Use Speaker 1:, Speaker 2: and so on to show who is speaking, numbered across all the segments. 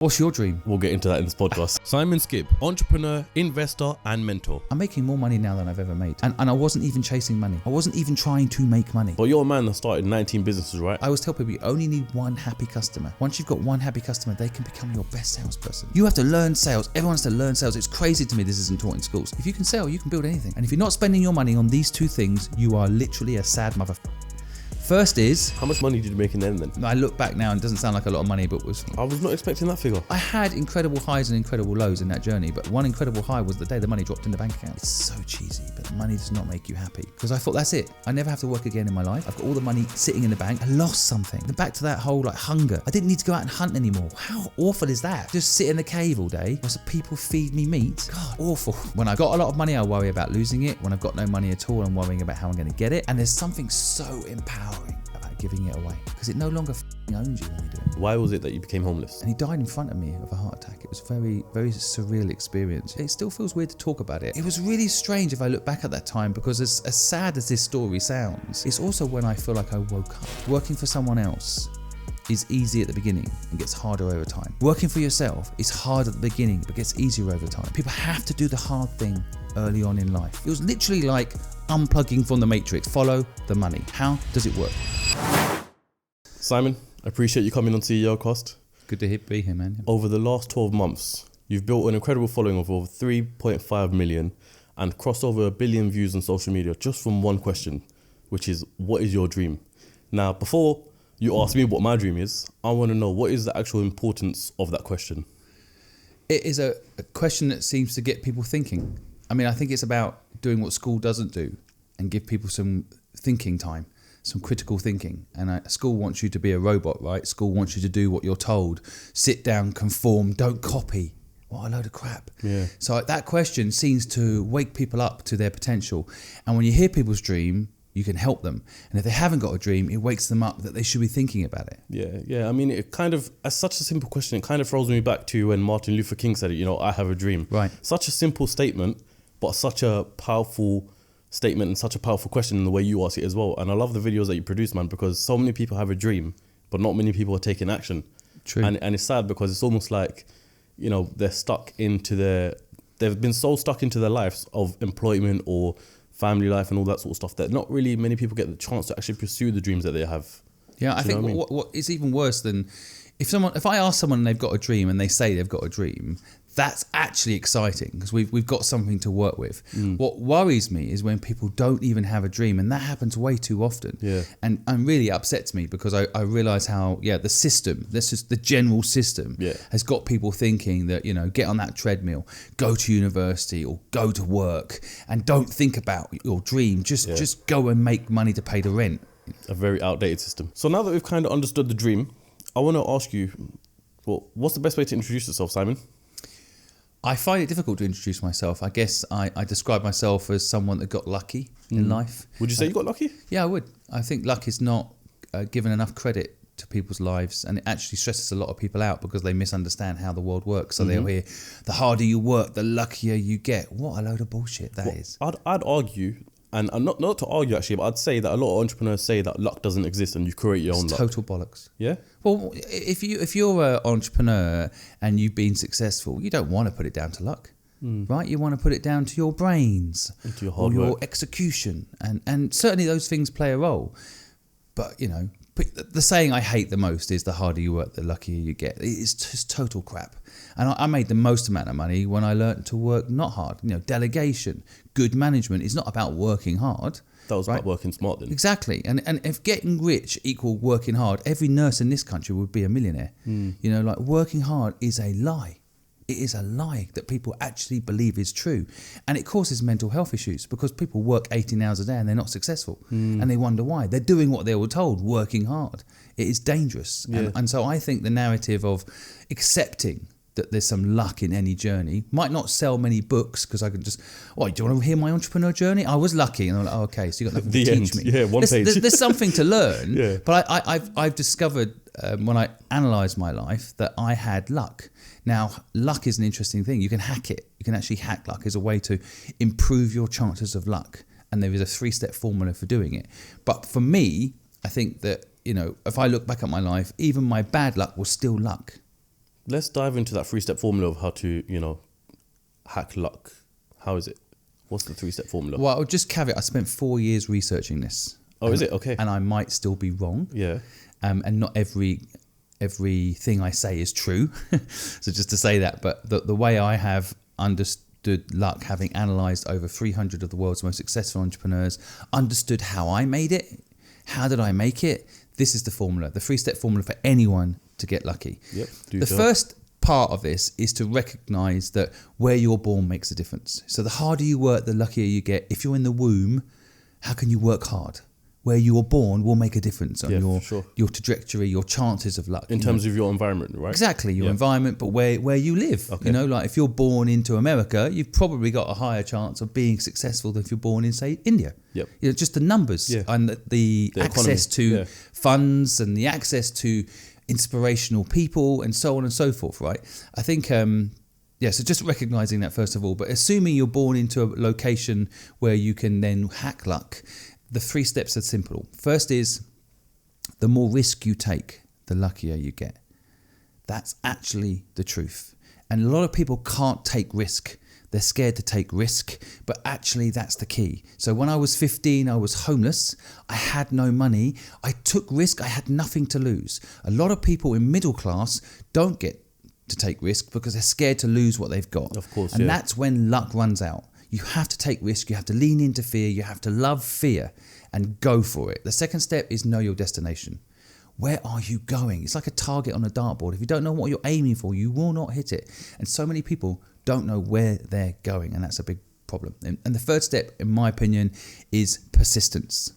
Speaker 1: What's your dream?
Speaker 2: We'll get into that in this podcast. Simon Squibb, entrepreneur, investor, and mentor.
Speaker 1: I'm making more money now than I've ever made. And I wasn't even chasing money. I wasn't even trying to make money.
Speaker 2: But you're a man that started 19 businesses, right?
Speaker 1: I always tell people you only need one happy customer. Once you've got one happy customer, they can become your best salesperson. You have to learn sales. Everyone has to learn sales. It's crazy to me this isn't taught in schools. If you can sell, you can build anything. And if you're not spending your money on these two things, you are literally a sad motherfucker. First is...
Speaker 2: How much money did you make in the end then?
Speaker 1: I look back now and it doesn't sound like a lot of money, but
Speaker 2: I was not expecting that figure.
Speaker 1: I had incredible highs and incredible lows in that journey, but one incredible high was the day the money dropped in the bank account. It's so cheesy, but money does not make you happy. Because I thought, that's it. I never have to work again in my life. I've got all the money sitting in the bank. I lost something. And back to that whole hunger. I didn't need to go out and hunt anymore. How awful is that? Just sit in a cave all day whilst the people feed me meat. God, awful. When I've got a lot of money, I worry about losing it. When I've got no money at all, I'm worrying about how I'm going to get it. And there's something so empowering giving it away because it no longer owns you when you do it.
Speaker 2: Why was it that you became homeless?
Speaker 1: And he died in front of me of a heart attack. It was a very, very surreal experience. It still feels weird to talk about it. It was really strange if I look back at that time because as sad as this story sounds, it's also when I feel like I woke up. Working for someone else is easy at the beginning and gets harder over time. Working for yourself is hard at the beginning but gets easier over time. People have to do the hard thing early on in life. It was literally like unplugging from the matrix. Follow the money. How does it work?
Speaker 2: Simon, I appreciate you coming on CEOCAST.
Speaker 1: Good to be here, man.
Speaker 2: Over the last 12 months, you've built an incredible following of over 3.5 million and crossed over 1 billion views on social media just from one question, which is, what is your dream? Now, before you ask me what my dream is, I want to know what is the actual importance of that question?
Speaker 1: It is a question that seems to get people thinking. I mean, I think it's about doing what school doesn't do and give people some thinking time, some critical thinking. And school wants you to be a robot, right? School wants you to do what you're told. Sit down, conform, don't copy. What a load of crap.
Speaker 2: Yeah.
Speaker 1: So that question seems to wake people up to their potential. And when you hear people's dream, you can help them. And if they haven't got a dream, it wakes them up that they should be thinking about it.
Speaker 2: Yeah. I mean, it kind of, as such a simple question, it kind of throws me back to when Martin Luther King said it, I have a dream.
Speaker 1: Right.
Speaker 2: Such a simple statement, but such a powerful statement and such a powerful question in the way you ask it as well. And I love the videos that you produce, man, because so many people have a dream, but not many people are taking action.
Speaker 1: True.
Speaker 2: And it's sad because it's almost like, they're stuck into they've been so stuck into their lives of employment or family life and all that sort of stuff that not really many people get the chance to actually pursue the dreams that they have.
Speaker 1: Yeah, I think what is even worse than if I ask someone and they've got a dream and they say they've got a dream, that's actually exciting because we've got something to work with. What worries me is when people don't even have a dream, and that happens way too often.
Speaker 2: Yeah.
Speaker 1: And really upsets me because I realise how the system, this is the general system, has got people thinking that get on that treadmill, go to university or go to work, and don't think about your dream. Just go and make money to pay the rent.
Speaker 2: A very outdated system. So now that we've kind of understood the dream, I want to ask you, what's the best way to introduce yourself, Simon?
Speaker 1: I find it difficult to introduce myself. I guess I describe myself as someone that got lucky in life.
Speaker 2: Would you say you got lucky?
Speaker 1: Yeah, I would. I think luck is not given enough credit to people's lives, and it actually stresses a lot of people out because they misunderstand how the world works. So they'll hear, the harder you work, the luckier you get. What a load of bullshit that is.
Speaker 2: I'd argue, and not to argue actually, but I'd say that a lot of entrepreneurs say that luck doesn't exist and you create your own luck.
Speaker 1: Total bollocks.
Speaker 2: Yeah?
Speaker 1: Well, if you're an entrepreneur and you've been successful, you don't want to put it down to luck, right? You want to put it down to your brains,
Speaker 2: to your hard
Speaker 1: or your
Speaker 2: work.
Speaker 1: Execution, and certainly those things play a role. But the saying I hate the most is the harder you work, the luckier you get. It's just total crap. And I made the most amount of money when I learned to work not hard. Delegation, good management is not about working hard.
Speaker 2: That was about working smart then.
Speaker 1: Exactly. And if getting rich equal working hard, every nurse in this country would be a millionaire. Working hard is a lie. It is a lie that people actually believe is true. And it causes mental health issues because people work 18 hours a day and they're not successful. And they wonder why. They're doing what they were told, working hard. It is dangerous.
Speaker 2: Yeah.
Speaker 1: And so I think the narrative of accepting that there's some luck in any journey might not sell many books because I can just, do you want to hear my entrepreneur journey? I was lucky. And I'm like, okay, so you got nothing to teach me.
Speaker 2: Yeah, one page.
Speaker 1: There's something to learn.
Speaker 2: Yeah.
Speaker 1: But I've discovered when I analysed my life that I had luck. Now, luck is an interesting thing. You can hack it. You can actually hack luck as a way to improve your chances of luck. And there is a 3-step formula for doing it. But for me, I think that, if I look back at my life, even my bad luck was still luck.
Speaker 2: let's dive into that 3-step formula of how to, hack luck. How is it? What's the 3-step formula?
Speaker 1: Well, I'll just caveat, I spent 4 years researching this.
Speaker 2: Oh, is it? Okay.
Speaker 1: And I might still be wrong.
Speaker 2: Yeah.
Speaker 1: And not everything I say is true. So just to say that, but the way I have understood luck, having analysed over 300 of the world's most successful entrepreneurs, understood how I made it. How did I make it? This is the formula, the 3-step formula for anyone to get lucky.
Speaker 2: Yep.
Speaker 1: The first part of this is to recognise that where you're born makes a difference. So the harder you work, the luckier you get. If you're in the womb, how can you work hard? Where you were born will make a difference on your trajectory, your chances of luck.
Speaker 2: In terms of your environment, right?
Speaker 1: Exactly, your environment, but where you live.
Speaker 2: Okay.
Speaker 1: Like if you're born into America, you've probably got a higher chance of being successful than if you're born in, say, India.
Speaker 2: Yep.
Speaker 1: Just the numbers and the access
Speaker 2: economy.
Speaker 1: to funds and the access to inspirational people and so on and so forth, right? I think, so just recognising that first of all, but assuming you're born into a location where you can then hack luck, the 3 steps are simple. First is, the more risk you take, the luckier you get. That's actually the truth. And a lot of people can't take risk. They're scared to take risk, but actually that's the key. So when I was 15, I was homeless. I had no money. I took risk. I had nothing to lose. A lot of people in middle class don't get to take risk because they're scared to lose what they've got.
Speaker 2: Of course,
Speaker 1: and that's when luck runs out. You have to take risk. You have to lean into fear. You have to love fear and go for it. The second step is know your destination. Where are you going? It's like a target on a dartboard. If you don't know what you're aiming for, you will not hit it. And so many people don't know where they're going, and that's a big problem. And the third step, in my opinion, is persistence.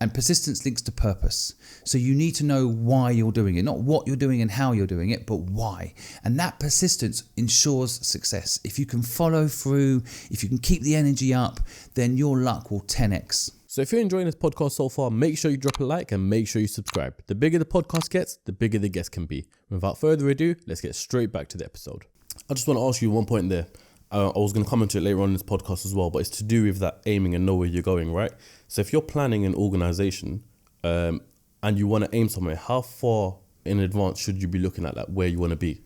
Speaker 1: And persistence links to purpose. So you need to know why you're doing it, not what you're doing and how you're doing it, but why. And that persistence ensures success. If you can follow through, if you can keep the energy up, then your luck will 10x.
Speaker 2: So if you're enjoying this podcast so far, make sure you drop a like and make sure you subscribe. The bigger the podcast gets, the bigger the guest can be. Without further ado, let's get straight back to the episode. I just want to ask you one point there. I was going to comment to it later on in this podcast as well, but it's to do with that aiming and know where you're going, right? So if you're planning an organization and you want to aim somewhere, how far in advance should you be looking at that, where you want to be?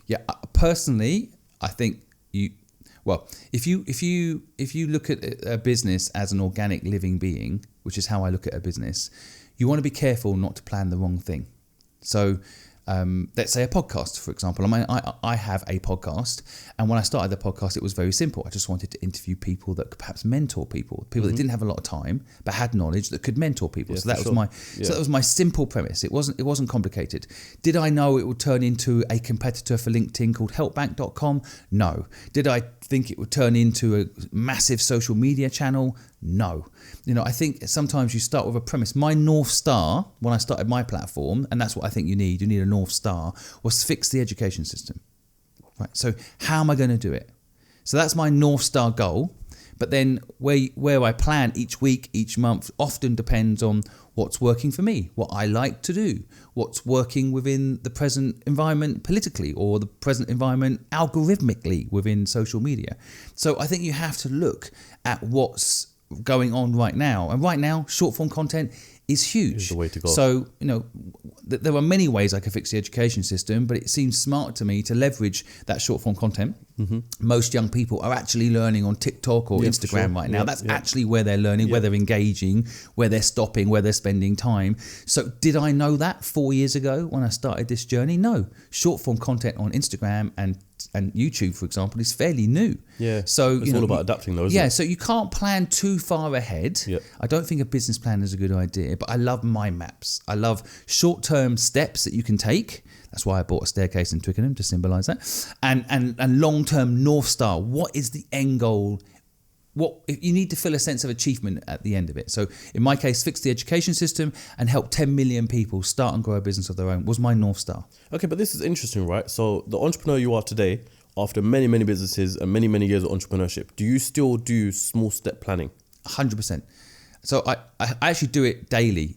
Speaker 1: Yeah, personally, I think if you look at a business as an organic living being, which is how I look at a business, you want to be careful not to plan the wrong thing. So let's say a podcast, for example. I have a podcast, and when I started the podcast, it was very simple. I just wanted to interview people that could perhaps mentor people that didn't have a lot of time but had knowledge that could mentor people. So that was my simple premise. It wasn't complicated. Did I know it would turn into a competitor for LinkedIn called helpbank.com? No. Did I think it would turn into a massive social media channel? No. I think sometimes you start with a premise. My North Star, when I started my platform, and that's what I think you need a North Star, was fix the education system. Right. So how am I going to do it? So that's my North Star goal. But then where I plan each week, each month, often depends on what's working for me, what I like to do, what's working within the present environment politically, or the present environment algorithmically within social media. So I think you have to look at what's going on right now. And right now, short form content is huge.
Speaker 2: Is the way to go.
Speaker 1: So, there are many ways I could fix the education system, but it seems smart to me to leverage that short form content. Mm-hmm. Most young people are actually learning on TikTok or Instagram right now. That's actually where they're learning, where they're engaging, where they're stopping, where they're spending time. So did I know that 4 years ago when I started this journey? No. Short form content on Instagram and YouTube, for example, is fairly new.
Speaker 2: Yeah.
Speaker 1: So
Speaker 2: it's all about adapting though, isn't it?
Speaker 1: Yeah, so you can't plan too far ahead.
Speaker 2: Yep.
Speaker 1: I don't think a business plan is a good idea, but I love mind maps. I love short-term steps that you can take. That's why I bought a staircase in Twickenham to symbolise that. And long-term North Star. What is the end goal? What you need to feel a sense of achievement at the end of it. So in my case, fix the education system and help 10 million people start and grow a business of their own was my North Star.
Speaker 2: Okay, but this is interesting, right? So the entrepreneur you are today, after many, many businesses and many, many years of entrepreneurship, do you still do small step planning?
Speaker 1: 100%. So I actually do it daily,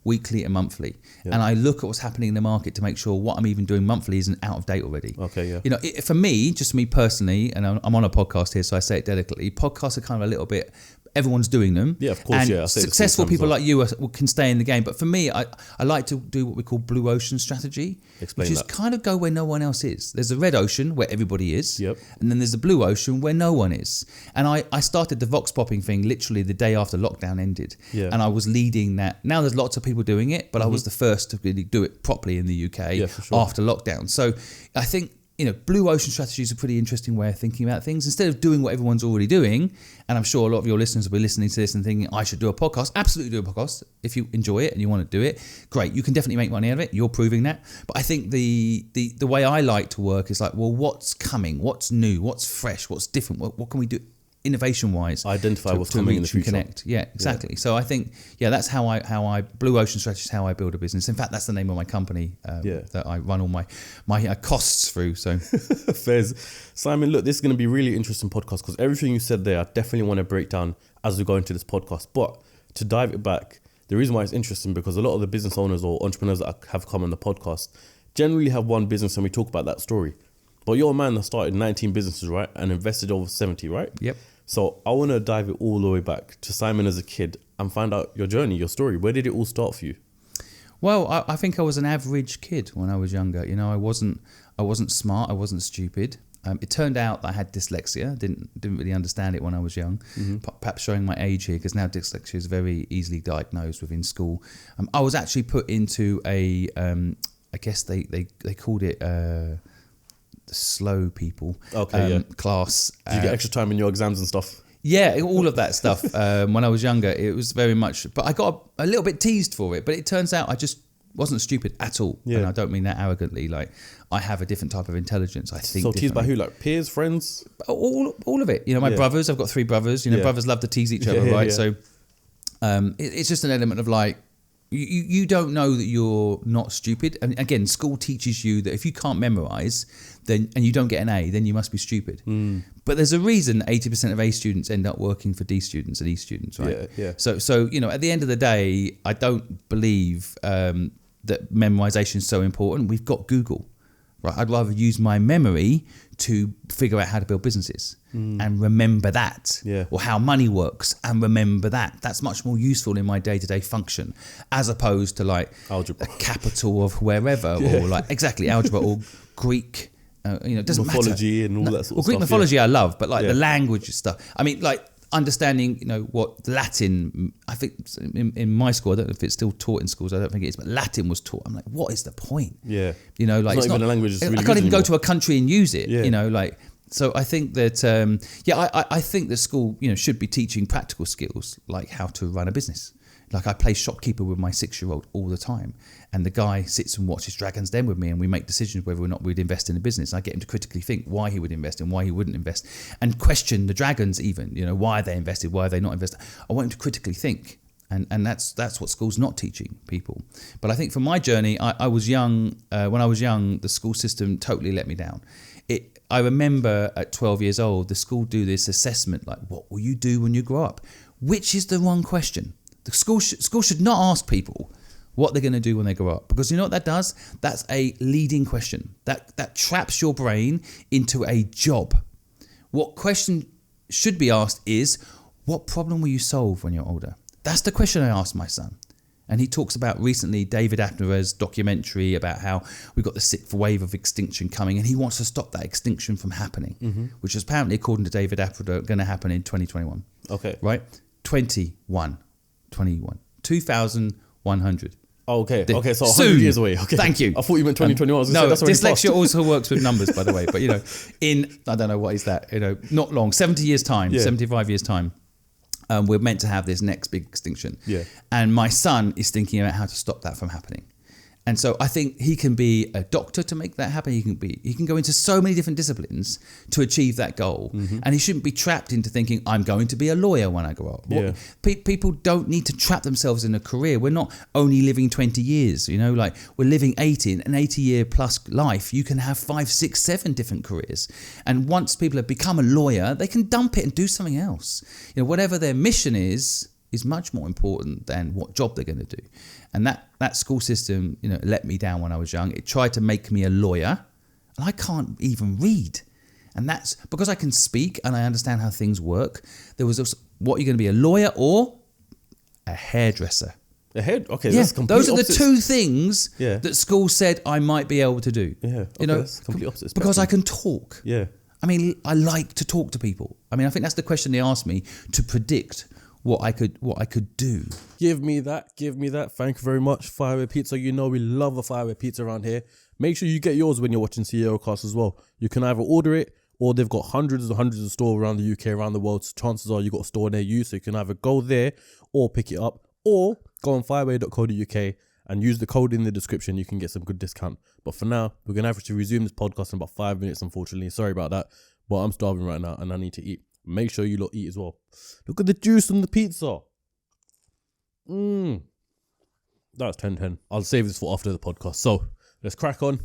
Speaker 1: weekly and monthly. And I look at what's happening in the market to make sure what I'm even doing monthly isn't out of date already.
Speaker 2: Okay, yeah.
Speaker 1: You know, for me, just me personally, and I'm on a podcast here, so I say it delicately, podcasts are kind of a little bit, everyone's doing them.
Speaker 2: Yeah, of course,
Speaker 1: and
Speaker 2: yeah. I say this
Speaker 1: successful
Speaker 2: all the time
Speaker 1: people
Speaker 2: as well.
Speaker 1: like you can stay in the game. But for me, I like to do what we call blue ocean strategy.
Speaker 2: Explain
Speaker 1: which is
Speaker 2: that.
Speaker 1: kind of go where no one else is. There's a red ocean where everybody is.
Speaker 2: Yep.
Speaker 1: And then there's the blue ocean where no one is. And I started the Vox popping thing literally the day after lockdown ended.
Speaker 2: Yeah.
Speaker 1: And I was leading that. Now there's lots of people doing it, but I was the first to really do it properly in the UK
Speaker 2: for sure.
Speaker 1: after lockdown. So I think, you know, blue ocean strategy is a pretty interesting way of thinking about things. Instead of doing what everyone's already doing, and I'm sure a lot of your listeners will be listening to this and thinking, I should do a podcast. Absolutely do a podcast. If you enjoy it and you want to do it, great. You can definitely make money out of it. You're proving that. But I think the way I like to work is like, well, what's coming? What's new? What's fresh? What's different? What can we do innovation-wise?
Speaker 2: Identify
Speaker 1: to,
Speaker 2: what's
Speaker 1: to
Speaker 2: coming in the
Speaker 1: reach and
Speaker 2: future.
Speaker 1: connect. Yeah, exactly. Yeah. So I think, that's how I blue ocean strategy is how I build a business. In fact, that's the name of my company that I run all my costs through. So
Speaker 2: Fairs. Simon, look, this is going to be a really interesting podcast because everything you said there, I definitely want to break down as we go into this podcast. But to dive it back, the reason why it's interesting because a lot of the business owners or entrepreneurs that have come on the podcast generally have one business and we talk about that story. But you're a man that started 19 businesses, right? And invested over 70, right?
Speaker 1: Yep.
Speaker 2: So I want to dive it all the way back to Simon as a kid and find out your journey, your story. Where did it all start for you?
Speaker 1: Well, I think I was an average kid when I was younger. You know, I wasn't smart. I wasn't stupid. It turned out that I had dyslexia. Didn't really understand it when I was young. Perhaps showing my age here, because now dyslexia is very easily diagnosed within school. I was actually put into a, I guess they called it the slow people class.
Speaker 2: Did you get extra time in your exams and stuff?
Speaker 1: Yeah, all of that stuff. When I was younger, it was very much, but I got a little bit teased for it. But it turns out I just wasn't stupid at all.
Speaker 2: Yeah.
Speaker 1: And I don't mean that arrogantly. Like, I have a different type of intelligence. I think.
Speaker 2: So teased by who? Like peers, friends?
Speaker 1: All of it. You know, my brothers. I've got 3 brothers. You know, brothers love to tease each other, right?
Speaker 2: Yeah.
Speaker 1: So, it's just an element of like, you don't know that you're not stupid. And again, school teaches you that if you can't memorize, then and you don't get an A, then you must be stupid. But there's a reason 80% of A students end up working for D students and E students, right?
Speaker 2: Yeah.
Speaker 1: So you know, at the end of the day, I don't believe that memorization is so important. We've got Google, right? I'd rather use my memory to figure out how to build businesses and remember that, or how money works and remember that. That's much more useful in my day-to-day function, as opposed to like
Speaker 2: algebra,
Speaker 1: a capital of wherever, or like exactly algebra or Greek. You know, it doesn't
Speaker 2: mythology
Speaker 1: matter.
Speaker 2: and all that sort of
Speaker 1: Greek
Speaker 2: stuff.
Speaker 1: mythology I love, but like the language stuff. I mean, like understanding, you know, what Latin, I think in my school, I don't know if it's still taught in schools, I don't think it is, but Latin was taught. I'm like, what is the point?
Speaker 2: Yeah.
Speaker 1: You know, like
Speaker 2: it's not even a language that's really
Speaker 1: I can't even
Speaker 2: anymore.
Speaker 1: go to a country and use it,
Speaker 2: Yeah.
Speaker 1: you know, like, so I think that, I think the school, you know, should be teaching practical skills, like how to run a business. Like I play shopkeeper with my 6-year-old all the time, and the guy sits and watches Dragon's Den with me, and we make decisions whether or not we'd invest in a business. And I get him to critically think why he would invest and why he wouldn't invest, and question the dragons even, you know, why they invested, why they not invested. I want him to critically think, and that's what school's not teaching people. But I think for my journey, I was young. When I was young, the school system totally let me down. I remember at 12 years old, the school do this assessment, like, what will you do when you grow up? Which is the wrong question. The school should not ask people what they're going to do when they grow up, because you know what that does? That's a leading question. That traps your brain into a job. What question should be asked is, what problem will you solve when you're older? That's the question I asked my son. And he talks about recently David Attenborough's documentary about how we've got the 6th wave of extinction coming, and he wants to stop that extinction from happening, which is apparently, according to David Attenborough, going to happen in 2021.
Speaker 2: Okay.
Speaker 1: Right? 2100.
Speaker 2: Oh, okay. Okay, so 100
Speaker 1: Soon.
Speaker 2: years away. Okay.
Speaker 1: Thank you.
Speaker 2: I thought you meant 2021. I was
Speaker 1: No,
Speaker 2: gonna say, that's
Speaker 1: dyslexia
Speaker 2: already
Speaker 1: also works with numbers, by the way. But, you know, in, I don't know, what is that? You know, not long, 70 years' time, 75 years' time, we're meant to have this next big extinction.
Speaker 2: Yeah.
Speaker 1: And my son is thinking about how to stop that from happening. And so I think he can be a doctor to make that happen. He can go into so many different disciplines to achieve that goal. And he shouldn't be trapped into thinking, I'm going to be a lawyer when I grow up.
Speaker 2: Yeah.
Speaker 1: People don't need to trap themselves in a career. We're not only living 20 years, you know, like we're living 80, an 80-year plus life. You can have 5, 6, 7 different careers. And once people have become a lawyer, they can dump it and do something else. You know, whatever their mission is, is much more important than what job they're going to do. And that school system, let me down when I was young. It tried to make me a lawyer, and I can't even read. And that's because I can speak and I understand how things work. There was also, what, you're going to be a lawyer or a hairdresser?
Speaker 2: Okay,
Speaker 1: yeah,
Speaker 2: that's complete
Speaker 1: those are
Speaker 2: opposites.
Speaker 1: the two things that school said I might be able to do.
Speaker 2: Yeah, okay, that's complete opposite
Speaker 1: because I
Speaker 2: spectrum.
Speaker 1: can talk.
Speaker 2: Yeah.
Speaker 1: I mean, I like to talk to people. I mean, I think that's the question they asked me to predict what I could do.
Speaker 2: Give me that. Thank you very much, Fireway Pizza. We love a Fireway Pizza around here. Make sure you get yours when you're watching CEOCAST as well. You can either order it, or they've got hundreds and hundreds of stores around the UK, around the world. So chances are you've got a store near you, so you can either go there or pick it up, or go on fireway.co.uk and use the code in the description. You can get some good discount. But for now, we're going to have to resume this podcast in about 5 minutes, unfortunately. Sorry about that, but I'm starving right now and I need to eat. Make sure you lot eat as well. Look at the juice on the pizza. That's 10-10. I'll save this for after the podcast. So let's crack on.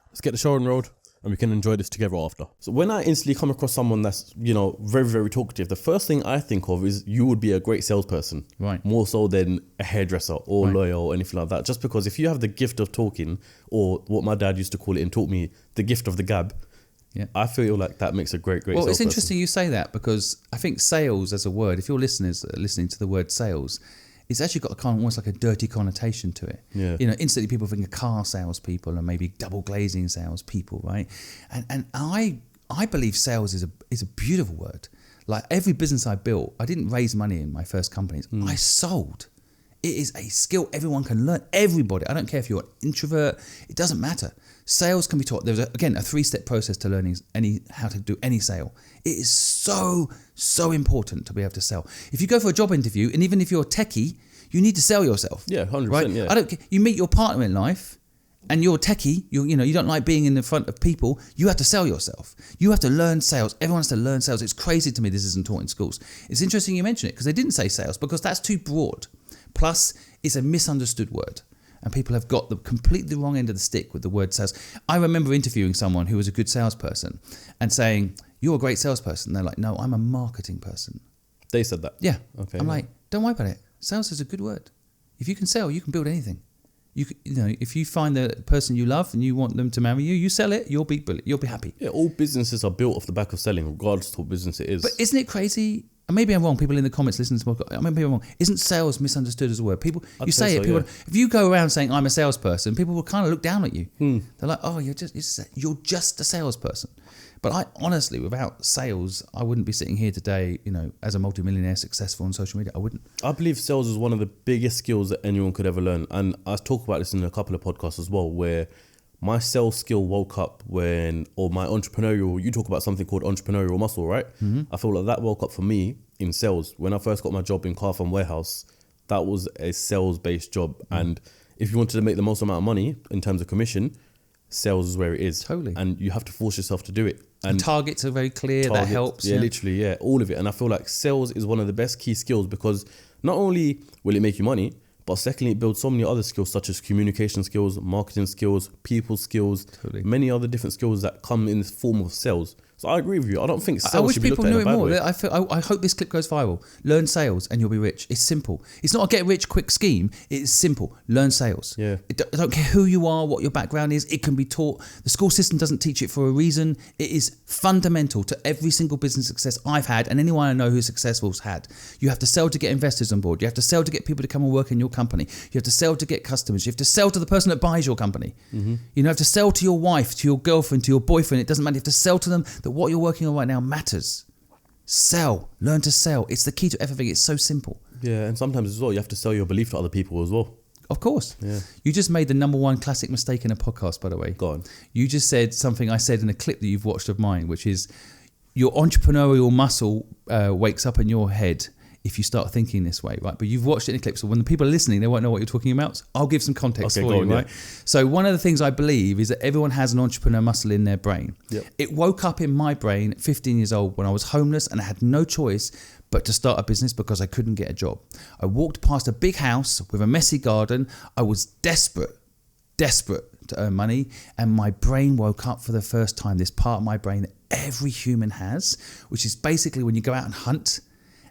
Speaker 2: Let's get the show on the road, and we can enjoy this together after. So when I instantly come across someone that's, very, very talkative, the first thing I think of is you would be a great salesperson.
Speaker 1: Right.
Speaker 2: More so than a hairdresser or lawyer or anything like that. Just because if you have the gift of talking, or what my dad used to call it and taught me, the gift of the gab, I feel like that makes a great salesperson.
Speaker 1: It's interesting you say that, because I think sales as a word, if your listeners are listening to the word sales, it's actually got a kind of almost like a dirty connotation to it.
Speaker 2: Yeah.
Speaker 1: Instantly people think of car salespeople and maybe double glazing salespeople, right? And I believe sales is a beautiful word. Like every business I built, I didn't raise money in my first companies. I sold. It is a skill everyone can learn. Everybody. I don't care if you're an introvert. It doesn't matter. Sales can be taught. There's a 3-step process to learning how to do any sale. It is so important to be able to sell. If you go for a job interview, and even if you're a techie, you need to sell yourself.
Speaker 2: Yeah, 100%.
Speaker 1: Right?
Speaker 2: Yeah.
Speaker 1: I don't care. You meet your partner in life, and you're a techie. You don't like being in the front of people. You have to sell yourself. You have to learn sales. Everyone has to learn sales. It's crazy to me this isn't taught in schools. It's interesting you mention it, because they didn't say sales, because that's too broad. Plus, it's a misunderstood word. And people have got the completely wrong end of the stick with the word sales. I remember interviewing someone who was a good salesperson and saying, "You're a great salesperson." They're like, "No, I'm a marketing person."
Speaker 2: They said that?
Speaker 1: Yeah.
Speaker 2: Okay.
Speaker 1: I'm like, don't worry about it. Sales is a good word. If you can sell, you can build anything. If you find the person you love and you want them to marry you, you sell it, you'll be happy.
Speaker 2: Yeah, all businesses are built off the back of selling, regardless of what business it is.
Speaker 1: But isn't it crazy? And maybe I'm wrong. People in the comments listening to my, maybe I'm wrong. Isn't sales misunderstood as a word? You say it. People, if you go around saying I'm a salesperson, people will kind of look down at you. They're like, "Oh, you're just a salesperson." But I honestly, without sales, I wouldn't be sitting here today, as a multi-millionaire, successful on social media. I wouldn't.
Speaker 2: I believe sales is one of the biggest skills that anyone could ever learn. And I talk about this in a couple of podcasts as well, where my sales skill woke up or my entrepreneurial, you talk about something called entrepreneurial muscle, right? Mm-hmm. I feel like that woke up for me in sales. When I first got my job in Carphone Warehouse, that was a sales-based job. Mm-hmm. And if you wanted to make the most amount of money in terms of commission, sales is where it is.
Speaker 1: Totally.
Speaker 2: And you have to force yourself to do it. And
Speaker 1: the targets are very clear. That helps.
Speaker 2: Yeah, literally, yeah, all of it. And I feel like sales is one of the best key skills, because not only will it make you money, but secondly, it builds so many other skills such as communication skills, marketing skills, people skills, many other different skills that come in the form of sales. So I agree with you. I don't think sales should be looked at in a bad way.
Speaker 1: I hope this clip goes viral. Learn sales and you'll be rich. It's simple. It's not a get rich quick scheme. It's simple. Learn sales.
Speaker 2: Yeah.
Speaker 1: I don't care who you are, what your background is. It can be taught. The school system doesn't teach it for a reason. It is fundamental to every single business success I've had, and anyone I know who's successful has had. You have to sell to get investors on board. You have to sell to get people to come and work in your company. You have to sell to get customers. You have to sell to the person that buys your company. Mm-hmm. You have to sell to your wife, to your girlfriend, to your boyfriend. It doesn't matter. You have to sell to them that what you're working on right now matters. Sell. Learn to sell. It's the key to everything. It's so simple.
Speaker 2: Yeah, and sometimes as well, you have to sell your belief to other people as well.
Speaker 1: Of course.
Speaker 2: Yeah.
Speaker 1: You just made the number one classic mistake in a podcast, by the way.
Speaker 2: Go on.
Speaker 1: You just said something I said in a clip that you've watched of mine, which is your entrepreneurial muscle wakes up in your head if you start thinking this way, right? But you've watched it in a clip, so when the people are listening, they won't know what you're talking about. I'll give some context for you, right? So one of the things I believe is that everyone has an entrepreneur muscle in their brain.
Speaker 2: Yep.
Speaker 1: It woke up in my brain at 15 years old when I was homeless and I had no choice but to start a business because I couldn't get a job. I walked past a big house with a messy garden. I was desperate to earn money, and my brain woke up for the first time, this part of my brain that every human has, which is basically when you go out and hunt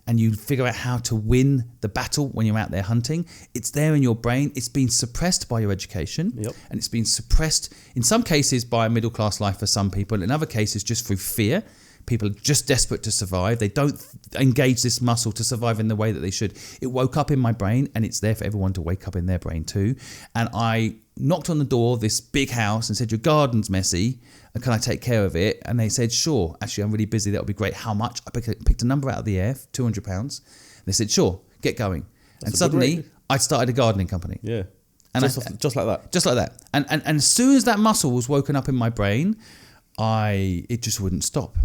Speaker 1: and you figure out how to win the battle when you're out there hunting. It's there in your brain. It's been suppressed by your education.
Speaker 2: Yep.
Speaker 1: And it's been suppressed in some cases by a middle class life for some people. In other cases, just through fear. People are just desperate to survive. They don't engage this muscle to survive in the way that they should. It woke up in my brain, and it's there for everyone to wake up in their brain too. And I knocked on the door of this big house and said, your garden's messy. Can I take care of it? And they said, sure. Actually, I'm really busy. That would be great. How much? I picked a number out of the air, £200. They said, sure, get going. And suddenly, I started a gardening company.
Speaker 2: Yeah.
Speaker 1: And
Speaker 2: just like that.
Speaker 1: Just like that. And as soon as that muscle was woken up in my brain, it just wouldn't stop.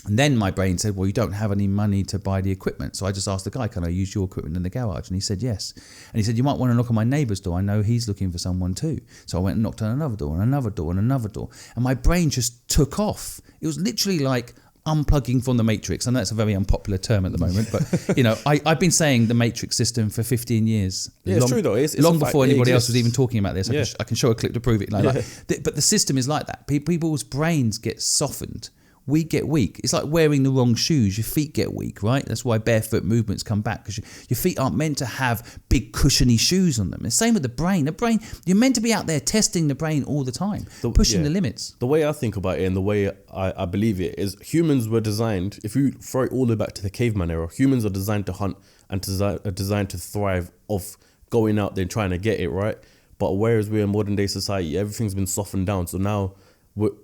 Speaker 1: And then my brain said, well, you don't have any money to buy the equipment. So I just asked the guy, can I use your equipment in the garage? And he said, yes. And he said, you might want to knock on my neighbour's door. I know he's looking for someone too. So I went and knocked on another door and another door and another door. And my brain just took off. It was literally like unplugging from the Matrix. I know that's a very unpopular term at the moment, but you know, I've been saying the Matrix system for 15 years.
Speaker 2: Yeah, it's true though. It's
Speaker 1: long before anybody else was even talking about this. I can show a clip to prove it. But the system is like that. People's brains get softened. We get weak. It's like wearing the wrong shoes. Your feet get weak, right? That's why barefoot movements come back, because your feet aren't meant to have big cushiony shoes on them. The same with the brain. The brain, you're meant to be out there testing the brain all the time, pushing the limits.
Speaker 2: The way I think about it and the way I believe it is humans were designed, if you throw it all the way back to the caveman era, humans are designed to hunt and are designed to thrive off going out there and trying to get it, right? But whereas we're in modern day society, everything's been softened down. So now,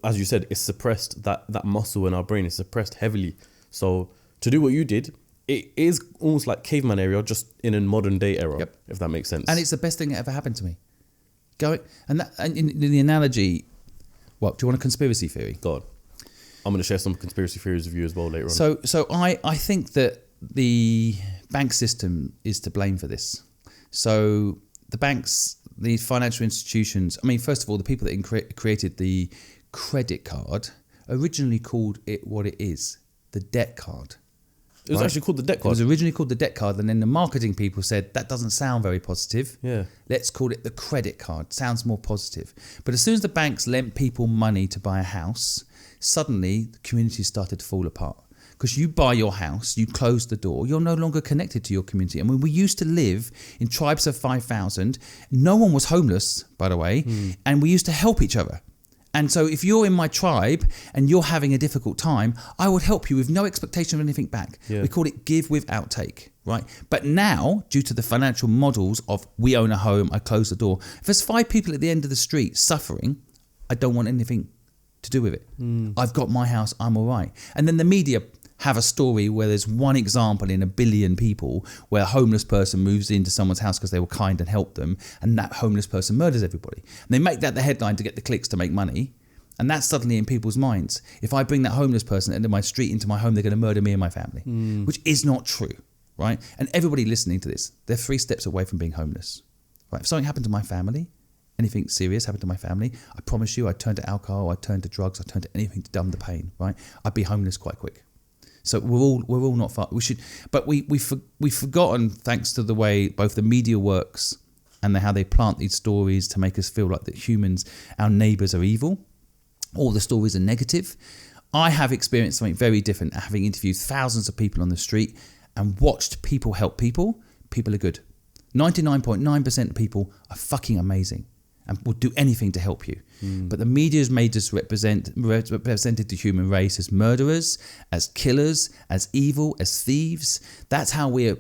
Speaker 2: as you said, it's suppressed, that muscle in our brain is suppressed heavily. So to do what you did, it is almost like caveman era, just in a modern day era, if that makes sense.
Speaker 1: And it's the best thing that ever happened to me. And in the analogy, what, do you want a conspiracy theory?
Speaker 2: God, I'm going to share some conspiracy theories with you as well later on.
Speaker 1: So I think that the bank system is to blame for this. So the banks, the financial institutions, I mean, first of all, the people that created the credit card originally called it what it is, the debt card.
Speaker 2: It was actually called the debt card.
Speaker 1: It was originally called the debt card, and then the marketing people said, that doesn't sound very positive.
Speaker 2: Yeah.
Speaker 1: Let's call it the credit card. Sounds more positive. But as soon as the banks lent people money to buy a house, suddenly the community started to fall apart. Because you buy your house, you close the door, you're no longer connected to your community. I mean, we used to live in tribes of 5,000. No one was homeless, by the way, and we used to help each other. And so if you're in my tribe and you're having a difficult time, I would help you with no expectation of anything back. Yeah. We call it give without take, right? But now, due to the financial models of we own a home, I close the door. If there's 5 people at the end of the street suffering, I don't want anything to do with it. I've got my house, I'm all right. And then the media have a story where there's one example in 1 billion people where a homeless person moves into someone's house because they were kind and helped them, and that homeless person murders everybody. And they make that the headline to get the clicks to make money, and that's suddenly in people's minds. If I bring that homeless person into my street, into my home, they're going to murder me and my family, which is not true, right? And everybody listening to this, they're 3 steps away from being homeless, right? If something happened to my family, anything serious happened to my family, I promise you I'd turn to alcohol, I'd turn to drugs, I'd turn to anything to numb the pain, right? I'd be homeless quite quick. So we're all not far. We should, but we've forgotten, thanks to the way both the media works and how they plant these stories to make us feel like that humans, our neighbours, are evil. All the stories are negative. I have experienced something very different, having interviewed thousands of people on the street and watched people help people. People are good. 99.9% of people are fucking amazing and will do anything to help you. But the media has made us represented the human race as murderers, as killers, as evil, as thieves. That's how we're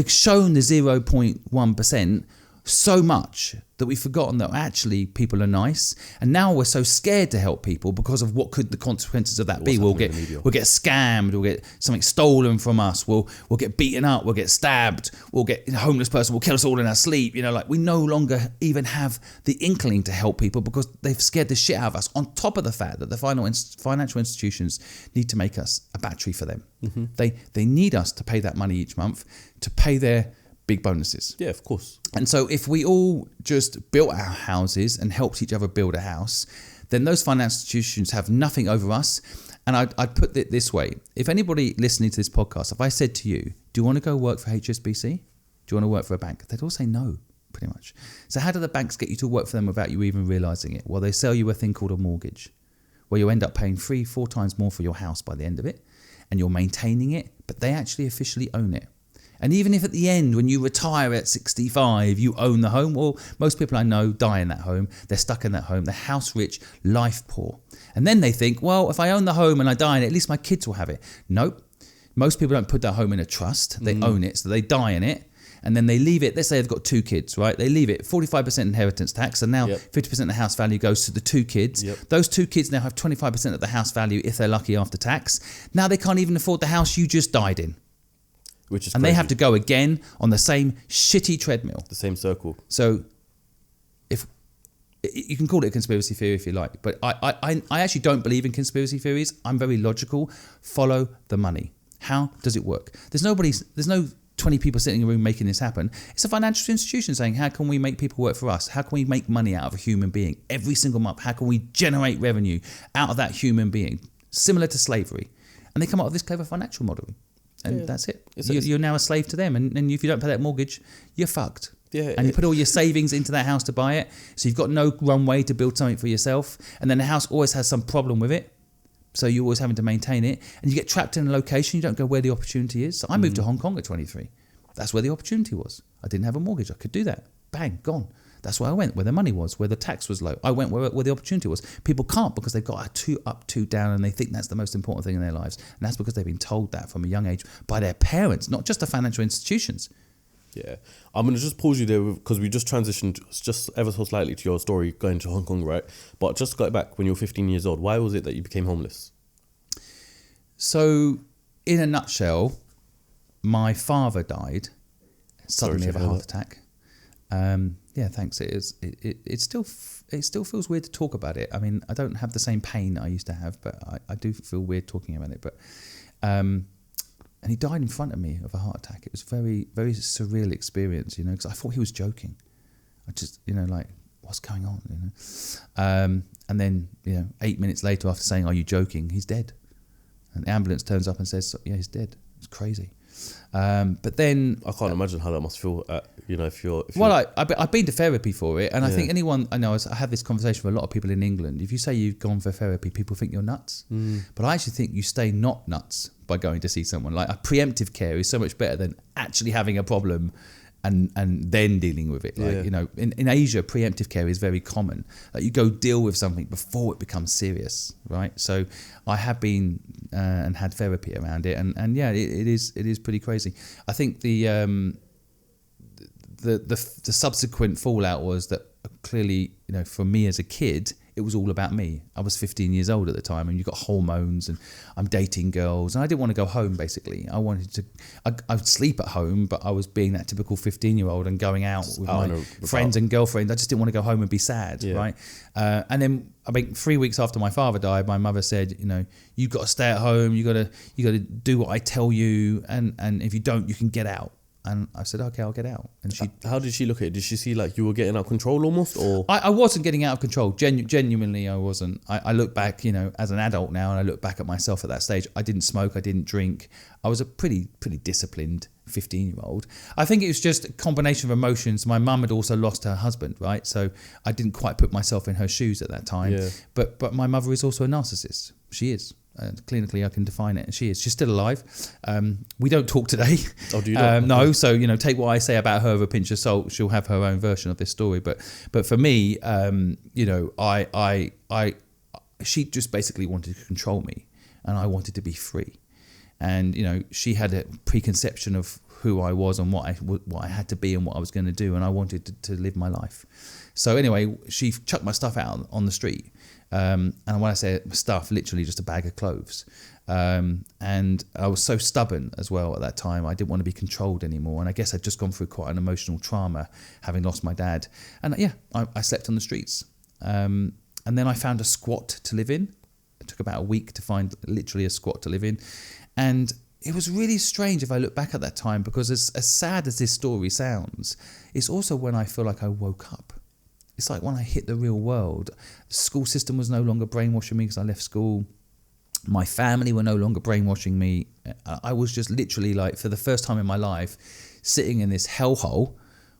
Speaker 1: shown the 0.1% so much that we've forgotten that actually people are nice. And now we're so scared to help people because of what could the consequences of that be. We'll get scammed, we'll get something stolen from us, we'll get beaten up, we'll get stabbed, we'll get a homeless person will kill us all in our sleep. You know, like we no longer even have the inkling to help people because they've scared the shit out of us, on top of the fact that the financial institutions need to make us a battery for them. They need us to pay that money each month to pay their big bonuses.
Speaker 2: Yeah, of course.
Speaker 1: And so if we all just built our houses and helped each other build a house, then those financial institutions have nothing over us. And I'd put it this way. If anybody listening to this podcast, if I said to you, do you want to go work for HSBC? Do you want to work for a bank? They'd all say no, pretty much. So how do the banks get you to work for them without you even realising it? Well, they sell you a thing called a mortgage, where you end up paying 3-4 times more for your house by the end of it. and you're maintaining it, but they actually officially own it. And even if at the end, when you retire at 65, you own the home, well, most people I know die in that home. They're stuck in that home. They're house rich, life poor. And then they think, well, if I own the home and I die in it, at least my kids will have it. Nope. Most people don't put their home in a trust. They own it. So they die in it. And then they leave it. Let's say they've got 2 kids, right? They leave it 45% inheritance tax. And now 50% of the house value goes to the 2 kids. Those 2 kids now have 25% of the house value if they're lucky after tax. Now they can't even afford the house you just died in.
Speaker 2: Which is
Speaker 1: and
Speaker 2: crazy.
Speaker 1: They have to go again on the same shitty treadmill.
Speaker 2: The same circle.
Speaker 1: So if you can call it a conspiracy theory if you like, but I actually don't believe in conspiracy theories. I'm very logical. Follow the money. How does it work? There's no 20 people sitting in a room making this happen. It's a financial institution saying, how can we make people work for us? How can we make money out of a human being every single month? How can we generate revenue out of that human being? Similar to slavery. And they come up with this clever financial model. And that's it. You're now a slave to them. And if you don't pay that mortgage, you're fucked.
Speaker 2: Yeah,
Speaker 1: and you put all your savings into that house to buy it. So you've got no runway to build something for yourself. And then the house always has some problem with it. So you're always having to maintain it. And you get trapped in a location. You don't go where the opportunity is. So I moved to Hong Kong at 23. That's where the opportunity was. I didn't have a mortgage. I could do that. Bang, gone. That's where I went, where the money was, where the tax was low. I went where the opportunity was. People can't because they've got a 2 up, 2 down, and they think that's the most important thing in their lives. And that's because they've been told that from a young age by their parents, not just the financial institutions.
Speaker 2: Yeah. I'm going to just pause you there because we just transitioned just ever so slightly to your story going to Hong Kong, right? But just got back when you were 15 years old. Why was it that you became homeless?
Speaker 1: So, in a nutshell, my father died suddenly of a heart attack. Yeah, thanks. It still feels weird to talk about it. I mean, I don't have the same pain that I used to have, but I do feel weird talking about it. But and he died in front of me of a heart attack. It was a very, very surreal experience, because I thought he was joking. I just, like, what's going on, And then, 8 minutes later, after saying, "Are you joking?" he's dead. And the ambulance turns up and says, "Yeah, he's dead." It's crazy. But then
Speaker 2: I can't imagine how that must feel. If you're.
Speaker 1: Well, I've been to therapy for it, and I think anyone I know. I have this conversation with a lot of people in England. If you say you've gone for therapy, people think you're nuts. But I actually think you stay not nuts by going to see someone. Like, a preemptive care is so much better than actually having a problem and then dealing with it. Like, in Asia, preemptive care is very common. Like, you go deal with something before it becomes serious, right? So I have been and had therapy around it, and yeah, it is pretty crazy. I think the subsequent fallout was that clearly, for me as a kid, it was all about me. I was 15 years old at the time, and you've got hormones, and I'm dating girls, and I didn't want to go home, basically. I would sleep at home, but I was being that typical 15-year-old and going out with my friends and girlfriends. I just didn't want to go home and be sad, right? And then, I mean, 3 weeks after my father died, my mother said, you've got to stay at home, you got to do what I tell you, and if you don't, you can get out. And I said, okay, I'll get out. And she,
Speaker 2: how did she look at it? Did she see like you were getting out of control almost, or?
Speaker 1: I wasn't getting out of control. Genuinely, I wasn't. I look back, as an adult now, and I look back at myself at that stage. I didn't smoke. I didn't drink. I was a pretty disciplined 15-year-old. I think it was just a combination of emotions. My mum had also lost her husband, right? So I didn't quite put myself in her shoes at that time. Yeah. But my mother is also a narcissist. She is. Clinically, I can define it, and she is. She's still alive. We don't talk today.
Speaker 2: Oh, do you not?
Speaker 1: No. So take what I say about her with a pinch of salt. She'll have her own version of this story. But for me, she just basically wanted to control me, and I wanted to be free. And she had a preconception of who I was and what I had to be and what I was going to do, and I wanted to live my life. So anyway, she chucked my stuff out on the street. And when I say stuff, literally just a bag of clothes. And I was so stubborn as well at that time. I didn't want to be controlled anymore. And I guess I'd just gone through quite an emotional trauma, having lost my dad. And I slept on the streets. And then I found a squat to live in. It took about a week to find literally a squat to live in. And it was really strange if I look back at that time, because as sad as this story sounds, it's also when I feel like I woke up. It's like when I hit the real world. The school system was no longer brainwashing me because I left school. My family were no longer brainwashing me. I was just literally, like, for the first time in my life, sitting in this hellhole,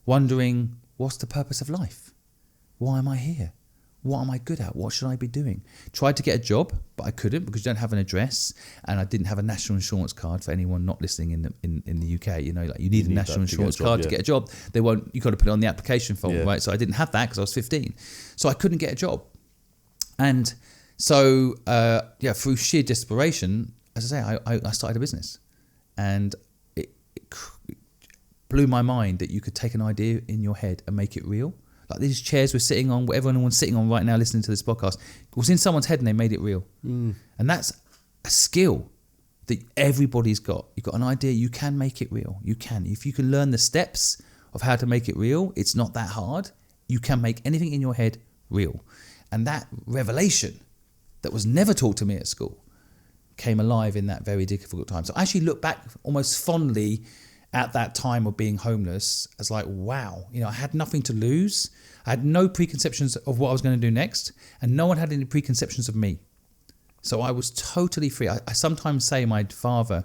Speaker 1: wondering, what's the purpose of life? Why am I here? what am I good at? What should I be doing? Tried to get a job, but I couldn't because you don't have an address, and I didn't have a national insurance card. For anyone not listening in the UK, you know, like you need a national insurance card to get a job. They won't. You got to put it on the application form, right? So I didn't have that because I was 15, so I couldn't get a job, and so through sheer desperation, as I say, I started a business, and it blew my mind that you could take an idea in your head and make it real. Like these chairs we're sitting on, whatever anyone's sitting on right now listening to this podcast, was in someone's head and they made it real. And that's a skill that everybody's got. You've got an idea, you can make it real. You can. If you can learn the steps of how to make it real, it's not that hard. You can make anything in your head real. And that revelation that was never taught to me at school came alive in that very difficult time. So I actually look back almost fondly at that time of being homeless as like, wow, you know, I had nothing to lose. I had no preconceptions of what I was going to do next, and no one had any preconceptions of me. So I was totally free. I sometimes say my father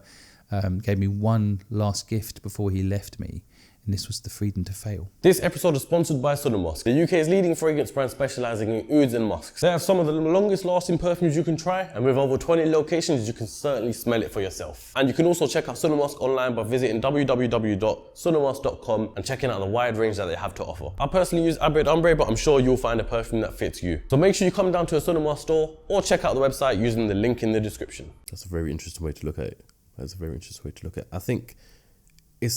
Speaker 1: gave me one last gift before he left me, and this was the freedom to fail.
Speaker 3: This episode is sponsored by Musk, the UK's leading fragrance brand specialising in ouds and musks. They have some of the longest lasting perfumes you can try, and with over 20 locations you can certainly smell it for yourself. And you can also check out Musk online by visiting www.sonomusk.com and checking out the wide range that they have to offer. I personally use Abed Ombre, but I'm sure you'll find a perfume that fits you. So make sure you come down to a Musk store or check out the website using the link in the description.
Speaker 2: That's a very interesting way to look at it. I think it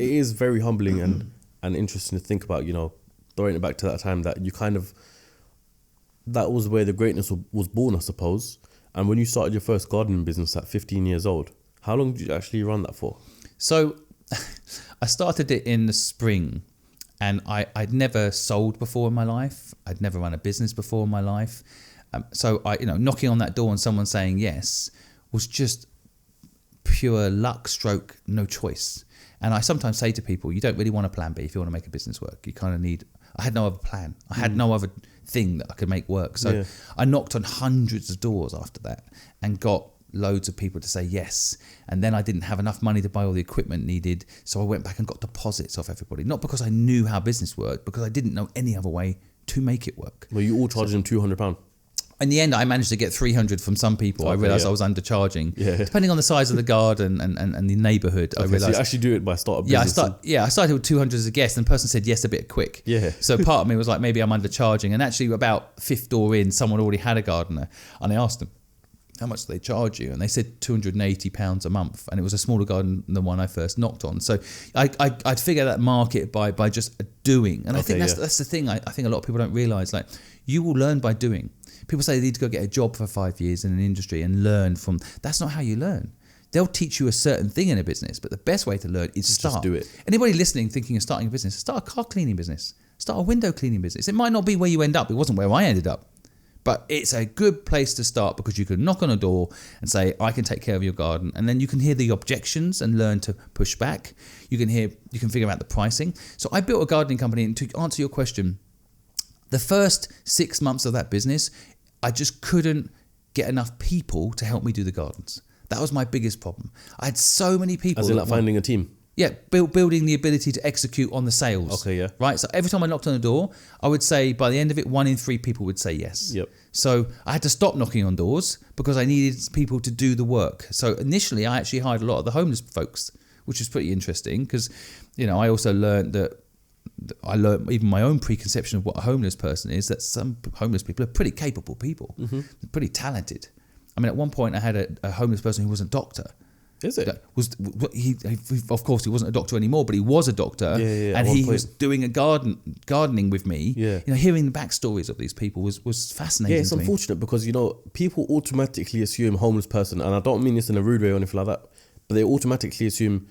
Speaker 2: is very humbling and interesting to think about, you know, throwing it back to that time that you that was where the greatness was born, I suppose. And when you started your first gardening business at 15 years old, how long did you actually run that for?
Speaker 1: So I started it in the spring, and I'd never sold before in my life. I'd never run a business before in my life. So knocking on that door and someone saying yes was just pure luck stroke, no choice. And I sometimes say to people, you don't really want a plan B if you want to make a business work. You kind of need... I had no other plan. I had no other thing that I could make work. So I knocked on hundreds of doors after that and got loads of people to say yes. And then I didn't have enough money to buy all the equipment needed. So I went back and got deposits off everybody. Not because I knew how business worked, because I didn't know any other way to make it work.
Speaker 2: Well, you all charging them £200?
Speaker 1: In the end, I managed to get 300 from some people. I realised I was undercharging. Depending on the size of the garden and the neighbourhood, I realised...
Speaker 2: So you actually do it by start of business?
Speaker 1: I started with 200 as a guest, and the person said yes a bit quick. So part of me was like, maybe I'm undercharging. And actually, about fifth door in, someone already had a gardener. And I asked them, how much do they charge you? And they said £280 a month. And it was a smaller garden than the one I first knocked on. So I'd figure that market by just doing. And I think that's the thing I think a lot of people don't realise. Like, you will learn by doing. People say they need to go get a job for 5 years in an industry and learn from... That's not how you learn. They'll teach you a certain thing in a business, but the best way to learn is start.
Speaker 2: Just do it.
Speaker 1: Anybody listening thinking of starting a business, start a car cleaning business. Start a window cleaning business. It might not be where you end up. It wasn't where I ended up. But it's a good place to start because you can knock on a door and say, I can take care of your garden. And then you can hear the objections and learn to push back. You can figure out the pricing. So I built a gardening company, and to answer your question, the first 6 months of that business, I just couldn't get enough people to help me do the gardens. That was my biggest problem. I had so many people.
Speaker 2: As in like finding a team?
Speaker 1: Yeah, building the ability to execute on the sales.
Speaker 2: Okay, yeah.
Speaker 1: Right, so every time I knocked on the door, I would say by the end of it, 1 in 3 people would say yes.
Speaker 2: Yep.
Speaker 1: So I had to stop knocking on doors because I needed people to do the work. So initially, I actually hired a lot of the homeless folks, which was pretty interesting because, I also learned that even my own preconception of what a homeless person is, that some homeless people are pretty capable people, pretty talented. I mean, at one point I had a homeless person who was a doctor.
Speaker 2: Is it?
Speaker 1: Of course, he wasn't a doctor anymore, but he was a doctor, and he was doing gardening with me. Hearing the backstories of these people was fascinating.
Speaker 2: Yeah, it's unfortunate because people automatically assume homeless person, and I don't mean this in a rude way or anything like that, but they automatically assume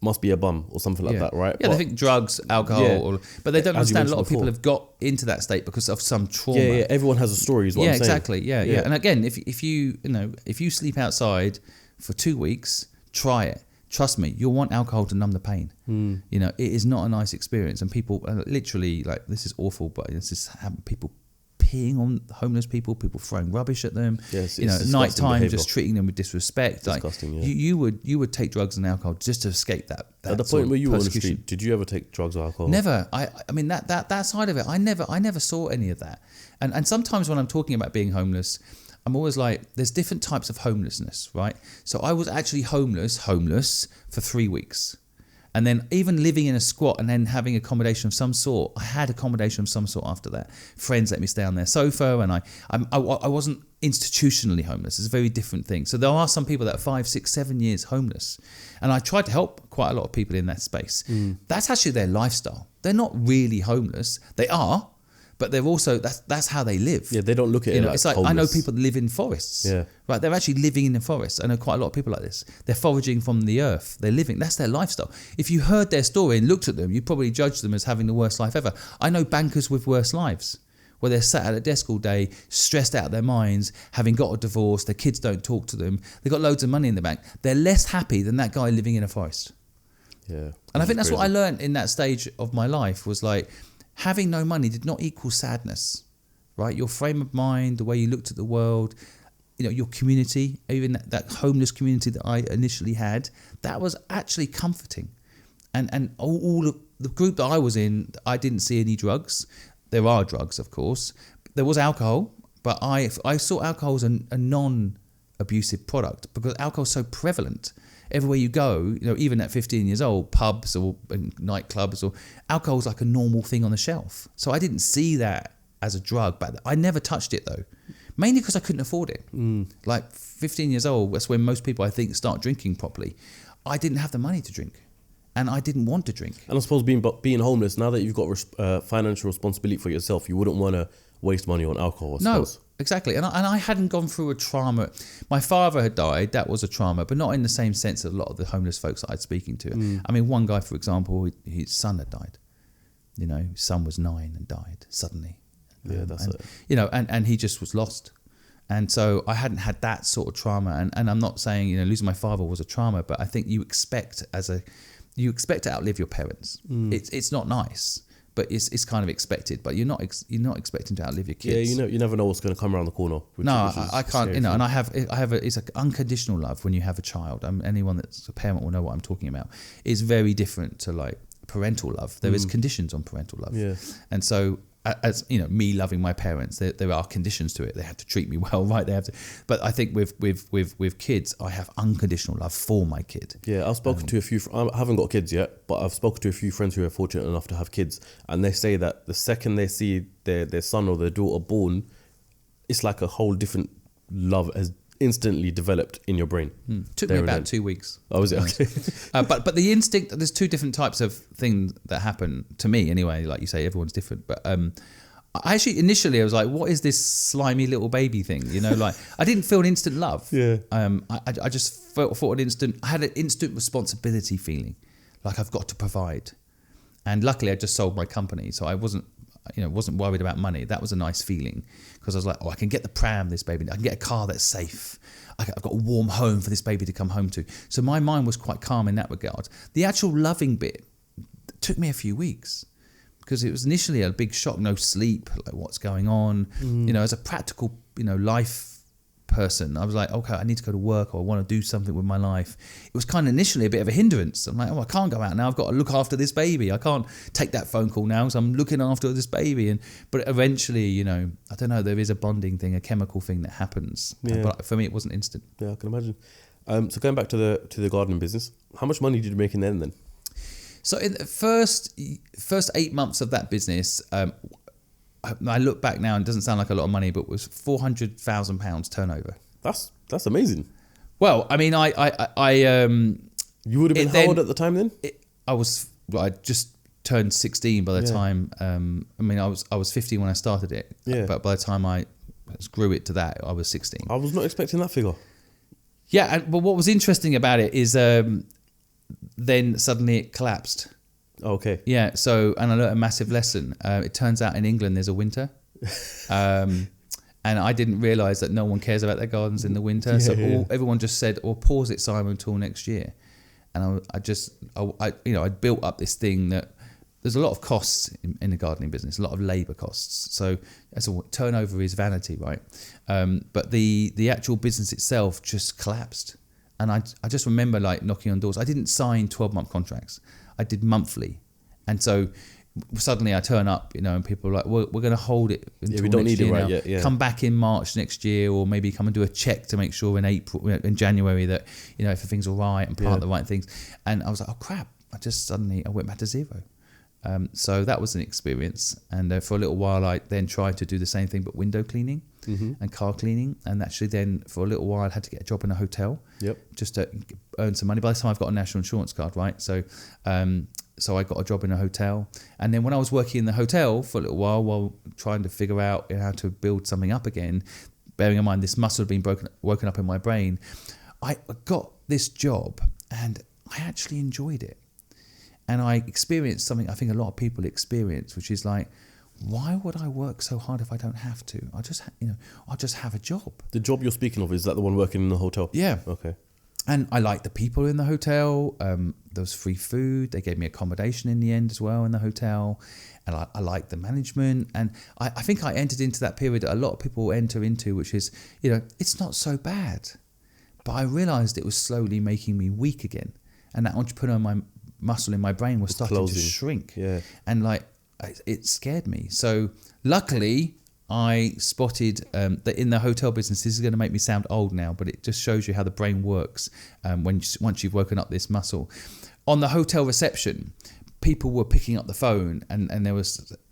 Speaker 2: must be a bum or something like that, right?
Speaker 1: Yeah, they think drugs, alcohol, but they don't understand a lot of people have got into that state because of some trauma.
Speaker 2: Yeah, everyone has a story, is what I'm saying.
Speaker 1: Exactly. Yeah. And again, if you sleep outside for 2 weeks, try it. Trust me, you'll want alcohol to numb the pain. It is not a nice experience, and people literally, like, this is awful, but this is how people peeing on homeless people throwing rubbish at them.
Speaker 2: Yes,
Speaker 1: you know,
Speaker 2: it's
Speaker 1: at night
Speaker 2: disgusting
Speaker 1: time
Speaker 2: behaviour.
Speaker 1: just treating them with disrespect.
Speaker 2: Disgusting,
Speaker 1: like,
Speaker 2: yeah.
Speaker 1: you would take drugs and alcohol just to escape that
Speaker 2: At the
Speaker 1: sort
Speaker 2: point
Speaker 1: of
Speaker 2: where you were on the
Speaker 1: persecution.
Speaker 2: street, did you ever take drugs or alcohol?
Speaker 1: Never. I mean that side of it, I never saw any of that. And sometimes when I'm talking about being homeless, I'm always like, there's different types of homelessness, right? So I was actually homeless for 3 weeks. And then even living in a squat and then having accommodation of some sort, I had accommodation of some sort after that. Friends let me stay on their sofa, and I wasn't institutionally homeless. It's a very different thing. So there are some people that are 5, 6, 7 years homeless. And I tried to help quite a lot of people in that space. That's actually their lifestyle. They're not really homeless. They are, but they're also, that's how they live.
Speaker 2: Yeah, they don't look at it like
Speaker 1: it's like,
Speaker 2: homeless.
Speaker 1: I know people that live in forests.
Speaker 2: Yeah.
Speaker 1: Right, they're actually living in the forest. I know quite a lot of people like this. They're foraging from the earth. They're living. That's their lifestyle. If you heard their story and looked at them, you'd probably judge them as having the worst life ever. I know bankers with worse lives, where they're sat at a desk all day, stressed out of their minds, having got a divorce, their kids don't talk to them, they've got loads of money in the bank. They're less happy than that guy living in a forest.
Speaker 2: Yeah.
Speaker 1: And I think that's what I learned in that stage of my life, was like, having no money did not equal sadness, right? Your frame of mind, the way you looked at the world, you know, your community, even that homeless community that I initially had, that was actually comforting. And all of the group that I was in, I didn't see any drugs. There are drugs, of course. There was alcohol, but I saw alcohol as a non-abusive product, because alcohol is so prevalent. Everywhere you go, you know, even at 15 years old, pubs or nightclubs, or alcohol's like a normal thing on the shelf. So I didn't see that as a drug, but I never touched it though. Mainly because I couldn't afford it. Like 15 years old, that's when most people, I think, start drinking properly. I didn't have the money to drink, and I didn't want to drink.
Speaker 2: And I suppose being homeless, now that you've got financial responsibility for yourself, you wouldn't want to waste money on alcohol, I suppose.
Speaker 1: No, exactly. And I hadn't gone through a trauma. My father had died. That was a trauma, but not in the same sense as a lot of the homeless folks that I'd speaking to. I mean, one guy, for example, his son had died. You know, his son was 9 and died suddenly.
Speaker 2: Yeah, that's it.
Speaker 1: You know, and he just was lost. And so I hadn't had that sort of trauma. And I'm not saying, you know, losing my father was a trauma, but I think you expect to outlive your parents. It's not nice, but it's kind of expected. But you're not expecting to outlive your kids.
Speaker 2: Yeah, you never know what's going to come around the corner.
Speaker 1: I can't. You know, and I have it's like unconditional love when you have a child. Anyone that's a parent will know what I'm talking about. It's very different to like parental love. There is conditions on parental love.
Speaker 2: Yeah.
Speaker 1: And so, as you know, me loving my parents, there are conditions to it. They have to treat me well, right? They have to. But I think with kids, I have unconditional love for my kid.
Speaker 2: Yeah, I've spoken to a few. I haven't got kids yet, but I've spoken to a few friends who are fortunate enough to have kids, and they say that the second they see their son or their daughter born, it's like a whole different love has instantly developed in your brain.
Speaker 1: Took me about 2 weeks.
Speaker 2: Oh, was it? Okay.
Speaker 1: But the instinct, there's two different types of things that happen to me anyway. Like you say, everyone's different. But I actually, initially, I was like, what is this slimy little baby thing? You know, like I didn't feel an instant love.
Speaker 2: Yeah.
Speaker 1: I just thought I had an instant responsibility feeling, like I've got to provide. And luckily I just sold my company. So I wasn't worried about money. That was a nice feeling, because I was like, I can get the pram, this baby. I can get a car that's safe. I've got a warm home for this baby to come home to. So my mind was quite calm in that regard. The actual loving bit took me a few weeks, because it was initially a big shock. No sleep, like what's going on? You know, as a practical, life person, I was like, okay, I need to go to work, or I want to do something with my life. It was kind of initially a bit of a hindrance. I'm like, I can't go out now. I've got to look after this baby. I can't take that phone call now, so I'm looking after this baby. But eventually, I don't know, there is a bonding thing, a chemical thing that happens.
Speaker 2: Yeah.
Speaker 1: But for me, it wasn't instant.
Speaker 2: Yeah, I can imagine. So going back to the gardening business, how much money did you make in there then?
Speaker 1: So in the first 8 months of that business, I look back now and it doesn't sound like a lot of money, but it was £400,000 turnover.
Speaker 2: That's amazing.
Speaker 1: Well, I mean,
Speaker 2: you would have been how old at the time then?
Speaker 1: I just turned 16 by the time. I mean, I was 15 when I started it.
Speaker 2: Yeah.
Speaker 1: But by the time I grew it to that, I was 16.
Speaker 2: I was not expecting that figure.
Speaker 1: Yeah, but what was interesting about it is then suddenly it collapsed.
Speaker 2: Okay.
Speaker 1: Yeah, and I learned a massive lesson. It turns out in England there's a winter. And I didn't realise that no one cares about their gardens in the winter. Everyone just said, pause it, Simon, until next year. And I built up this thing that there's a lot of costs in the gardening business, a lot of labour costs. So that's all. Turnover is vanity, right? But the actual business itself just collapsed. And I just remember like knocking on doors. I didn't sign 12-month contracts. I did monthly. And so suddenly I turn up, and people are like, well, we're going to hold it until
Speaker 2: we don't
Speaker 1: next
Speaker 2: need
Speaker 1: year
Speaker 2: it right
Speaker 1: now.
Speaker 2: yet. Yeah.
Speaker 1: Come back in March next year, or maybe come and do a check to make sure in January that, if everything's all right and plant the right things. And I was like, oh crap. I went back to zero. So that was an experience. And for a little while, I then tried to do the same thing, but window cleaning and car cleaning. And actually then for a little while, I had to get a job in a hotel just to earn some money. By the time I've got a national insurance card, right? So I got a job in a hotel. And then when I was working in the hotel for a little while trying to figure out how to build something up again, bearing in mind this muscle had been woken up in my brain, I got this job and I actually enjoyed it. And I experienced something I think a lot of people experience, which is like, why would I work so hard if I don't have to? I'll just have a job.
Speaker 2: The job you're speaking of, is that the one working in the hotel?
Speaker 1: Yeah.
Speaker 2: Okay.
Speaker 1: And I liked the people in the hotel. There was free food. They gave me accommodation in the end as well in the hotel. And I liked the management. And I think I entered into that period that a lot of people enter into, which is, it's not so bad. But I realised it was slowly making me weak again. And that entrepreneur muscle in my brain was starting to shrink.
Speaker 2: Yeah.
Speaker 1: And it scared me. So luckily I spotted that in the hotel business, this is going to make me sound old now, but it just shows you how the brain works once you've woken up this muscle. On the hotel reception, people were picking up the phone and they were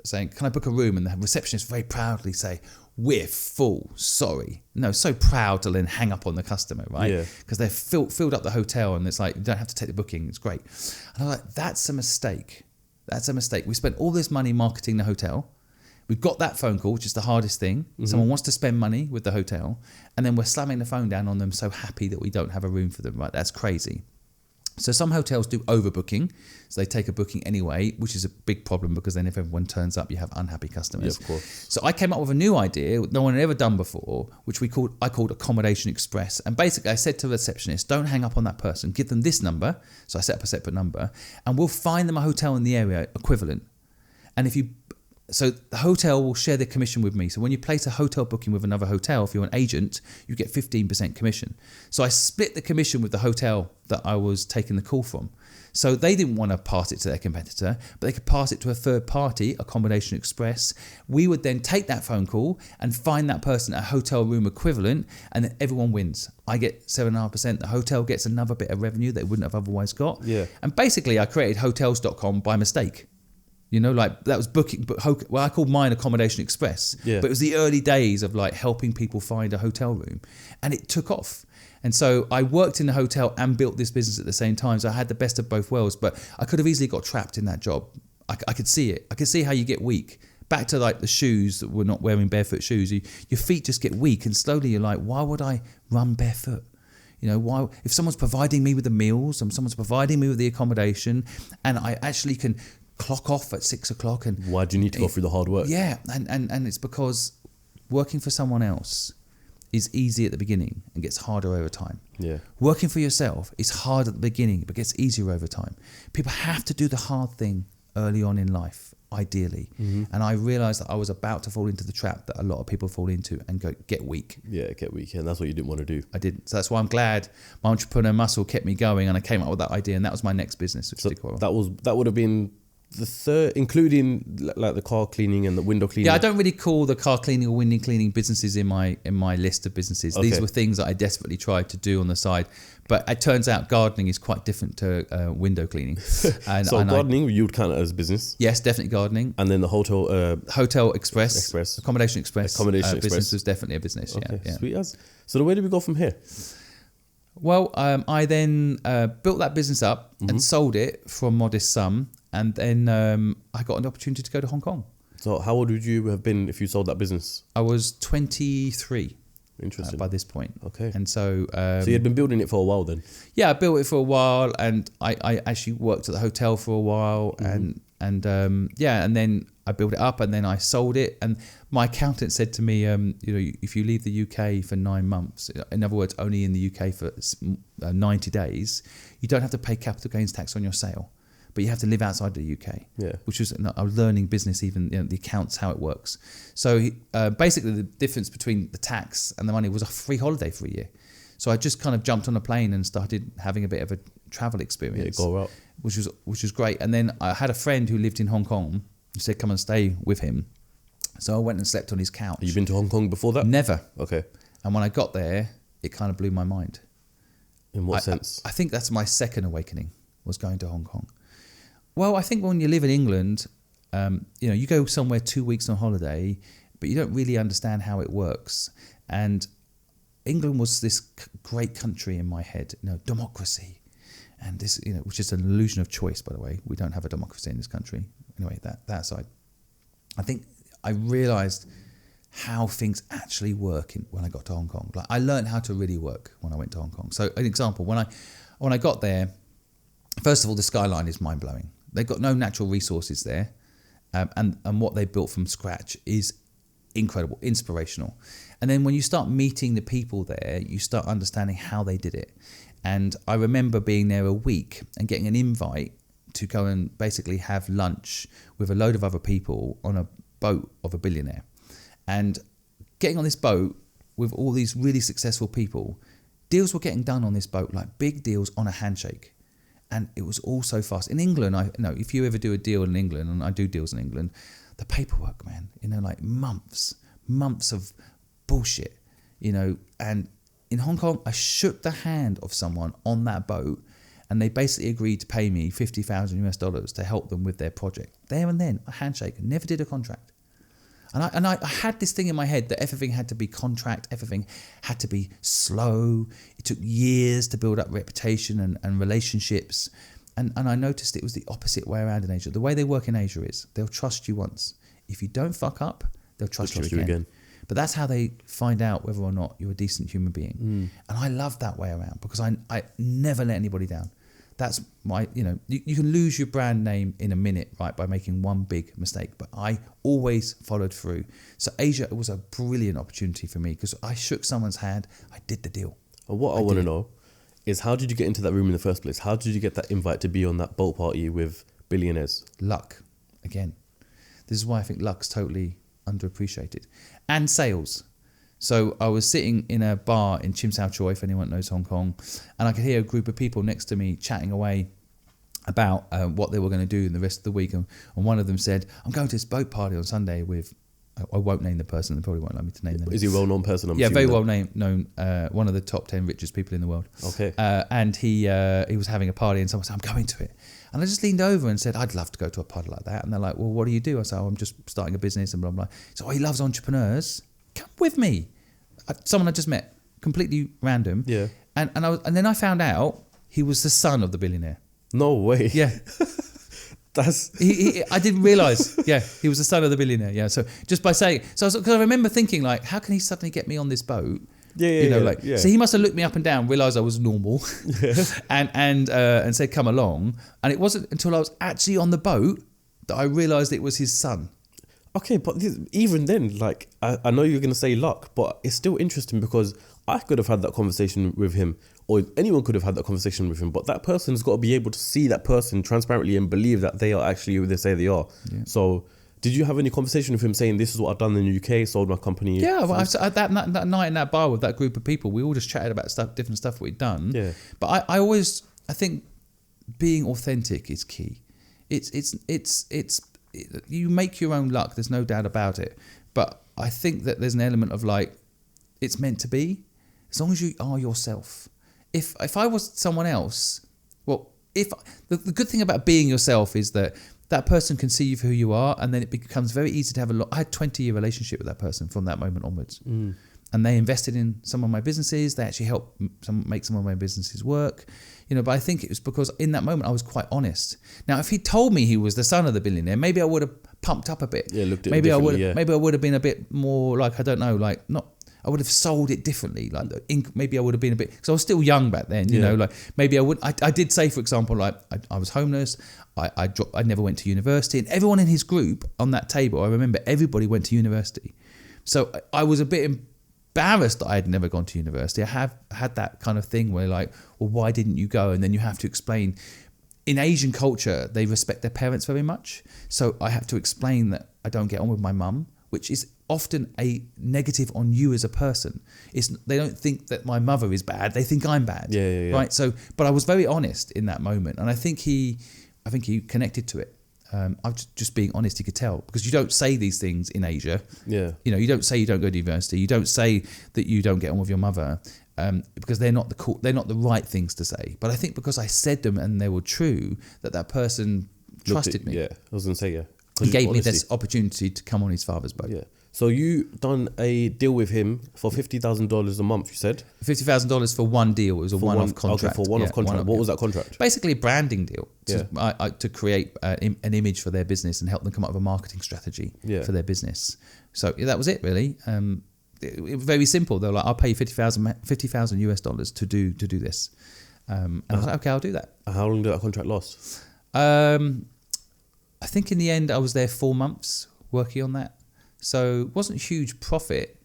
Speaker 1: saying, can I book a room? And the receptionist very proudly say, we're full, sorry. No, so proud to then hang up on the customer, right?
Speaker 2: Yeah.
Speaker 1: Because they've filled up the hotel and it's like, you don't have to take the booking, it's great. And I'm like, that's a mistake. That's a mistake. We spent all this money marketing the hotel. We've got that phone call, which is the hardest thing. Someone wants to spend money with the hotel, and then we're slamming the phone down on them so happy that we don't have a room for them, right? That's crazy. So some hotels do overbooking, so they take a booking anyway, which is a big problem because then if everyone turns up, you have unhappy customers.
Speaker 2: Yeah, of course.
Speaker 1: So I came up with a new idea no one had ever done before, which I called Accommodation Express. And basically I said to the receptionist, don't hang up on that person, give them this number. So I set up a separate number and we'll find them a hotel in the area equivalent. And so the hotel will share their commission with me. So when you place a hotel booking with another hotel, if you're an agent, you get 15% commission. So I split the commission with the hotel that I was taking the call from. So they didn't want to pass it to their competitor, but they could pass it to a third party, Accommodation Express. We would then take that phone call and find that person a hotel room equivalent, and then everyone wins. I get 7.5%. The hotel gets another bit of revenue they wouldn't have otherwise got.
Speaker 2: Yeah.
Speaker 1: And basically I created hotels.com by mistake. That was booking, but I called mine Accommodation Express.
Speaker 2: Yeah.
Speaker 1: But it was the early days of helping people find a hotel room, and it took off. And so I worked in the hotel and built this business at the same time. So I had the best of both worlds, but I could have easily got trapped in that job. I could see it. I could see how you get weak. Back to the shoes that we're not wearing barefoot shoes. Your feet just get weak, and slowly you're like, why would I run barefoot? Why? If someone's providing me with the meals and someone's providing me with the accommodation, and I actually can clock off at 6 o'clock, and
Speaker 2: why do you need to go through the hard work?
Speaker 1: Yeah, and it's because working for someone else is easy at the beginning and gets harder over time.
Speaker 2: Yeah.
Speaker 1: Working for yourself is hard at the beginning but gets easier over time. People have to do the hard thing early on in life, ideally. And I realised that I was about to fall into the trap that a lot of people fall into and get weak.
Speaker 2: Yeah, get weak, and that's what you didn't want to do.
Speaker 1: I didn't. So that's why I'm glad my entrepreneur muscle kept me going, and I came up with that idea, and that was my next business, which did quite well.
Speaker 2: That would have been the third, including the car cleaning and the window cleaning.
Speaker 1: Yeah, I don't really call the car cleaning or window cleaning businesses in my list of businesses.
Speaker 2: Okay.
Speaker 1: These were things that I desperately tried to do on the side, but it turns out gardening is quite different to window cleaning. And
Speaker 2: gardening, you would count it as business.
Speaker 1: Yes, definitely gardening.
Speaker 2: And then the
Speaker 1: Hotel Express, Accommodation Express business was definitely a business.
Speaker 2: Okay,
Speaker 1: yeah.
Speaker 2: Sweet as. So where do we go from here?
Speaker 1: Well, I then built that business up and sold it for a modest sum. And then I got an opportunity to go to Hong Kong.
Speaker 2: So how old would you have been if you sold that business?
Speaker 1: I was 23.
Speaker 2: Interesting.
Speaker 1: By this point.
Speaker 2: Okay.
Speaker 1: And so...
Speaker 2: so you had been building it for a while then?
Speaker 1: Yeah, I built it for a while, and I actually worked at the hotel for a while, and then I built it up, and then I sold it. And my accountant said to me, if you leave the UK for 9 months, in other words, only in the UK for 90 days, you don't have to pay capital gains tax on your sale. but you have to live outside the UK.
Speaker 2: Yeah.
Speaker 1: Which was, I was learning business, even the accounts, how it works. So basically the difference between the tax and the money was a free holiday for a year. So I just kind of jumped on a plane and started having a bit of a travel experience.
Speaker 2: Go out.
Speaker 1: Which was great. And then I had a friend who lived in Hong Kong who said come and stay with him. So I went and slept on his couch.
Speaker 2: Have you been to Hong Kong before that?
Speaker 1: Never.
Speaker 2: Okay.
Speaker 1: And when I got there, it kind of blew my mind.
Speaker 2: In what sense?
Speaker 1: I think that's my second awakening, was going to Hong Kong. Well, I think when you live in England, you go somewhere 2 weeks on holiday, but you don't really understand how it works. And England was this great country in my head, democracy. And this, which is an illusion of choice, by the way. We don't have a democracy in this country. Anyway, that aside. I think I realised how things actually work when I got to Hong Kong. Like, I learned how to really work when I went to Hong Kong. So an example, when I got there, first of all, the skyline is mind-blowing. They've got no natural resources there, and what they built from scratch is incredible, inspirational. And then when you start meeting the people there, you start understanding how they did it. And I remember being there a week and getting an invite to go and basically have lunch with a load of other people on a boat of a billionaire. And getting on this boat with all these really successful people, deals were getting done on this boat, like big deals on a handshake. And it was all so fast. In England, if you ever do a deal in England, and I do deals in England, the paperwork, man, like months of bullshit, and in Hong Kong, I shook the hand of someone on that boat, and they basically agreed to pay me $50,000 to help them with their project. There and then, a handshake, never did a contract. And I had this thing in my head that everything had to be contract, everything had to be slow. It took years to build up reputation and relationships. And I noticed it was the opposite way around in Asia. The way they work in Asia is they'll trust you once. If you don't fuck up, they'll trust you again. But that's how they find out whether or not you're a decent human being. And I love that way around because I never let anybody down. That's my, you can lose your brand name in a minute, right, by making one big mistake. But I always followed through. So Asia was a brilliant opportunity for me because I shook someone's hand. I did the deal.
Speaker 2: And what I want to know is, how did you get into that room in the first place? How did you get that invite to be on that boat party with billionaires?
Speaker 1: Luck, again. This is why I think luck's totally underappreciated. And sales. So I was sitting in a bar in Tsim Sha Tsui, if anyone knows Hong Kong, and I could hear a group of people next to me chatting away about what they were going to do in the rest of the week. And one of them said, I'm going to this boat party on Sunday with, I won't name the person, they probably won't like me to name them.
Speaker 2: Is he a well-known person?
Speaker 1: Yeah, very well known, one of the top 10 richest people in the world.
Speaker 2: Okay.
Speaker 1: And he was having a party and someone said, I'm going to it. And I just leaned over and said, I'd love to go to a party like that. And they're like, well, what do you do? I said, I'm just starting a business and blah, blah. So he loves entrepreneurs. Come with me. Someone I just met, completely random.
Speaker 2: Yeah.
Speaker 1: And then I found out he was the son of the billionaire.
Speaker 2: No way.
Speaker 1: Yeah.
Speaker 2: That's...
Speaker 1: I didn't realise. Yeah, he was the son of the billionaire. Yeah. So just by saying, because I remember thinking, like, how can he suddenly get me on this boat?
Speaker 2: Yeah.
Speaker 1: So he must have looked me up and down, realised I was normal, and said, come along. And it wasn't until I was actually on the boat that I realised it was his son.
Speaker 2: Okay, but even then, like, I know you're going to say luck, but it's still interesting because I could have had that conversation with him, or anyone could have had that conversation with him, but that person's got to be able to see that person transparently and believe that they are actually who they say they are. Yeah. So did you have any conversation with him saying, this is what I've done in the UK, sold my company?
Speaker 1: Yeah, well, that night in that bar with that group of people, we all just chatted about different stuff we'd done.
Speaker 2: Yeah.
Speaker 1: But I think being authentic is key. It's you make your own luck, there's no doubt about it. But I think that there's an element of like, it's meant to be, as long as you are yourself. If I was someone else, well, the good thing about being yourself is that person can see you for who you are, and then it becomes very easy to have I had a 20-year relationship with that person from that moment onwards. And they invested in some of my businesses. They actually helped make some of my businesses work. But I think it was because in that moment I was quite honest. Now, if he told me he was the son of the billionaire, maybe I would have pumped up a bit.
Speaker 2: Yeah, looked at
Speaker 1: maybe
Speaker 2: it
Speaker 1: I
Speaker 2: differently,
Speaker 1: would.
Speaker 2: yeah.
Speaker 1: Maybe I would have been a bit more like, I don't know, like not. I would have sold it differently. Like maybe I would have been a bit, because I was still young back then. You know, like maybe I would. I did say, for example, like I was homeless. I never went to university, and everyone in his group on that table, I remember everybody went to university. So I was a bit embarrassed that I had never gone to university. I have had that kind of thing where like, well, why didn't you go? And then you have to explain. in Asian culture, they respect their parents very much. So I have to explain that I don't get on with my mum, which is often a negative on you as a person. They don't think that my mother is bad. They think I'm bad.
Speaker 2: Yeah.
Speaker 1: Right. So, but I was very honest in that moment. And I think he connected to it. I was just being honest. He could tell, because you don't say these things in Asia.
Speaker 2: Yeah.
Speaker 1: You know, you don't say you don't go to university. You don't say that you don't get on with your mother, because they're not the right things to say. But I think because I said them and they were true, that person trusted me.
Speaker 2: Yeah, I was gonna say, yeah.
Speaker 1: And gave me this opportunity to come on his father's boat.
Speaker 2: Yeah. So you done a deal with him for $50,000 a month, you said?
Speaker 1: $50,000 for one deal. It was a one-off contract.
Speaker 2: Okay, for one-off contract. What was that contract?
Speaker 1: Basically a branding deal to create an image for their business and help them come up with a marketing strategy for their business. So that was it, really. It was very simple. They were like, I'll pay you $50,000 US to do this. And I was like, okay, I'll do that.
Speaker 2: How long did that contract last?
Speaker 1: I think in the end I was there 4 months working on that. So it wasn't huge profit,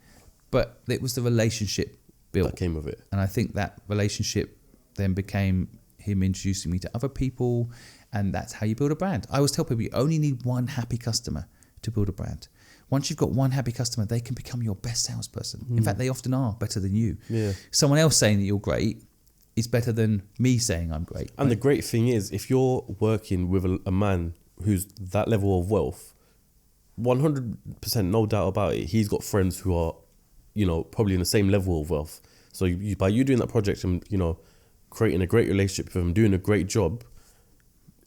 Speaker 1: but it was the relationship built.
Speaker 2: That came with it.
Speaker 1: And I think that relationship then became him introducing me to other people, and that's how you build a brand. I always tell people you only need one happy customer to build a brand. Once you've got one happy customer, they can become your best salesperson. In fact, they often are better than you.
Speaker 2: Yeah.
Speaker 1: Someone else saying that you're great is better than me saying I'm great.
Speaker 2: And the great thing is, if you're working with a man who's that level of wealth, 100% no doubt about it, he's got friends who are, you know, probably in the same level of wealth. So by you doing that project and, you know, creating a great relationship with him, doing a great job,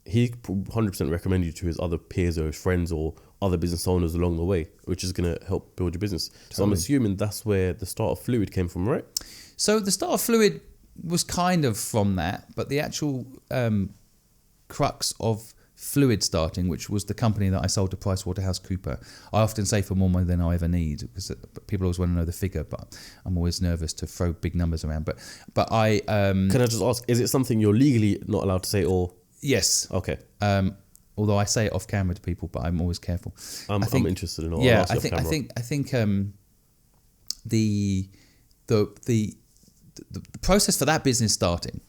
Speaker 2: he 100% recommend you to his other peers or his friends or other business owners along the way, which is going to help build your business. Totally. So I'm assuming that's where the start of Fluid came from, right?
Speaker 1: So the start of Fluid was kind of from that, but the actual crux of Fluid starting, which was the company that I sold to PricewaterhouseCoopers. I often say for more money than I ever need, because people always want to know the figure, but I'm always nervous to throw big numbers around. But I
Speaker 2: can I just ask, is it something you're legally not allowed to say, or?
Speaker 1: Yes.
Speaker 2: Okay.
Speaker 1: Although I say it off camera to people, but I'm always careful.
Speaker 2: I'm interested in all.
Speaker 1: Yeah, I think the process for that business starting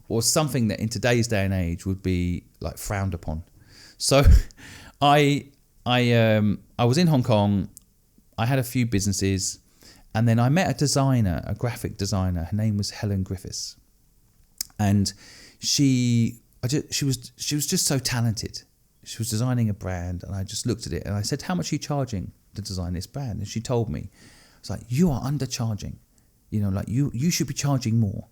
Speaker 1: was something that in today's day and age would be like frowned upon. So I was in Hong Kong. I had a few businesses, and then I met a designer, a graphic designer. Her name was Helen Griffiths, and she was just so talented. She was designing a brand, and I just looked at it and I said, "How much are you charging to design this brand?" And she told me, "It's like, you are undercharging. You know, like you should be charging more."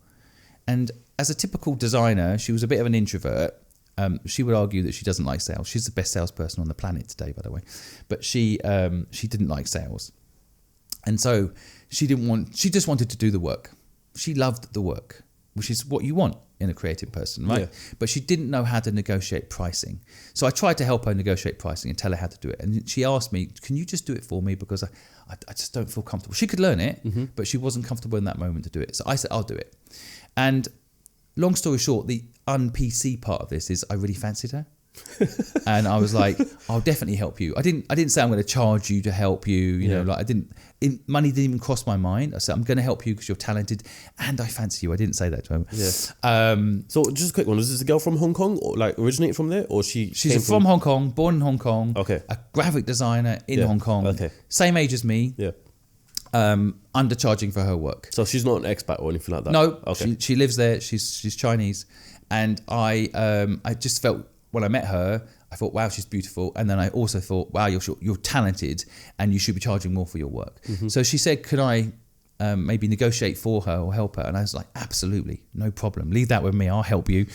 Speaker 1: And as a typical designer, she was a bit of an introvert. She would argue that she doesn't like sales. She's the best salesperson on the planet today, by the way. But she didn't like sales. And so she just wanted to do the work. She loved the work, which is what you want in a creative person, right? Yeah. But she didn't know how to negotiate pricing. So I tried to help her negotiate pricing and tell her how to do it. And she asked me, "Can you just do it for me? Because I just don't feel comfortable." She could learn it, but she wasn't comfortable in that moment to do it. So I said, "I'll do it." And long story short, the un-PC part of this is I really fancied her. And I was like, "I'll definitely help you." I didn't say I'm going to charge you to help you. You know, like money didn't even cross my mind. I said, "I'm going to help you because you're talented and I fancy you." I didn't say that to her.
Speaker 2: Yeah. So just a quick one. Was this a girl from Hong Kong, or like originated from there, or she's
Speaker 1: from Hong Kong, born in Hong Kong.
Speaker 2: Okay.
Speaker 1: A graphic designer in Hong Kong.
Speaker 2: Okay.
Speaker 1: Same age as me.
Speaker 2: Yeah.
Speaker 1: Undercharging for her work.
Speaker 2: So she's not an expat or anything like that?
Speaker 1: No.
Speaker 2: Okay.
Speaker 1: She lives there. She's Chinese. And I just felt, when I met her, I thought, wow, she's beautiful. And then I also thought, wow, you're talented and you should be charging more for your work. So she said, could I maybe negotiate for her or help her? And I was like, absolutely, no problem. Leave that with me. I'll help you.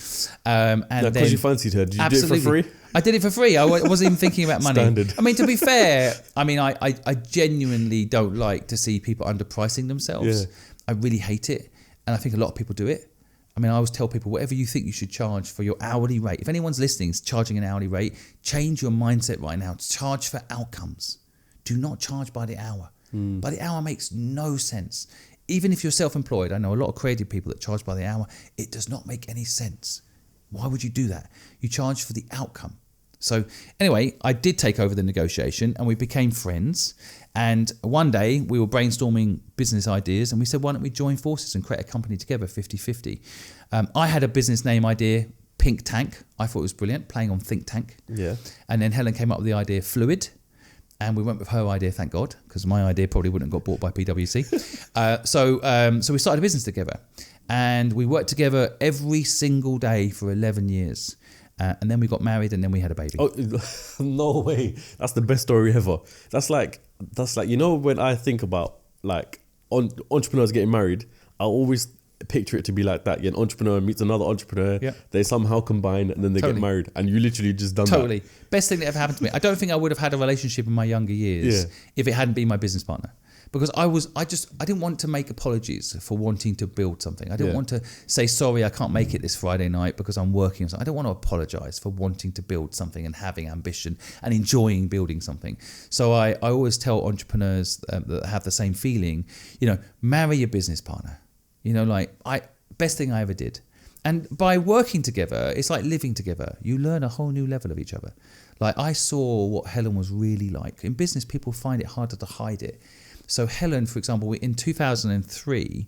Speaker 1: And
Speaker 2: because you fancied her, did you do it for free?
Speaker 1: I did it for free. I wasn't even thinking about money.
Speaker 2: Standard.
Speaker 1: I mean, to be fair, I genuinely don't like to see people underpricing themselves.
Speaker 2: Yeah.
Speaker 1: I really hate it. And I think a lot of people do it. I mean, I always tell people, whatever you think you should charge for your hourly rate, if anyone's listening is charging an hourly rate, change your mindset right now. Charge for outcomes. Do not charge by the hour. By the hour makes no sense. Even if you're self-employed, I know a lot of creative people that charge by the hour. It does not make any sense. Why would you do that? You charge for the outcome. So anyway, I did take over the negotiation and we became friends. And one day we were brainstorming business ideas and we said, why don't we join forces and create a company together, 50-50. I had a business name idea, Pink Tank. I thought it was brilliant, playing on Think Tank.
Speaker 2: Yeah.
Speaker 1: And then Helen came up with the idea Fluid. And we went with her idea, thank God, because my idea probably wouldn't have got bought by PwC. So we started a business together. And we worked together every single day for 11 years. And then we got married and then we had a baby.
Speaker 2: Oh, no way. That's the best story ever. That's like, you know, when I think about like entrepreneurs getting married, I always picture it to be like that. An entrepreneur meets another entrepreneur, they somehow combine and then they get married, and you literally just done that.
Speaker 1: Best thing that ever happened to me. I don't think I would have had a relationship in my younger years if it hadn't been my business partner. Because I didn't want to make apologies for wanting to build something. I didn't want to say, sorry, I can't make it this Friday night because I'm working. I don't want to apologize for wanting to build something and having ambition and enjoying building something. So I always tell entrepreneurs that have the same feeling, marry your business partner. Best thing I ever did. And by working together, it's like living together. You learn a whole new level of each other. Like I saw what Helen was really like. In business, people find it harder to hide it. So Helen, for example, in 2003,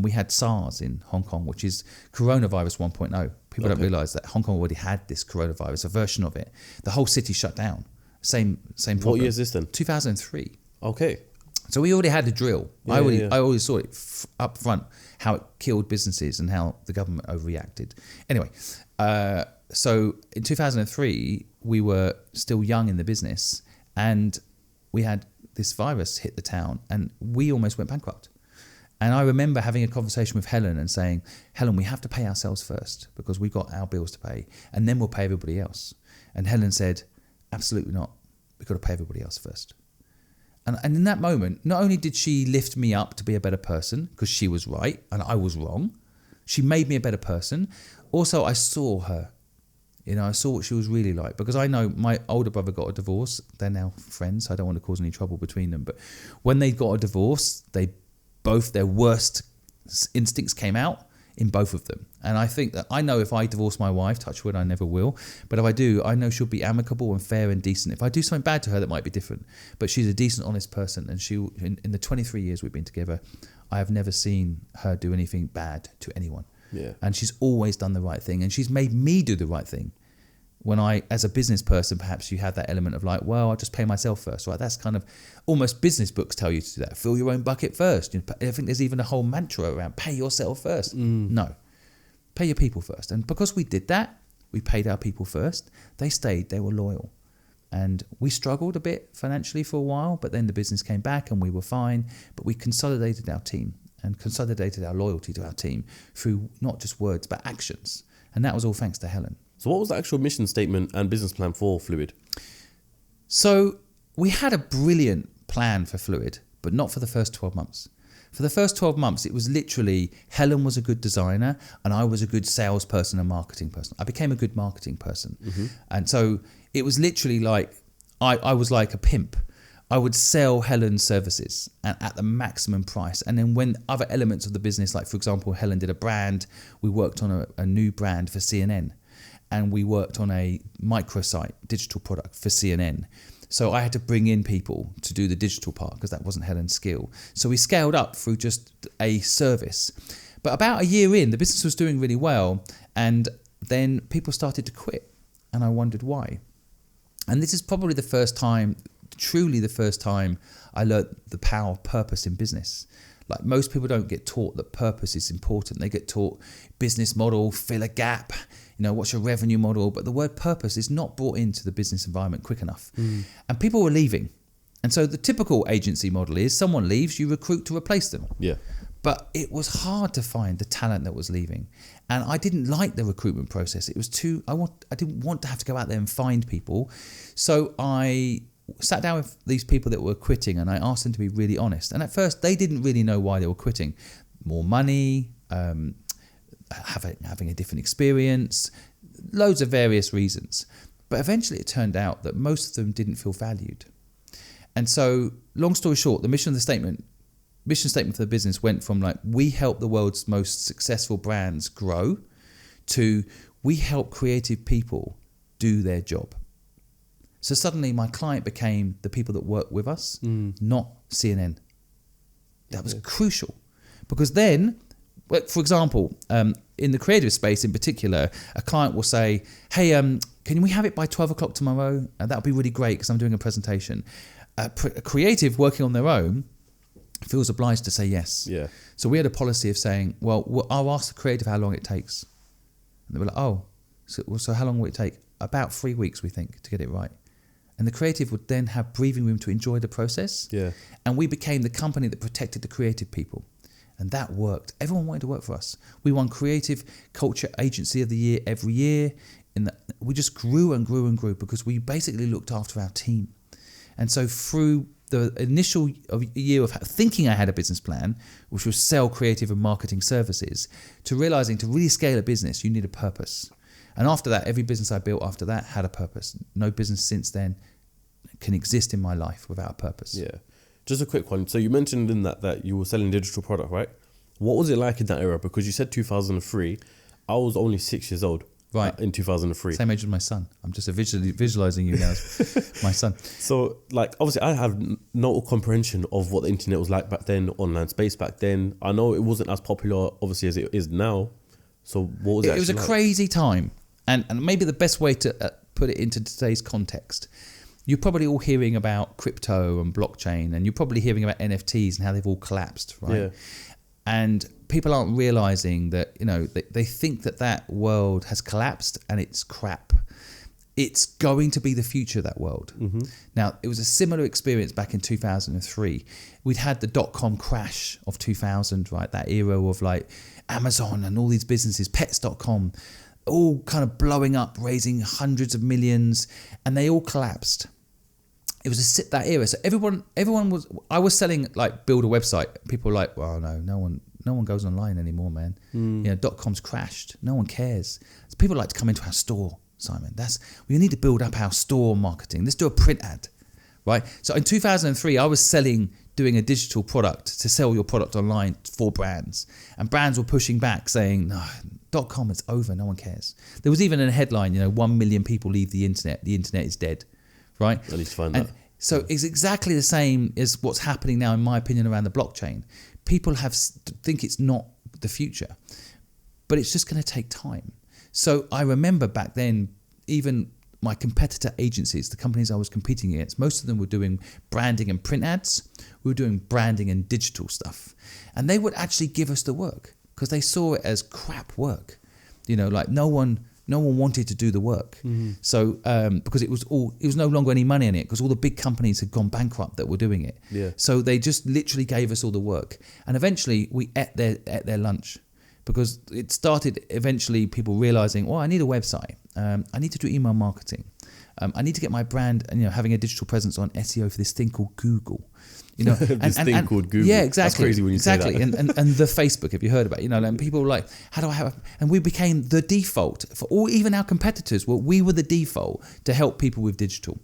Speaker 1: we had SARS in Hong Kong, which is coronavirus 1.0. People don't realise that Hong Kong already had this coronavirus, a version of it. The whole city shut down. Same problem.
Speaker 2: What year is this then?
Speaker 1: 2003.
Speaker 2: Okay.
Speaker 1: So we already had the drill. I already saw it up front, how it killed businesses and how the government overreacted. Anyway, so in 2003, we were still young in the business and we had this virus hit the town and we almost went bankrupt. And I remember having a conversation with Helen and saying, Helen, we have to pay ourselves first because we've got our bills to pay and then we'll pay everybody else. And Helen said, absolutely not. We've got to pay everybody else first. And in that moment, not only did she lift me up to be a better person because she was right and I was wrong, she made me a better person. Also, I saw her. I saw what she was really like because I know my older brother got a divorce. They're now friends. So I don't want to cause any trouble between them. But when they got a divorce, their worst instincts came out in both of them. And I think that I know if I divorce my wife, touch wood, I never will. But if I do, I know she'll be amicable and fair and decent. If I do something bad to her, that might be different. But she's a decent, honest person. And she, in the 23 years we've been together, I have never seen her do anything bad to anyone.
Speaker 2: Yeah.
Speaker 1: And she's always done the right thing. And she's made me do the right thing. When as a business person, perhaps you have that element of like, well, I'll just pay myself first, right? That's kind of almost business books tell you to do that. Fill your own bucket first. I think there's even a whole mantra around pay yourself first. No, pay your people first. And because we did that, we paid our people first. They stayed, they were loyal. And we struggled a bit financially for a while, but then the business came back and we were fine. But we consolidated our team and consolidated our loyalty to our team through not just words, but actions. And that was all thanks to Helen.
Speaker 2: So what was the actual mission statement and business plan for Fluid?
Speaker 1: So we had a brilliant plan for Fluid, but not for the first 12 months. For the first 12 months, it was literally Helen was a good designer and I was a good salesperson and marketing person. I became a good marketing person. Mm-hmm. And so it was literally like I was like a pimp. I would sell Helen's services at the maximum price. And then when other elements of the business, like for example, Helen did a brand, we worked on a new brand for CNN. And we worked on a microsite digital product for CNN. So I had to bring in people to do the digital part because that wasn't Helen's skill. So we scaled up through just a service. But about a year in, the business was doing really well. And then people started to quit. And I wondered why. And this is probably the first time, truly the first time I learned the power of purpose in business. Like most people don't get taught that purpose is important. They get taught business model, fill a gap, what's your revenue model? But the word purpose is not brought into the business environment quick enough. And people were leaving. And so the typical agency model is someone leaves, you recruit to replace them.
Speaker 2: Yeah.
Speaker 1: But it was hard to find the talent that was leaving. And I didn't like the recruitment process. It was I didn't want to have to go out there and find people. So I sat down with these people that were quitting and I asked them to be really honest. And at first they didn't really know why they were quitting. More money, having a different experience, loads of various reasons. But eventually it turned out that most of them didn't feel valued. And so, long story short, the mission statement for the business went from like, we help the world's most successful brands grow to we help creative people do their job. So suddenly my client became the people that work with us, not CNN. That was crucial because then, for example, in the creative space in particular, a client will say, hey, can we have it by 12 o'clock tomorrow? That'll be really great because I'm doing a presentation. A creative working on their own feels obliged to say yes.
Speaker 2: Yeah.
Speaker 1: So we had a policy of saying, well, I'll ask the creative how long it takes. And they were like, oh, so how long will it take? About 3 weeks, we think, to get it right. And the creative would then have breathing room to enjoy the process.
Speaker 2: Yeah.
Speaker 1: And we became the company that protected the creative people. And that worked. Everyone wanted to work for us. We won Creative Culture Agency of the Year every year. We just grew and grew and grew because we basically looked after our team. And so through the initial year of thinking I had a business plan, which was sell creative and marketing services, to realizing to really scale a business, you need a purpose. And after that, every business I built after that had a purpose. No business since then can exist in my life without a purpose.
Speaker 2: Yeah. Just a quick one. So you mentioned in that you were selling digital product, right? What was it like in that era? Because you said 2003. I was only 6 years old.
Speaker 1: Right.
Speaker 2: In 2003.
Speaker 1: Same age as my son. I'm just visualizing you now as my son.
Speaker 2: So, like, obviously, I have no comprehension of what the internet was like back then, online space back then. I know it wasn't as popular, obviously, as it is now. So, what was it?
Speaker 1: It was a crazy time. And maybe the best way to put it into today's context, you're probably all hearing about crypto and blockchain, and you're probably hearing about NFTs and how they've all collapsed, right?
Speaker 2: Yeah.
Speaker 1: And people aren't realizing that, they think that world has collapsed and it's crap. It's going to be the future of that world. Mm-hmm. Now, it was a similar experience back in 2003. We'd had the dot-com crash of 2000, right? That era of like Amazon and all these businesses, pets.com, all kind of blowing up, raising hundreds of millions, and they all collapsed. It was that era. So everyone was. I was selling like build a website. People were like, well, no one goes online anymore, man. .com's crashed. No one cares. So people like to come into our store, Simon. We need to build up our store marketing. Let's do a print ad, right? So in 2003, I was doing a digital product to sell your product online for brands, and brands were pushing back, saying, no, .com is over. No one cares. There was even a headline, 1 million people leave the internet. The internet is dead. Right?
Speaker 2: I need to find that.
Speaker 1: So it's exactly the same as what's happening now, in my opinion, around the blockchain. People think it's not the future, but it's just going to take time. So I remember back then, even my competitor agencies, the companies I was competing against, most of them were doing branding and print ads. We were doing branding and digital stuff. And they would actually give us the work because they saw it as crap work. Like no one wanted to do the work. Mm-hmm. So because it was no longer any money in it because all the big companies had gone bankrupt that were doing it.
Speaker 2: Yeah.
Speaker 1: So they just literally gave us all the work. And eventually we ate their lunch because it started eventually people realizing, I need a website. I need to do email marketing. I need to get my brand and having a digital presence on SEO for this thing called Google.
Speaker 2: This thing called Google.
Speaker 1: Yeah, exactly.
Speaker 2: That's crazy when you say that.
Speaker 1: and the Facebook, have you heard about it? And people were like, how do I have? And we became the default for all, even our competitors. We were the default to help people with digital,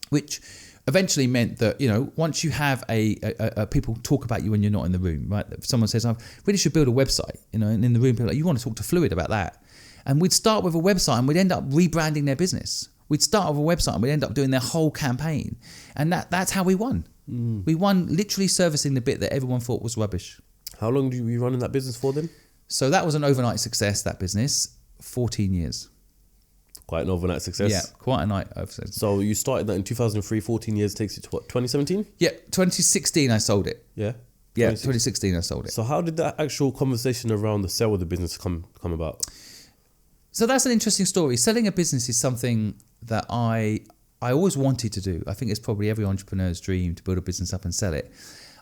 Speaker 1: which eventually meant that once you have a people talk about you when you're not in the room, right? If someone says, I really should build a website, and in the room people are like, you want to talk to Fluid about that, and we'd start with a website and we'd end up rebranding their business. We'd start with a website and we'd end up doing their whole campaign, and that's how we won. We won literally servicing the bit that everyone thought was rubbish.
Speaker 2: How long were you running that business for then?
Speaker 1: So that was an overnight success, that business, 14 years.
Speaker 2: Quite an overnight success.
Speaker 1: Yeah, quite a night of success.
Speaker 2: So you started that in 2003, 14 years takes you to what, 2017?
Speaker 1: Yeah, 2016 I sold it.
Speaker 2: Yeah?
Speaker 1: Yeah, 2016 I sold it.
Speaker 2: So how did that actual conversation around the sale of the business come about?
Speaker 1: So that's an interesting story. Selling a business is something that I always wanted to do. I think it's probably every entrepreneur's dream to build a business up and sell it.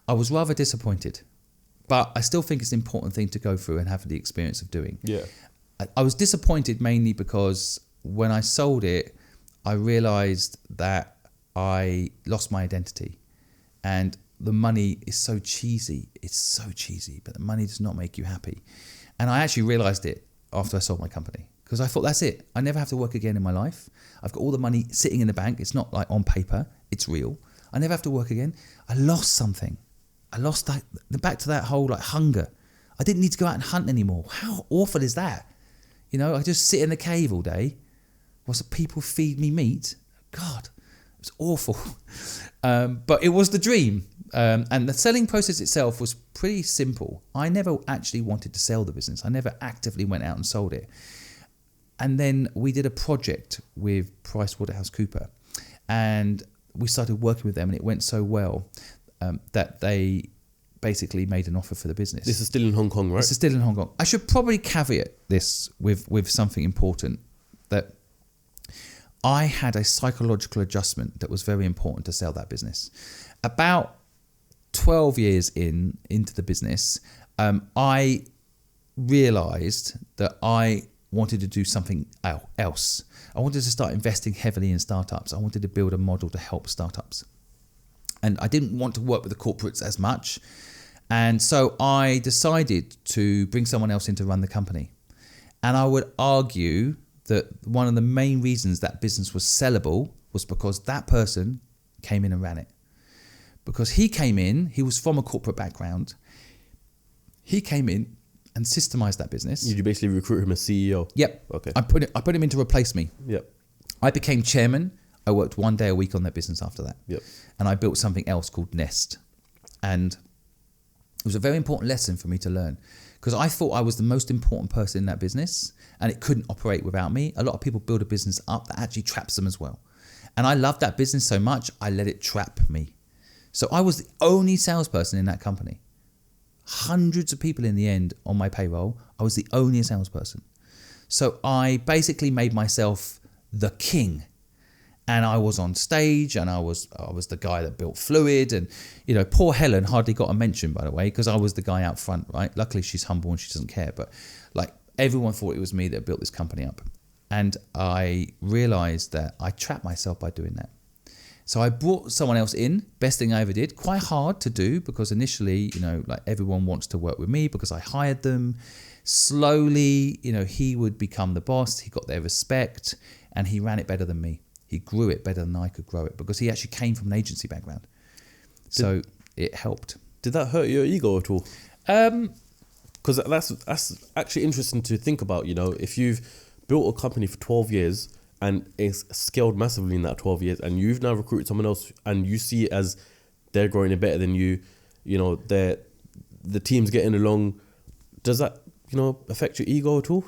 Speaker 1: I was rather disappointed, but I still think it's an important thing to go through and have the experience of doing.
Speaker 2: Yeah.
Speaker 1: I was disappointed mainly because when I sold it, I realized that I lost my identity, and the money is so cheesy. It's so cheesy, but the money does not make you happy. And I actually realized it after I sold my company. Because I thought, that's it. I never have to work again in my life. I've got all the money sitting in the bank. It's not like on paper. It's real. I never have to work again. I lost something. I lost that, back to that whole like hunger. I didn't need to go out and hunt anymore. How awful is that? I just sit in the cave all day whilst people feed me meat. God, was awful. But it was the dream. And the selling process itself was pretty simple. I never actually wanted to sell the business. I never actively went out and sold it. And then we did a project with PricewaterhouseCoopers, and we started working with them, and it went so well that they basically made an offer for the business.
Speaker 2: This is still in Hong Kong, right?
Speaker 1: This is still in Hong Kong. I should probably caveat this with something important, that I had a psychological adjustment that was very important to sell that business. About 12 years into the business, I realised that I wanted to do something else. I wanted to start investing heavily in startups. I wanted to build a model to help startups. And I didn't want to work with the corporates as much. And so I decided to bring someone else in to run the company. And I would argue that one of the main reasons that business was sellable was because that person came in and ran it. Because he came in, he was from a corporate background. He came in and systemized that business.
Speaker 2: Did you basically recruit him as CEO?
Speaker 1: Yep.
Speaker 2: Okay.
Speaker 1: I put him in to replace me.
Speaker 2: Yep.
Speaker 1: I became chairman. I worked 1 day a week on that business after that.
Speaker 2: Yep.
Speaker 1: And I built something else called Nest. And it was a very important lesson for me to learn, because I thought I was the most important person in that business and it couldn't operate without me. A lot of people build a business up that actually traps them as well. And I loved that business so much, I let it trap me. So I was the only salesperson in that company. Hundreds of people in the end on my payroll. I was the only salesperson. So I basically made myself the king. And I was on stage, and I was the guy that built Fluid, and poor Helen hardly got a mention, by the way, because I was the guy out front, right? Luckily she's humble and she doesn't care, but like everyone thought it was me that built this company up. And I realized that I trapped myself by doing that. So I brought someone else in, best thing I ever did, quite hard to do, because initially, like everyone wants to work with me because I hired them. Slowly, he would become the boss, he got their respect, and he ran it better than me. He grew it better than I could grow it, because he actually came from an agency background. So it helped.
Speaker 2: Did that hurt your ego at all? Because that's actually interesting to think about. If you've built a company for 12 years and it's scaled massively in that 12 years, and you've now recruited someone else and you see it as they're growing it better than you, the team's getting along, does that, affect your ego at all?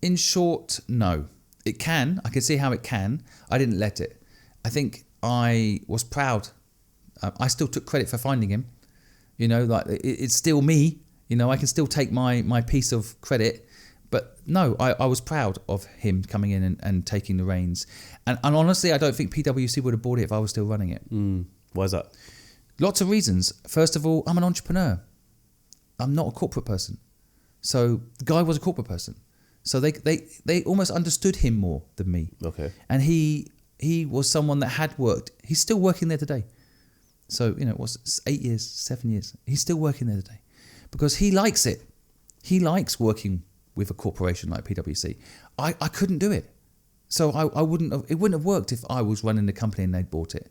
Speaker 1: In short, no. It can. I can see how it can. I didn't let it. I think I was proud. I still took credit for finding him. It's still me. I can still take my piece of credit. But no, I was proud of him coming in and taking the reins. And honestly, I don't think PwC would have bought it if I was still running it.
Speaker 2: Why is that?
Speaker 1: Lots of reasons. First of all, I'm an entrepreneur. I'm not a corporate person. So the guy was a corporate person. So they almost understood him more than me.
Speaker 2: Okay.
Speaker 1: And he was someone that had worked. He's still working there today. So, it was 8 years, 7 years. He's still working there today because he likes it. He likes working with a corporation like PwC. I couldn't do it. So it wouldn't have worked if I was running the company and they'd bought it.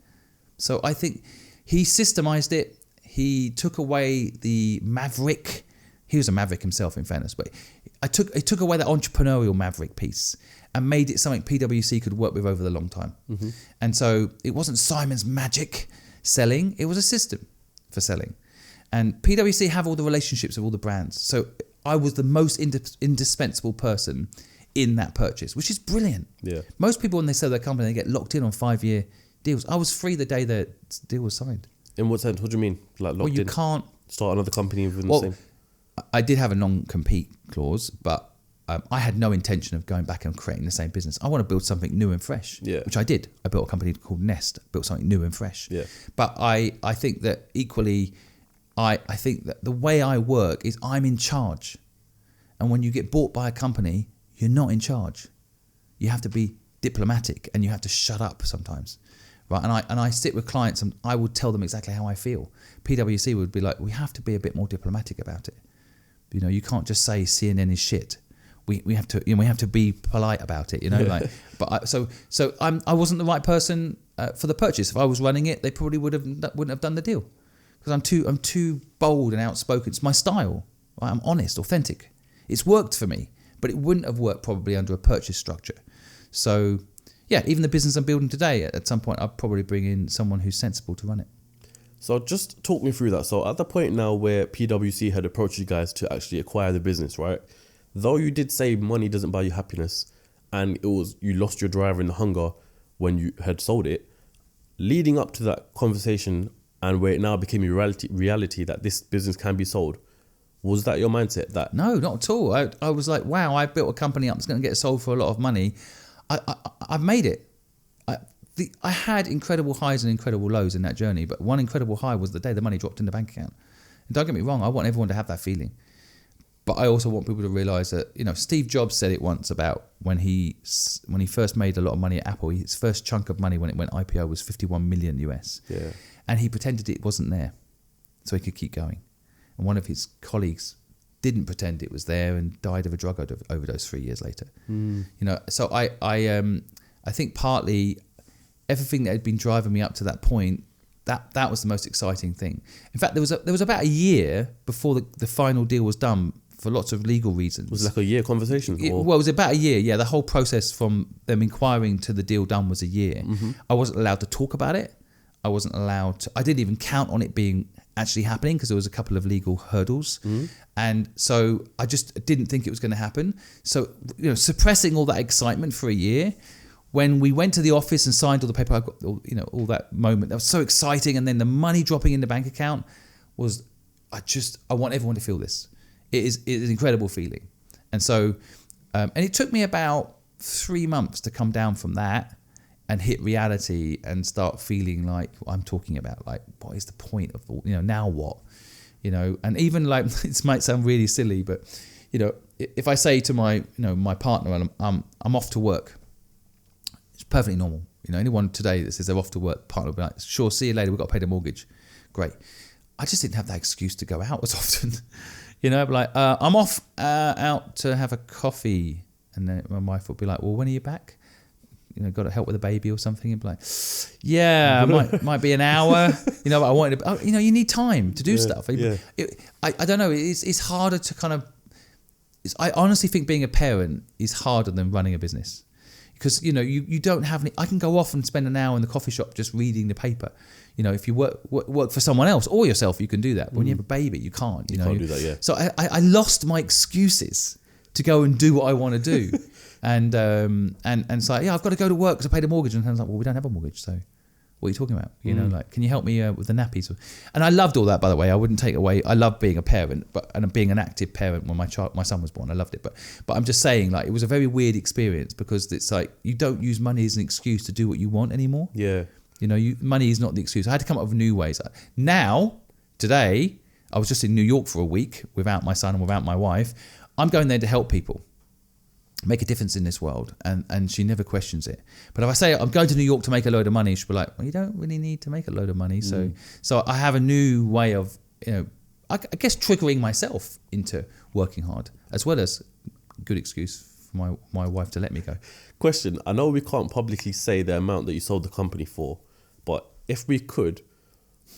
Speaker 1: So I think he systemized it. He took away the maverick. He was a maverick himself, in fairness, but it took away that entrepreneurial maverick piece and made it something PwC could work with over the long time. Mm-hmm. And so it wasn't Simon's magic selling, it was a system for selling. And PwC have all the relationships with all the brands. So I was the most indispensable person in that purchase, which is brilliant.
Speaker 2: Yeah.
Speaker 1: Most people, when they sell their company, they get locked in on 5-year deals. I was free the day the deal was signed.
Speaker 2: In what sense? What do you mean? Like locked in?
Speaker 1: Well, you can't
Speaker 2: start another company within the same...
Speaker 1: I did have a non-compete clause, but I had no intention of going back and creating the same business. I want to build something new and fresh, which I did. I built a company called Nest, built something new and fresh.
Speaker 2: Yeah.
Speaker 1: But I think that equally, I think that the way I work is I'm in charge. And when you get bought by a company, you're not in charge. You have to be diplomatic and you have to shut up sometimes. Right, and I sit with clients and I would tell them exactly how I feel. PwC would be like, we have to be a bit more diplomatic about it. You can't just say CNN is shit. We have to we have to be polite about it. I wasn't the right person for the purchase. If I was running it, they probably wouldn't have done the deal because I'm too bold and outspoken. It's my style. Right? I'm honest, authentic. It's worked for me, but it wouldn't have worked probably under a purchase structure. So, yeah, even the business I'm building today, at some point, I'll probably bring in someone who's sensible to run it.
Speaker 2: So just talk me through that. So at the point now where PwC had approached you guys to actually acquire the business, right? Though you did say money doesn't buy you happiness, and you lost your drive and the hunger when you had sold it, leading up to that conversation and where it now became a reality that this business can be sold, was that your mindset? That
Speaker 1: No, not at all. I was like, wow, I built a company up that's going to get sold for a lot of money. I've made it. I had incredible highs and incredible lows in that journey, but one incredible high was the day the money dropped in the bank account. And don't get me wrong, I want everyone to have that feeling. But I also want people to realise that, Steve Jobs said it once about when he first made a lot of money at Apple, his first chunk of money when it went IPO was 51 million US.
Speaker 2: Yeah.
Speaker 1: And he pretended it wasn't there so he could keep going. And one of his colleagues didn't pretend it was there and died of a drug overdose 3 years later. So I think partly everything that had been driving me up to that point, that was the most exciting thing. In fact, there was about a year before the final deal was done for lots of legal reasons.
Speaker 2: Was it like a year conversation?
Speaker 1: Well, it was about a year, yeah. The whole process from them inquiring to the deal done was a year. Mm-hmm. I wasn't allowed to talk about it. I didn't even count on it being actually happening because there was a couple of legal hurdles. Mm-hmm. And so I just didn't think it was going to happen. So, suppressing all that excitement for a year, when we went to the office and signed all the paper, I got, all that moment, that was so exciting. And then the money dropping in the bank account was, I want everyone to feel this. It is an incredible feeling. And so, and it took me about 3 months to come down from that and hit reality and start feeling like what I'm talking about, like, what is the point of, now what? And even like, it might sound really silly, but, if I say to my, my partner, and I'm off to work, it's perfectly normal. Anyone today that says they're off to work, partner will be like, sure, see you later, we've got to pay the mortgage. Great. I just didn't have that excuse to go out as often. Like, I'm off out to have a coffee. And then my wife would be like, well, when are you back? Got to help with the baby or something. And be like, yeah, might be an hour. But I wanted to, you need time to do stuff.
Speaker 2: Yeah.
Speaker 1: I don't know. It's harder to kind of, I honestly think being a parent is harder than running a business. Because, you don't have any, I can go off and spend an hour in the coffee shop just reading the paper. If you work for someone else or yourself, you can do that. But when you have a baby, you can't.
Speaker 2: You can't do that, yeah.
Speaker 1: So I lost my excuses to go and do what I want to do. And it's like, yeah, I've got to go to work because I paid a mortgage. And I was like, well, we don't have a mortgage, so what are you talking about? Like, can you help me with the nappies? And I loved all that, by the way. I wouldn't take away. I love being a parent, and being an active parent when my son was born. I loved it, but I'm just saying, like, it was a very weird experience because it's like you don't use money as an excuse to do what you want anymore.
Speaker 2: Yeah.
Speaker 1: Money is not the excuse. I had to come up with new ways. Now, today, I was just in New York for a week without my son and without my wife. I'm going there to help people make a difference in this world, and she never questions it. But if I say I'm going to New York to make a load of money, she'll be like, well, you don't really need to make a load of money. So I have a new way of, I guess triggering myself into working hard, as well as a good excuse for my wife to let me go.
Speaker 2: Question, I know we can't publicly say the amount that you sold the company for, but if we could,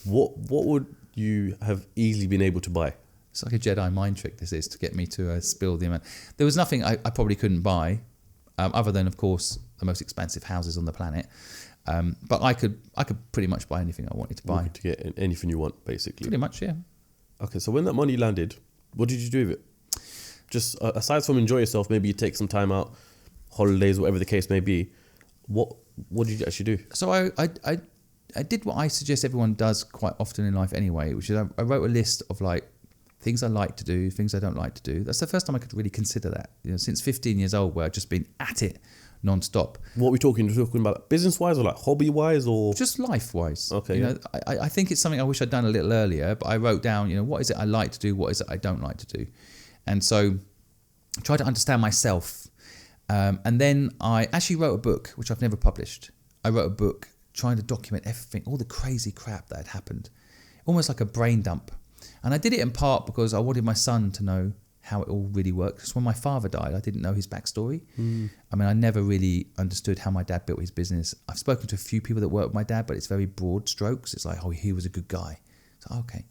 Speaker 2: what would you have easily been able to buy?
Speaker 1: It's like a Jedi mind trick, this is, to get me to spill the amount. There was nothing I probably couldn't buy, other than, of course, the most expensive houses on the planet. But I could pretty much buy anything I wanted to buy.
Speaker 2: To get anything you want, basically.
Speaker 1: Pretty much, yeah. Okay,
Speaker 2: so when that money landed, what did you do with it? Just aside from enjoy yourself, maybe you take some time out, holidays, whatever the case may be. What did you actually do?
Speaker 1: So I did what I suggest everyone does quite often in life anyway, which is I wrote a list of like things I like to do, things I don't like to do. That's the first time I could really consider that. Since 15 years old, where I've just been at it non-stop.
Speaker 2: What are we talking? We're talking about business-wise or like hobby-wise or?
Speaker 1: Just life-wise.
Speaker 2: Okay.
Speaker 1: I think it's something I wish I'd done a little earlier, but I wrote down, what is it I like to do? What is it I don't like to do? And so I tried to understand myself. And then I actually wrote a book, which I've never published. I wrote a book trying to document everything, all the crazy crap that had happened. Almost like a brain dump. And I did it in part because I wanted my son to know how it all really works. Because when my father died, I didn't know his backstory. I mean, I never really understood how my dad built his business. I've spoken to a few people that work with my dad, but it's very broad strokes. It's like, oh, he was a good guy. So, okay.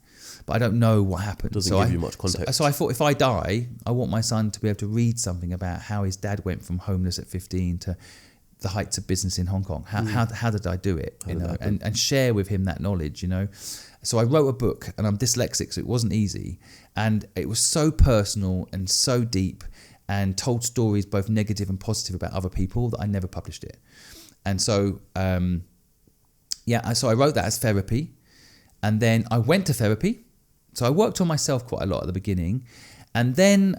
Speaker 1: But I don't know what happened.
Speaker 2: Doesn't give you much context.
Speaker 1: So I thought, if I die, I want my son to be able to read something about how his dad went from homeless at 15 to the heights of business in Hong Kong. How did I do it? You know, and share with him that knowledge. You know, so I wrote a book, and I'm dyslexic, so it wasn't easy, and it was so personal and so deep, and told stories both negative and positive about other people that I never published it. And so, so I wrote that as therapy, and then I went to therapy. So I worked on myself quite a lot at the beginning, and then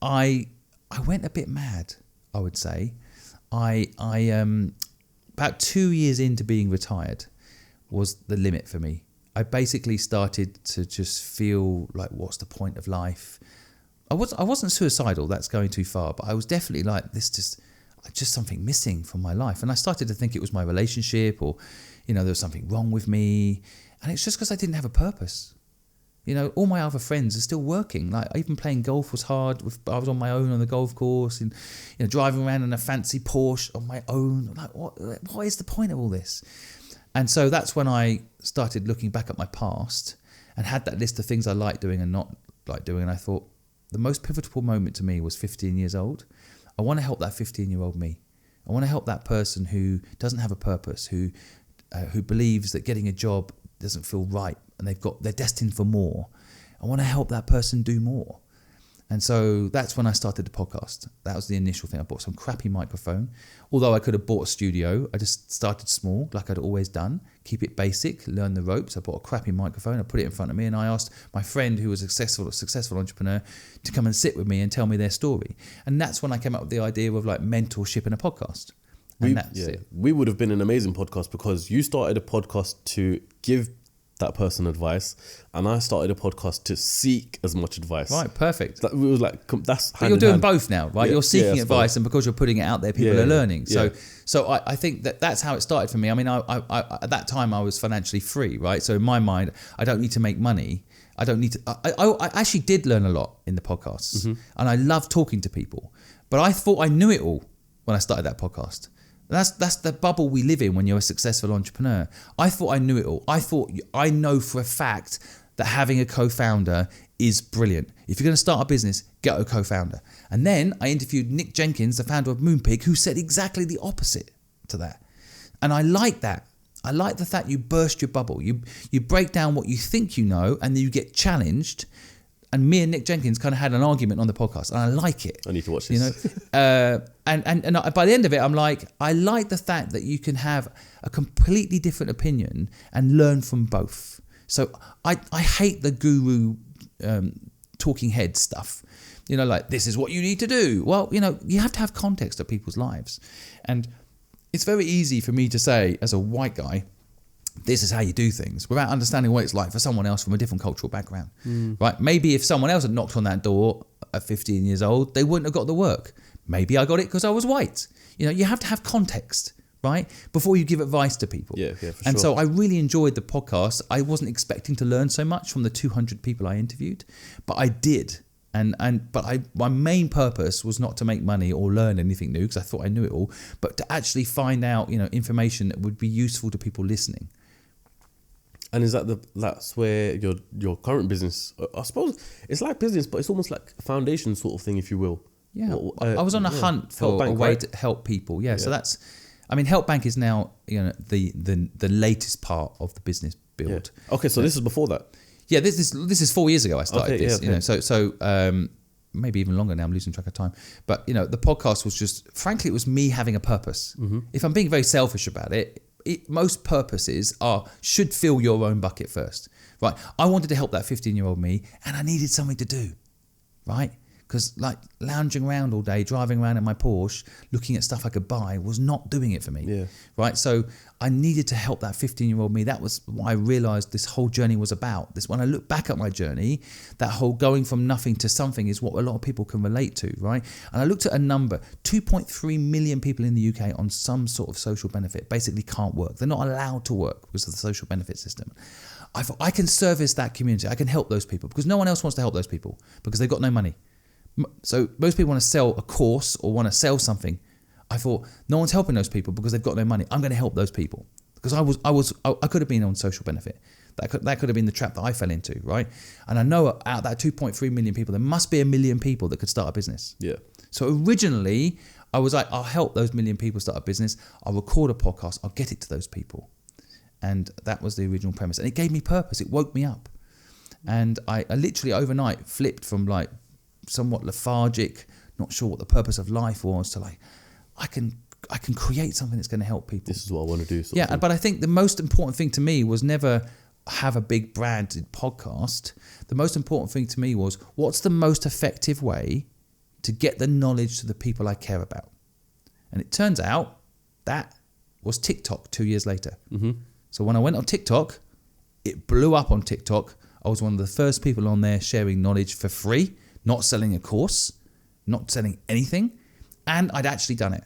Speaker 1: I went a bit mad, I would say. I about 2 years into being retired was the limit for me. I basically started to just feel like, what's the point of life? I wasn't suicidal, that's going too far, but I was definitely like, this just something missing from my life. And I started to think it was my relationship, or, you know, there was something wrong with me. And it's just because I didn't have a purpose. You know, all my other friends are still working. Like, even playing golf was hard. I was on my own on the golf course, and, you know, driving around in a fancy Porsche on my own. I'm like, what is the point of all this? And so that's when I started looking back at my past and had that list of things I liked doing and not like doing. And I thought the most pivotal moment to me was 15 years old. I want to help that 15-year-old me. I want to help that person who doesn't have a purpose, who believes that getting a job doesn't feel right, and they're destined for more. I want to help that person do more. And so that's when I started the podcast. That was the initial thing. I bought some crappy microphone. Although I could have bought a studio, I just started small, like I'd always done. Keep it basic, learn the ropes. I bought a crappy microphone, I put it in front of me, and I asked my friend who was a successful entrepreneur to come and sit with me and tell me their story. And that's when I came up with the idea of like mentorship in a podcast.
Speaker 2: We would have been an amazing podcast, because you started a podcast to give that person advice, and I started a podcast to seek as much advice.
Speaker 1: Right, perfect.
Speaker 2: It was like, that's
Speaker 1: but you're doing both now, right?
Speaker 2: Yeah,
Speaker 1: you're seeking advice,
Speaker 2: fine.
Speaker 1: and because you're putting it out there, people are learning.
Speaker 2: Yeah.
Speaker 1: So I think that's how it started for me. I mean, I at that time I was financially free, right? So in my mind, I don't need to make money. I don't need to. I actually did learn a lot in the podcasts, and I love talking to people. But I thought I knew it all when I started that podcast. That's the bubble we live in when you're a successful entrepreneur. I thought I knew it all. I thought I know for a fact that having a co-founder is brilliant. If you're going to start a business, get a co-founder. And then I interviewed Nick Jenkins, the founder of Moonpig, who said exactly the opposite to that. And I like that. I like the fact you burst your bubble. You break down what you think you know, and then you get challenged. And me and Nick Jenkins kind of had an argument on the podcast, and I like it.
Speaker 2: I need to watch this.
Speaker 1: You know, and by the end of it, I'm like, I like the fact that you can have a completely different opinion and learn from both. So I hate the guru talking head stuff. You know, like, this is what you need to do. Well, you know, you have to have context of people's lives, and it's very easy for me to say as a white guy, this is how you do things, without understanding what it's like for someone else from a different cultural background, right? Maybe if someone else had knocked on that door at 15 years old, they wouldn't have got the work. Maybe I got it because I was white. You know, you have to have context, right? Before you give advice to people.
Speaker 2: Yeah, for
Speaker 1: and
Speaker 2: sure.
Speaker 1: so I really enjoyed the podcast. I wasn't expecting to learn so much from the 200 people I interviewed, but I did. My main purpose was not to make money or learn anything new, because I thought I knew it all, but to actually find out, you know, information that would be useful to people listening.
Speaker 2: And is that's where your current business, I suppose it's like business, but it's almost like a foundation sort of thing, if you will.
Speaker 1: Yeah, I was on a hunt for a way to help people. Yeah, so that's, I mean, Help Bank is now, you know, the latest part of the business build.
Speaker 2: Yeah. Okay, so this is before that.
Speaker 1: Yeah, this is 4 years ago I started this.
Speaker 2: Okay.
Speaker 1: You know, so maybe even longer now. I'm losing track of time. But you know, the podcast was just, frankly, it was me having a purpose. If I'm being very selfish about it, most purposes should fill your own bucket first, right? I wanted to help that 15-year-old me, and I needed something to do, right? Because like lounging around all day, driving around in my Porsche, looking at stuff I could buy was not doing it for me, right? So I needed to help that 15-year-old me. That was what I realised this whole journey was about. When I look back at my journey, that whole going from nothing to something is what a lot of people can relate to, right? And I looked at a number, 2.3 million people in the UK on some sort of social benefit basically can't work. They're not allowed to work because of the social benefit system. I thought, I can service that community. I can help those people, because no one else wants to help those people because they've got no money. So most people want to sell a course or want to sell something. I thought, no one's helping those people because they've got no money. I'm going to help those people, because I could have been on social benefit. That could have been the trap that I fell into, right? And I know out of that 2.3 million people, there must be 1 million people that could start a business.
Speaker 2: Yeah.
Speaker 1: So originally, I was like, I'll help those 1 million people start a business. I'll record a podcast. I'll get it to those people. And that was the original premise. And it gave me purpose. It woke me up. And I literally overnight flipped from like somewhat lethargic, not sure what the purpose of life was, to like, I can create something that's going to help people.
Speaker 2: This is what I want to do.
Speaker 1: Yeah, but I think the most important thing to me was never have a big branded podcast. The most important thing to me was, what's the most effective way to get the knowledge to the people I care about? And it turns out that was TikTok 2 years later.
Speaker 2: Mm-hmm.
Speaker 1: So when I went on TikTok, it blew up on TikTok. I was one of the first people on there sharing knowledge for free, not selling a course, not selling anything. And I'd actually done it.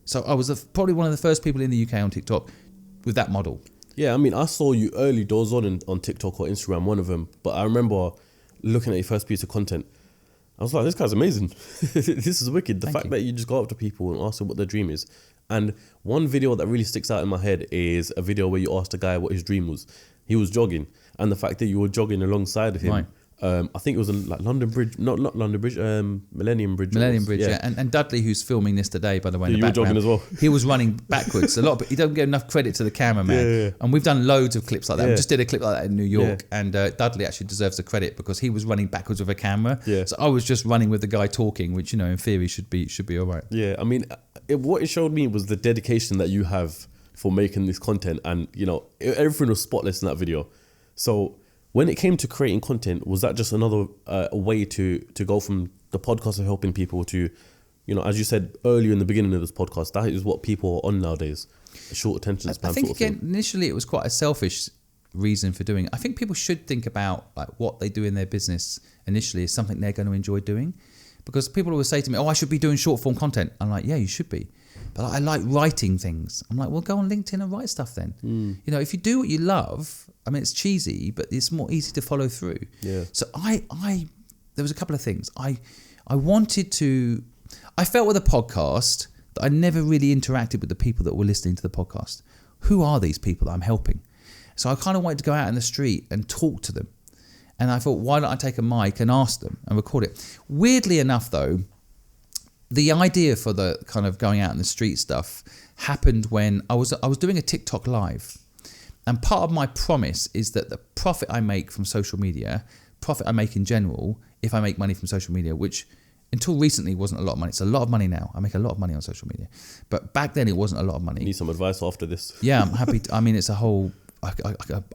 Speaker 1: So I was probably one of the first people in the UK on TikTok with that model.
Speaker 2: Yeah, I mean, I saw you early doors on TikTok or Instagram, one of them. But I remember looking at your first piece of content. I was like, this guy's amazing. This is wicked. The fact that you just go up to people and ask them what their dream is. And one video that really sticks out in my head is a video where you asked a guy what his dream was. He was jogging. And the fact that you were jogging alongside of him.
Speaker 1: Right.
Speaker 2: I think it was like London Bridge, not London Bridge, Millennium Bridge.
Speaker 1: Millennium Bridge, yeah. And Dudley, who's filming this today, by the way, in the
Speaker 2: you were jogging as well.
Speaker 1: He was running backwards. He don't get enough credit to the cameraman.
Speaker 2: Yeah.
Speaker 1: And we've done loads of clips like that.
Speaker 2: Yeah.
Speaker 1: We just did a clip like that in New York, and Dudley actually deserves the credit because he was running backwards with a camera.
Speaker 2: Yeah.
Speaker 1: So I was just running with the guy talking, which, you know, in theory should be all right.
Speaker 2: Yeah, I mean, what it showed me was the dedication that you have for making this content, and you know, everything was spotless in that video. So when it came to creating content, was that just another way to go from the podcast of helping people to, you know, as you said earlier in the beginning of this podcast, that is what people are on nowadays, a short attention span.
Speaker 1: I think
Speaker 2: sort of
Speaker 1: again, initially it was quite a selfish reason for doing it. I think people should think about like what they do in their business initially is something they're going to enjoy doing, because people always say to me, "Oh, I should be doing short form content." I'm like, "Yeah, you should be." But I like writing things. I'm like, well, go on LinkedIn and write stuff then. You know, if you do what you love, I mean, it's cheesy, but it's more easy to follow through.
Speaker 2: Yeah.
Speaker 1: So there was a couple of things. I felt with a podcast that I never really interacted with the people that were listening to the podcast. Who are these people that I'm helping? So I kind of wanted to go out in the street and talk to them. And I thought, why don't I take a mic and ask them and record it? Weirdly enough, though, the idea for the kind of going out in the street stuff happened when I was doing a TikTok live. And part of my promise is that the profit I make from social media, profit I make in general, if I make money from social media, which until recently wasn't a lot of money. It's a lot of money now. I make a lot of money on social media. But back then it wasn't a lot of money.
Speaker 2: Need some advice after this.
Speaker 1: Yeah, I'm happy. I mean, it's a whole... I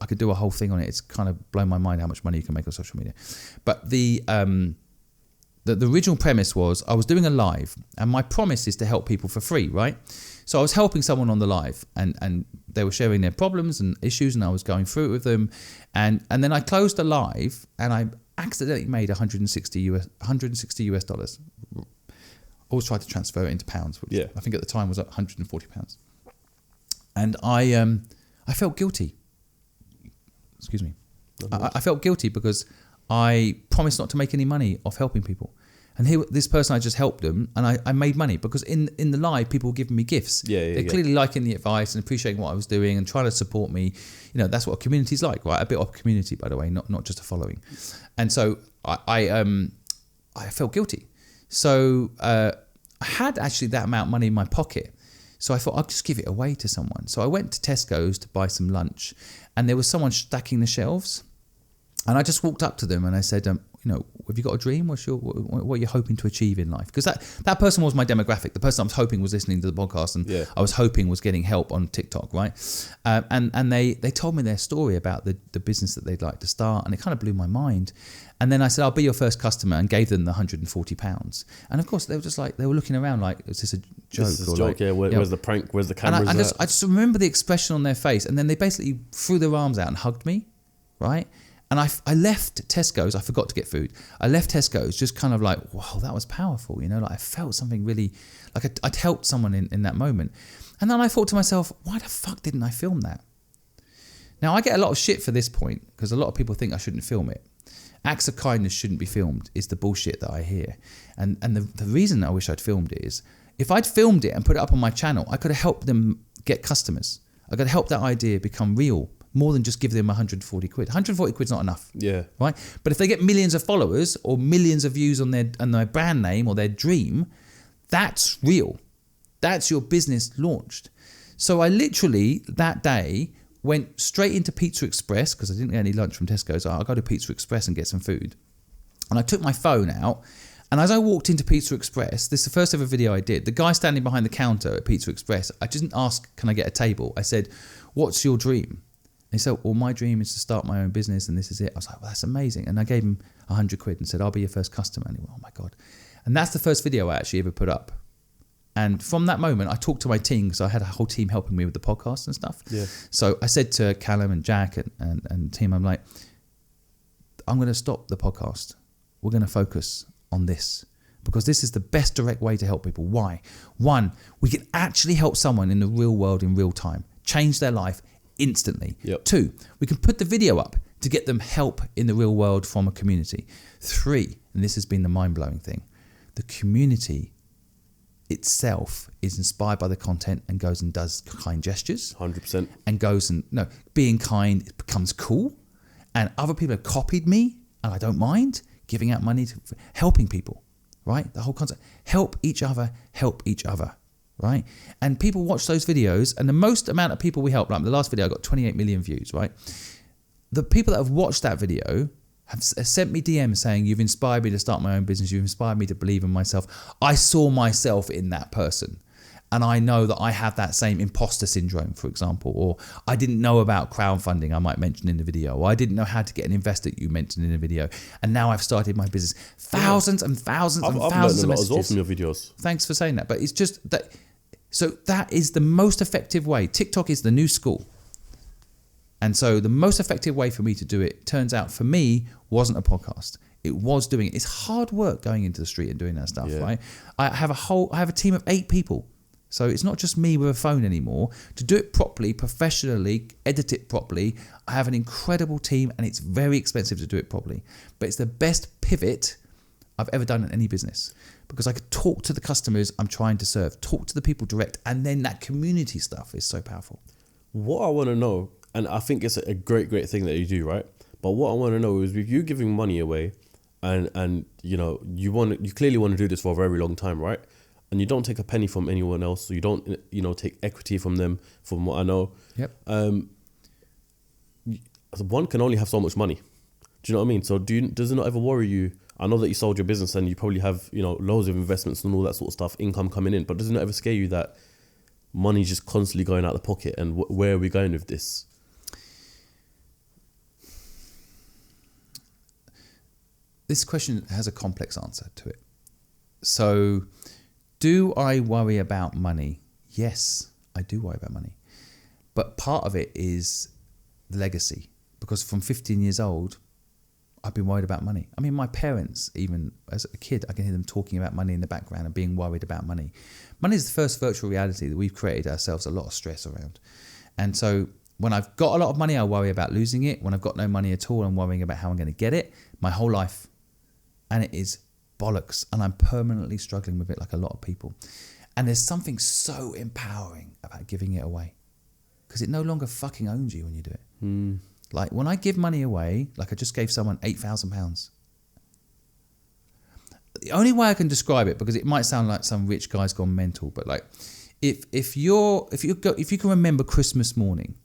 Speaker 1: could do a whole thing on it. It's kind of blown my mind how much money you can make on social media. But the original premise was I was doing a live, and my promise is to help people for free, right? So I was helping someone on the live, and they were sharing their problems and issues, and I was going through it with them, and then I closed the live, and I accidentally made $160 US. Always tried to transfer it into pounds, which I think at the time was like £140, and I felt guilty. Excuse me. I felt guilty because I promised not to make any money off helping people. And here, this person, I just helped them, and I made money because in the live, people were giving me gifts. They're clearly liking the advice and appreciating what I was doing and trying to support me. You know, that's what a community's like, right? A bit of community, by the way, not just a following. And so I felt guilty. So I had actually that amount of money in my pocket. So I thought I'll just give it away to someone. So I went to Tesco's to buy some lunch, and there was someone stacking the shelves. And I just walked up to them and I said, you know, have you got a dream? What are you hoping to achieve in life? Because that person was my demographic. The person I was hoping was listening to the podcast, and I was hoping was getting help on TikTok, right? And they told me their story about the business that they'd like to start, and it kind of blew my mind. And then I said, I'll be your first customer, and gave them the £140. And of course, they were just like, they were looking around like, is this a joke?
Speaker 2: This is a joke, like, where's the prank? Where's the cameras?
Speaker 1: And I just remember the expression on their face. And then they basically threw their arms out and hugged me, right? And I left Tesco's. I forgot to get food. I left Tesco's just kind of like, wow, that was powerful. You know, like I felt something really, like I'd helped someone in that moment. And then I thought to myself, why the fuck didn't I film that? Now, I get a lot of shit for this point because a lot of people think I shouldn't film it. Acts of kindness shouldn't be filmed is the bullshit that I hear. And the reason I wish I'd filmed it is if I'd filmed it and put it up on my channel, I could have helped them get customers. I could have helped that idea become real more than just give them 140 quid. 140 quid's not enough.
Speaker 2: Yeah.
Speaker 1: Right? But if they get millions of followers or millions of views on their brand name or their dream, that's real. That's your business launched. So I literally that day went straight into Pizza Express because I didn't get any lunch from Tesco. So I'll go to Pizza Express and get some food. And I took my phone out. And as I walked into Pizza Express, this is the first ever video I did. The guy standing behind the counter at Pizza Express, I didn't ask, can I get a table? I said, what's your dream? And he said, well, my dream is to start my own business and this is it. I was like, well, that's amazing. And I gave him 100 quid and said, I'll be your first customer. And he went, oh my God. And that's the first video I actually ever put up. And from that moment, I talked to my team because I had a whole team helping me with the podcast and stuff.
Speaker 2: Yeah.
Speaker 1: So I said to Callum and Jack and the team, I'm like, I'm going to stop the podcast. We're going to focus on this because this is the best direct way to help people. Why? One, we can actually help someone in the real world in real time, change their life instantly.
Speaker 2: Yep.
Speaker 1: 2, we can put the video up to get them help in the real world from a community. 3, and this has been the mind-blowing thing, the community itself is inspired by the content and goes and does kind gestures.
Speaker 2: 100%.
Speaker 1: And goes and, being kind becomes cool. And other people have copied me and I don't mind giving out money to helping people, right? The whole concept, help each other, right? And people watch those videos and the most amount of people we help, like the last video I got 28 million views, right? The people that have watched that video have sent me DMs saying, you've inspired me to start my own business. You've inspired me to believe in myself. I saw myself in that person. And I know that I have that same imposter syndrome, for example, or I didn't know about crowdfunding, I might mention in the video, or I didn't know how to get an investor, you mentioned in the video. And now I've started my business. Thousands and thousands and thousands of messages.
Speaker 2: I've learned a lot as well from your videos.
Speaker 1: Thanks for saying that. But it's just that. So that is the most effective way. TikTok is the new school. And so the most effective way for me to do it, turns out for me, wasn't a podcast. It was doing it. It's hard work going into the street and doing that stuff, right? I have a team of 8 people. So it's not just me with a phone anymore. To do it properly, professionally, edit it properly, I have an incredible team and it's very expensive to do it properly. But it's the best pivot I've ever done in any business because I could talk to the customers I'm trying to serve, talk to the people direct, and then that community stuff is so powerful.
Speaker 2: What I want to know, and I think it's a great thing that you do, right? But what I want to know is with you giving money away and you clearly want to do this for a very long time, right? And you don't take a penny from anyone else. So you don't, take equity from them, from what I know.
Speaker 1: Yep.
Speaker 2: One can only have so much money. Do you know what I mean? So does it not ever worry you? I know that you sold your business and you probably have, loads of investments and all that sort of stuff, income coming in. But does it not ever scare you that money's just constantly going out the pocket? And where are we going with this?
Speaker 1: This question has a complex answer to it. So, do I worry about money? Yes, I do worry about money. But part of it is the legacy. Because from 15 years old, I've been worried about money. I mean, my parents, even as a kid, I can hear them talking about money in the background and being worried about money. Money is the first virtual reality that we've created ourselves a lot of stress around. And so when I've got a lot of money, I worry about losing it. When I've got no money at all, I'm worrying about how I'm going to get it my whole life. And it is bollocks. And I'm permanently struggling with it like a lot of people. And there's something so empowering about giving it away. Because it no longer fucking owns you when you do it. Like when I give money away, like I just gave someone £8,000. The only way I can describe it, because it might sound like some rich guy's gone mental, but like if you can remember Christmas morning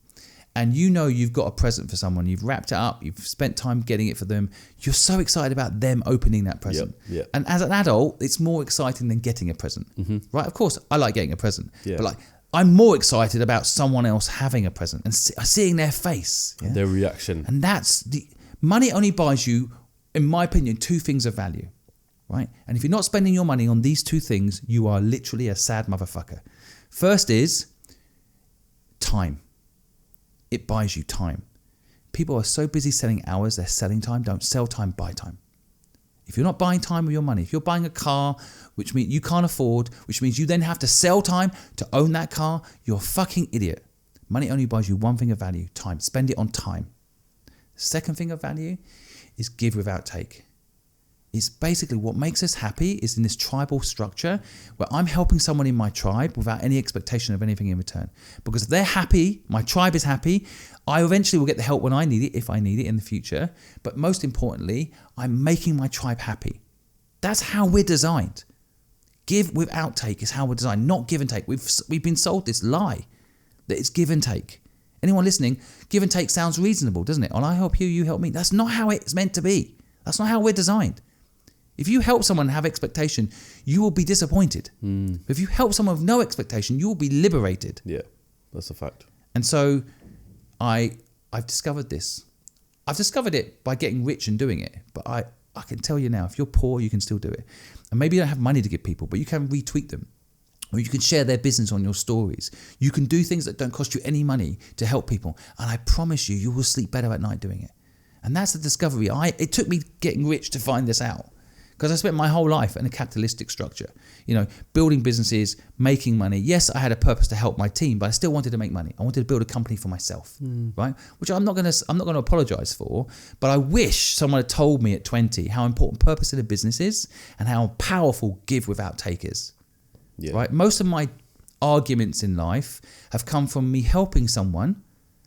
Speaker 1: and you've got a present for someone, you've wrapped it up, you've spent time getting it for them, you're so excited about them opening that present.
Speaker 2: Yep.
Speaker 1: And as an adult, it's more exciting than getting a present, right? Of course, I like getting a present, but like I'm more excited about someone else having a present and seeing their face,
Speaker 2: their reaction.
Speaker 1: And that's money only buys you, in my opinion, 2 things of value, right? And if you're not spending your money on these 2 things, you are literally a sad motherfucker. First is time. It buys you time. People are so busy selling hours, they're selling time. Don't sell time, buy time. If you're not buying time with your money, if you're buying a car, which means you can't afford, which means you then have to sell time to own that car, you're a fucking idiot. Money only buys you 1 thing of value, time. Spend it on time. The second thing of value is give without take. It's basically what makes us happy is in this tribal structure where I'm helping someone in my tribe without any expectation of anything in return. Because if they're happy, my tribe is happy, I eventually will get the help when I need it, if I need it in the future. But most importantly, I'm making my tribe happy. That's how we're designed. Give without take is how we're designed, not give and take. We've been sold this lie that it's give and take. Anyone listening, give and take sounds reasonable, doesn't it? And I help you, you help me. That's not how it's meant to be. That's not how we're designed. If you help someone have expectation, you will be disappointed. If you help someone with no expectation, you will be liberated.
Speaker 2: Yeah, that's a fact.
Speaker 1: And so I've discovered this. I've discovered it by getting rich and doing it. But I can tell you now, if you're poor, you can still do it. And maybe you don't have money to give people, but you can retweet them. Or you can share their business on your stories. You can do things that don't cost you any money to help people. And I promise you, you will sleep better at night doing it. And that's the discovery. It took me getting rich to find this out. Because I spent my whole life in a capitalistic structure, building businesses, making money. Yes, I had a purpose to help my team, but I still wanted to make money. I wanted to build a company for myself, right? Which I'm not going to apologize for, but I wish someone had told me at 20 how important purpose in a business is and how powerful give without take is, right? Most of my arguments in life have come from me helping someone,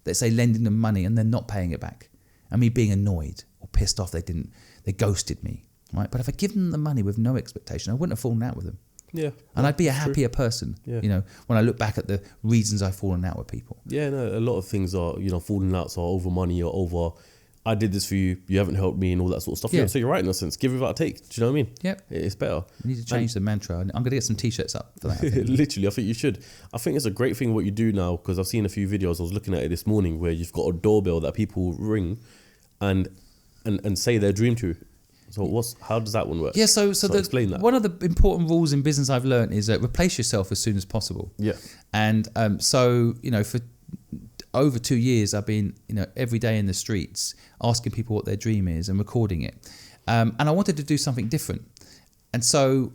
Speaker 1: let's say lending them money and then not paying it back, and me being annoyed or pissed off they ghosted me. Right, but if I give them the money with no expectation, I wouldn't have fallen out with them.
Speaker 2: Yeah,
Speaker 1: and I'd be a happier person. Yeah. When I look back at the reasons I've fallen out with people.
Speaker 2: Yeah, no, a lot of things are falling outs are over money or over. I did this for you. You haven't helped me and all that sort of stuff. Yeah. So you're right in a sense. Give without take. Do you know what I mean?
Speaker 1: Yeah,
Speaker 2: it's better.
Speaker 1: You need to change the mantra. I'm going to get some t-shirts up for that.
Speaker 2: Literally, I think you should. I think it's a great thing what you do now because I've seen a few videos. I was looking at it this morning where you've got a doorbell that people ring, and say their dream to. So how does that one work?
Speaker 1: Yeah, so
Speaker 2: explain that.
Speaker 1: One of the important rules in business I've learned is replace yourself as soon as possible.
Speaker 2: Yeah.
Speaker 1: And so for over 2 years I've been every day in the streets asking people what their dream is and recording it. And I wanted to do something different. And so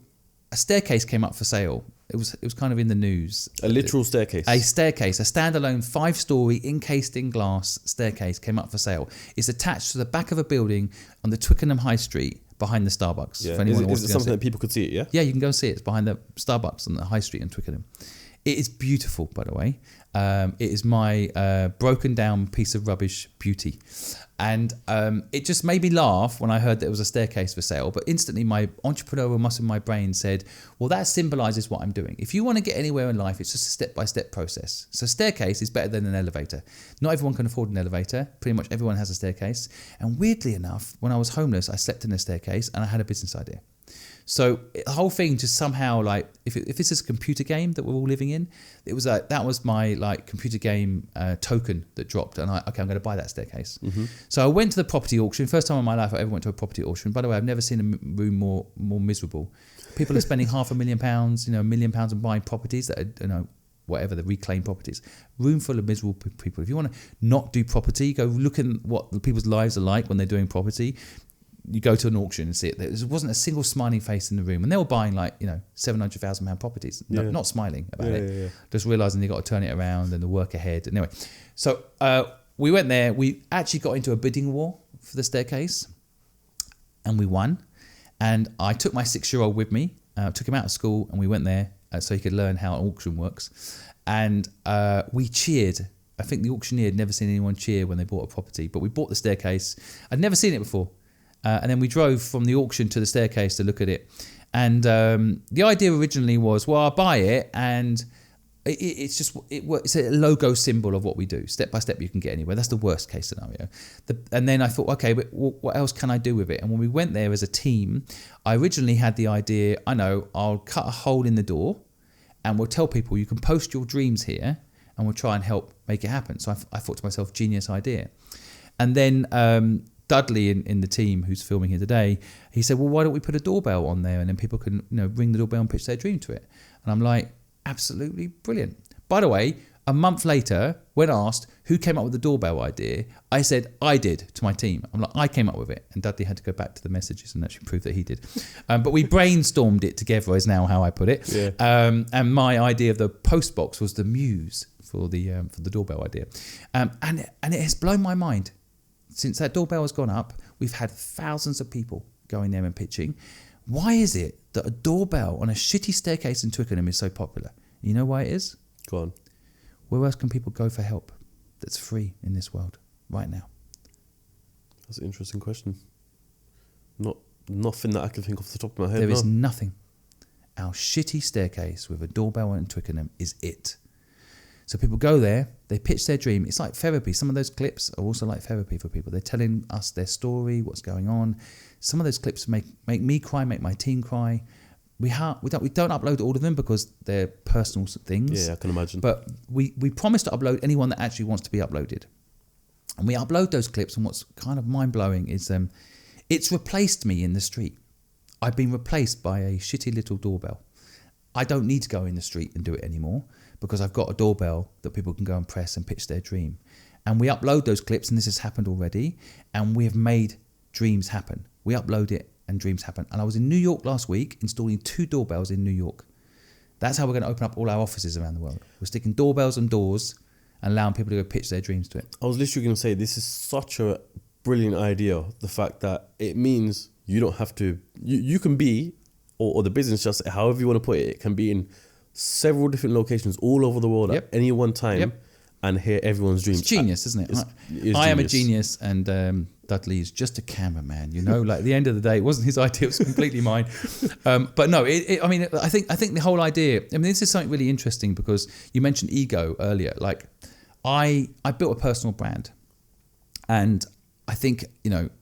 Speaker 1: a staircase came up for sale. It was kind of in the news.
Speaker 2: A literal staircase.
Speaker 1: A staircase, a standalone 5-story encased in glass staircase came up for sale. It's attached to the back of a building on the Twickenham High Street behind the Starbucks.
Speaker 2: Yeah. Is it something that people could see it, yeah?
Speaker 1: Yeah, you can go and see it. It's behind the Starbucks on the High Street in Twickenham. It is beautiful, by the way. It is my broken down piece of rubbish beauty. And it just made me laugh when I heard that it was a staircase for sale. But instantly my entrepreneurial muscle in my brain said, well, that symbolises what I'm doing. If you want to get anywhere in life, it's just a step-by-step process. So staircase is better than an elevator. Not everyone can afford an elevator. Pretty much everyone has a staircase. And weirdly enough, when I was homeless, I slept in a staircase and I had a business idea. So the whole thing just somehow if this is a computer game that we're all living in, it was that was my computer game token that dropped, and I'm going to buy that staircase. Mm-hmm. So I went to the property auction. First time in my life I ever went to a property auction. By the way, I've never seen a room more miserable. People are spending £500,000, £1 million on buying properties that are whatever the reclaimed properties. Room full of miserable people. If you want to not do property, go look at what people's lives are like when they're doing property. You go to an auction and see it. There wasn't a single smiling face in the room, and they were buying £700,000 properties, not smiling about it. Yeah. Just realising they got to turn it around and the work ahead. Anyway, so we went there. We actually got into a bidding war for the staircase, and we won. And I took my 6-year-old with me, took him out of school, and we went there so he could learn how an auction works. And we cheered. I think the auctioneer had never seen anyone cheer when they bought a property, but we bought the staircase. I'd never seen it before. And then we drove from the auction to the staircase to look at it. And the idea originally was, well, I'll buy it and it's a logo symbol of what we do. Step by step, you can get anywhere. That's the worst case scenario. And then I thought, okay, but what else can I do with it? And when we went there as a team, I originally had the idea, I'll cut a hole in the door and we'll tell people you can post your dreams here and we'll try and help make it happen. So I thought to myself, genius idea. And then Dudley in the team who's filming here today, he said, well, why don't we put a doorbell on there and then people can ring the doorbell and pitch their dream to it. And I'm like, absolutely brilliant. By the way, a month later, when asked who came up with the doorbell idea, I said I did to my team. I'm like, I came up with it. And Dudley had to go back to the messages and actually prove that he did. But we brainstormed it together is now how I put it. Yeah. And my idea of the post box was the muse for the doorbell idea. And it has blown my mind. Since that doorbell has gone up, we've had thousands of people going there and pitching. Why is it that a doorbell on a shitty staircase in Twickenham is so popular? You know why it is?
Speaker 2: Go on.
Speaker 1: Where else can people go for help that's free in this world right now?
Speaker 2: That's an interesting question. Nothing that I can think off the top of my head.
Speaker 1: There is nothing. Our shitty staircase with a doorbell in Twickenham is it. So people go there, they pitch their dream. It's like therapy. Some of those clips are also like therapy for people. They're telling us their story, what's going on. Some of those clips make me cry, make my team cry. We don't upload all of them because they're personal things.
Speaker 2: Yeah, I can imagine.
Speaker 1: But we promise to upload anyone that actually wants to be uploaded. And we upload those clips, and what's kind of mind-blowing is it's replaced me in the street. I've been replaced by a shitty little doorbell. I don't need to go in the street and do it anymore because I've got a doorbell that people can go and press and pitch their dream. And we upload those clips, and this has happened already, and we have made dreams happen. We upload it and dreams happen. And I was in New York last week installing 2 doorbells in New York. That's how we're going to open up all our offices around the world. We're sticking doorbells on doors and allowing people to go pitch their dreams to it.
Speaker 2: I was literally going to say, this is such a brilliant idea. The fact that it means you don't have to, you can be, or the business, just however you want to put it, it can be in several different locations all over the world at any one time and hear everyone's dreams.
Speaker 1: It's genius, isn't it? I am a genius, and Dudley is just a cameraman. You know, like at the end of the day, it wasn't his idea; it was completely mine. But no, I mean, I think the whole idea. I mean, this is something really interesting because you mentioned ego earlier. Like, I built a personal brand, and I think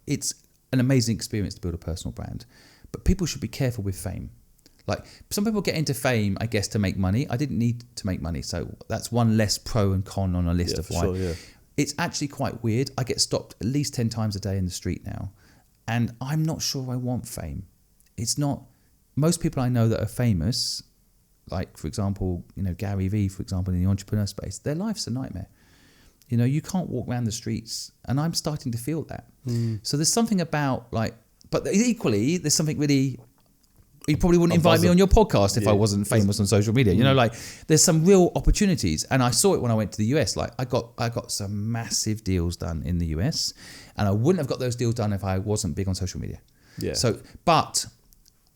Speaker 1: it's an amazing experience to build a personal brand. But people should be careful with fame. Like, some people get into fame, I guess, to make money. I didn't need to make money, so that's one less pro and con on a list of why.
Speaker 2: Sure,
Speaker 1: It's actually quite weird. I get stopped at least 10 times a day in the street now, and I'm not sure I want fame. It's not. Most people I know that are famous, like, for example, Gary Vee, for example, in the entrepreneur space, their life's a nightmare. You can't walk around the streets, and I'm starting to feel that. So there's something about, like, but equally, there's something really. You probably wouldn't invite me on your podcast if I wasn't famous on social media. Like, there's some real opportunities, and I saw it when I went to the US. Like, I got some massive deals done in the US, and I wouldn't have got those deals done if I wasn't big on social media.
Speaker 2: Yeah.
Speaker 1: So, but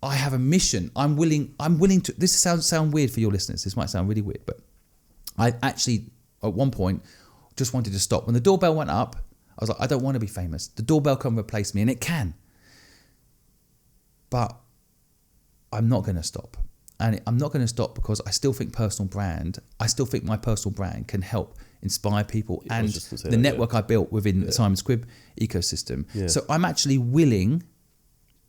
Speaker 1: I have a mission. I'm willing to. This sound weird for your listeners. This might sound really weird, but I actually at one point just wanted to stop. When the doorbell went up, I was like, I don't want to be famous. The doorbell can replace me, and it can. But I'm not going to stop. And I'm not going to stop because I still think my personal brand can help inspire people and the network I built within the Simon Squibb ecosystem. Yeah. So I'm actually willing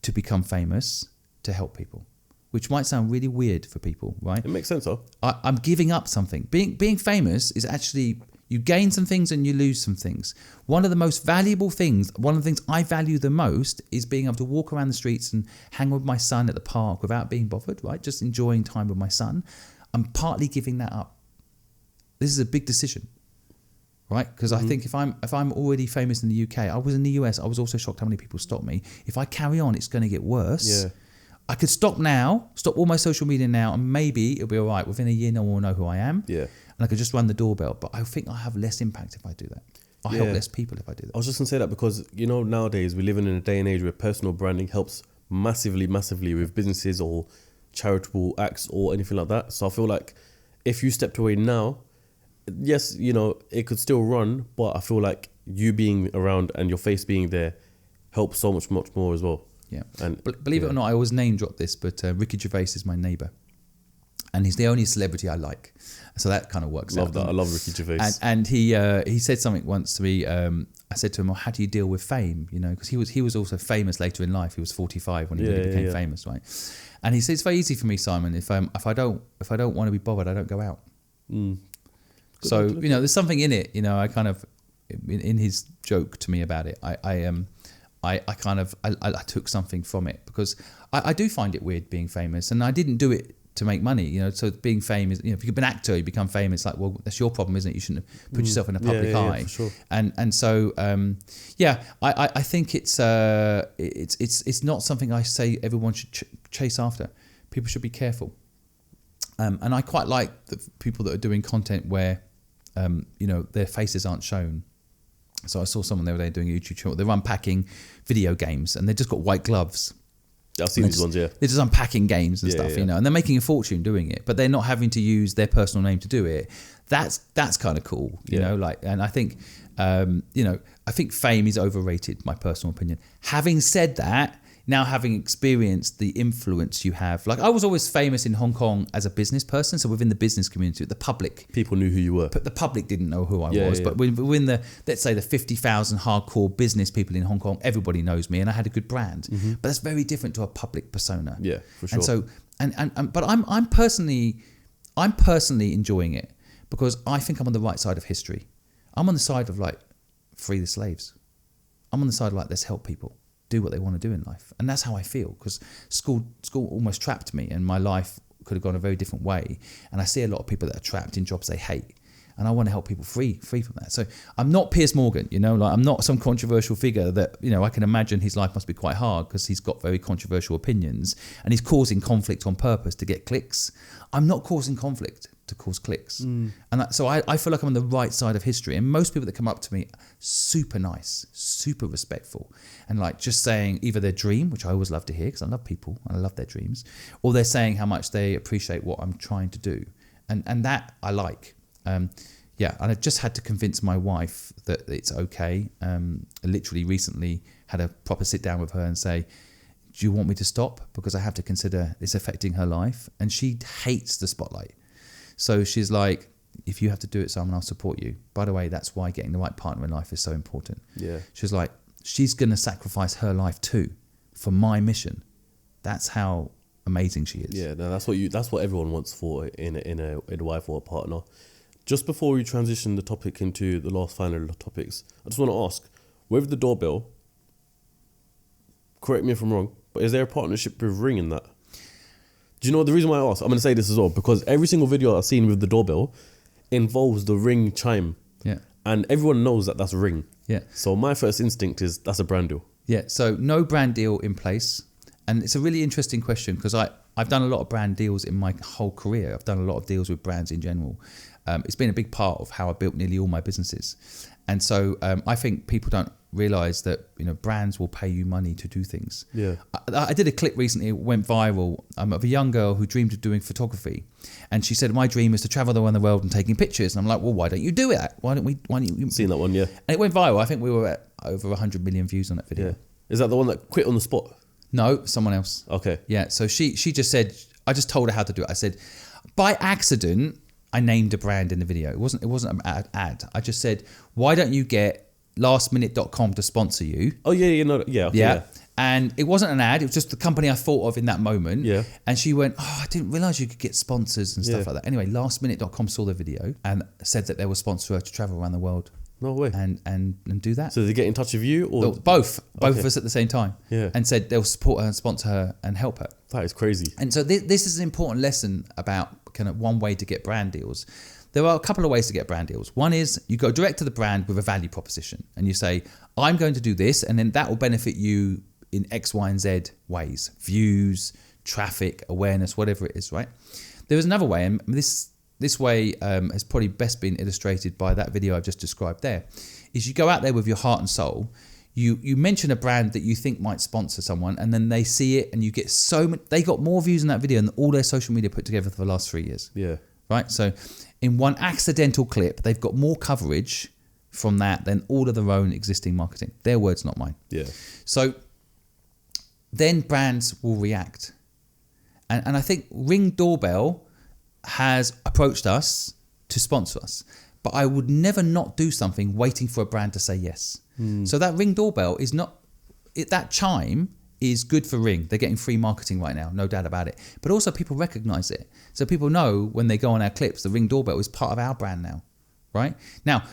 Speaker 1: to become famous to help people, which might sound really weird for people, right?
Speaker 2: It makes sense, though.
Speaker 1: I'm giving up something. Being famous is actually, you gain some things and you lose some things. One of the most valuable things, one of the things I value the most is being able to walk around the streets and hang with my son at the park without being bothered, right? Just enjoying time with my son. I'm partly giving that up. This is a big decision, right? Because I think if I'm already famous in the UK, I was in the US, I was also shocked how many people stopped me. If I carry on, it's going to get worse.
Speaker 2: Yeah.
Speaker 1: I could stop all my social media now, and maybe it'll be all right. Within a year, no one will know who I am.
Speaker 2: Yeah.
Speaker 1: And I could just run the doorbell. But I think I have less impact if I do that. I help less people if I do that.
Speaker 2: I was just going to say that because, nowadays we're living in a day and age where personal branding helps massively with businesses or charitable acts or anything like that. So I feel like if you stepped away now, yes, it could still run, but I feel like you being around and your face being there helps so much more as well.
Speaker 1: Yeah. And believe it or not, I always name drop this, but Ricky Gervais is my neighbour. And he's the only celebrity I like. So that kind of works out.
Speaker 2: Love that. I love Ricky Gervais.
Speaker 1: And he said something once to me. I said to him, well, how do you deal with fame? Because he was also famous later in life. He was 45 when he really became famous, right? And he said, it's very easy for me, Simon. If I don't want to be bothered, I don't go out. So, there's something in it. I kind of, in his joke to me about it, I took something from it because I do find it weird being famous, and I didn't do it to make money, so being famous, if you've been an actor, you become famous, like, well, that's your problem, isn't it? You shouldn't have put yourself in a public eye.
Speaker 2: For sure.
Speaker 1: And so, I think it's not something I say everyone should chase after. People should be careful. And I quite like the people that are doing content where, their faces aren't shown. So I saw someone the other day doing a YouTube channel. They're unpacking video games and they've just got white gloves.
Speaker 2: I've seen these ones, yeah.
Speaker 1: They're just unpacking games and stuff, you know, and they're making a fortune doing it, but they're not having to use their personal name to do it. That's kind of cool, you know, like, and I think, you know, I think fame is overrated, my personal opinion. Having said that, now having experienced the influence you have, like I was always famous in Hong Kong as a business person, so within the business community, the public,
Speaker 2: people knew who you were,
Speaker 1: but the public didn't know who I was. But within the, let's say the 50,000 hardcore business people in Hong Kong, everybody knows me, and I had a good brand. But that's very different to a public persona.
Speaker 2: Yeah, for sure.
Speaker 1: And so, but I'm personally enjoying it because I think I'm on the right side of history. I'm on the side of like free the slaves. I'm on the side of like let's help people do what they want to do in life, and that's how I feel, because school almost trapped me and my life could have gone a very different way, and I see a lot of people that are trapped in jobs they hate, and I want to help people free from that. So I'm not Piers Morgan, you know, like I'm not some controversial figure that, you know, I can imagine his life must be quite hard because he's got very controversial opinions and he's causing conflict on purpose to get clicks. I'm not causing conflict to cause clicks. And so I feel like I'm on the right side of history, and most people that come up to me, super nice, super respectful, and like just saying either their dream, which I always love to hear because I love people and I love their dreams, or they're saying how much they appreciate what I'm trying to do, and that I like. And I just had to convince my wife that it's okay. I literally recently had a proper sit down with her and say, do you want me to stop? Because I have to consider it's affecting her life. And she hates the spotlight. So she's like, if you have to do it, Simon, I'll support you. By the way, that's why getting the right partner in life is so important. Yeah. She's like, she's going to sacrifice her life too for my mission. That's how amazing she is.
Speaker 2: Yeah, no, that's what everyone wants for in a wife or a partner. Just before we transition the topic into the last final topics, I just want to ask, with the doorbell, correct me if I'm wrong, but is there a partnership with Ring in that? Do you know the reason why I ask? I'm going to say this as well, because every single video I've seen with the doorbell involves the Ring chime. Yeah. And everyone knows that that's Ring. Yeah. So my first instinct is that's a brand deal.
Speaker 1: Yeah. So no brand deal in place. And it's a really interesting question because I've done a lot of brand deals in my whole career. I've done a lot of deals with brands in general. It's been a big part of how I built nearly all my businesses. And so I think people don't realize that, you know, brands will pay you money to do things. Yeah. I did a clip recently, it went viral, of a young girl who dreamed of doing photography. And she said, my dream is to travel around the world and taking pictures. And I'm like, well, why don't you do it? Why don't you?
Speaker 2: Seen that one, yeah.
Speaker 1: And it went viral. I think we were at over 100 million views on that video.
Speaker 2: Yeah. Is that the one that quit on the spot?
Speaker 1: No, someone else.
Speaker 2: Okay.
Speaker 1: Yeah. So she just said, I just told her how to do it. I said, by accident, I named a brand in the video. It wasn't an ad. I just said, why don't you get lastminute.com to sponsor you?
Speaker 2: Oh yeah, okay, yeah.
Speaker 1: And it wasn't an ad, it was just the company I thought of in that moment.
Speaker 2: Yeah.
Speaker 1: And she went, oh, I didn't realise you could get sponsors and stuff like that. Anyway, lastminute.com saw the video and said that they will sponsor her to travel around the world.
Speaker 2: No way.
Speaker 1: And do that.
Speaker 2: So they get in touch with you or
Speaker 1: both of us at the same time.
Speaker 2: Yeah.
Speaker 1: And said they'll support her and sponsor her and help her.
Speaker 2: That is crazy.
Speaker 1: And so this is an important lesson about kind of one way to get brand deals. There are a couple of ways to get brand deals. One is you go direct to the brand with a value proposition and you say, I'm going to do this, and then that will benefit you in X, Y, and Z ways. Views, traffic, awareness, whatever it is, right? There is another way, and this way has probably best been illustrated by that video I've just described there, is you go out there with your heart and soul, you mention a brand that you think might sponsor someone, and then they see it and you get they got more views in that video than all their social media put together for the last 3 years.
Speaker 2: Yeah.
Speaker 1: Right? So in one accidental clip, they've got more coverage from that than all of their own existing marketing. Their words, not mine.
Speaker 2: Yeah.
Speaker 1: So then brands will react. And I think Ring Doorbell has approached us to sponsor us. But I would never not do something waiting for a brand to say yes. So that Ring Doorbell is not... that chime is good for Ring. They're getting free marketing right now, no doubt about it. But also people recognize it. So people know when they go on our clips, the Ring Doorbell is part of our brand now, right? Now,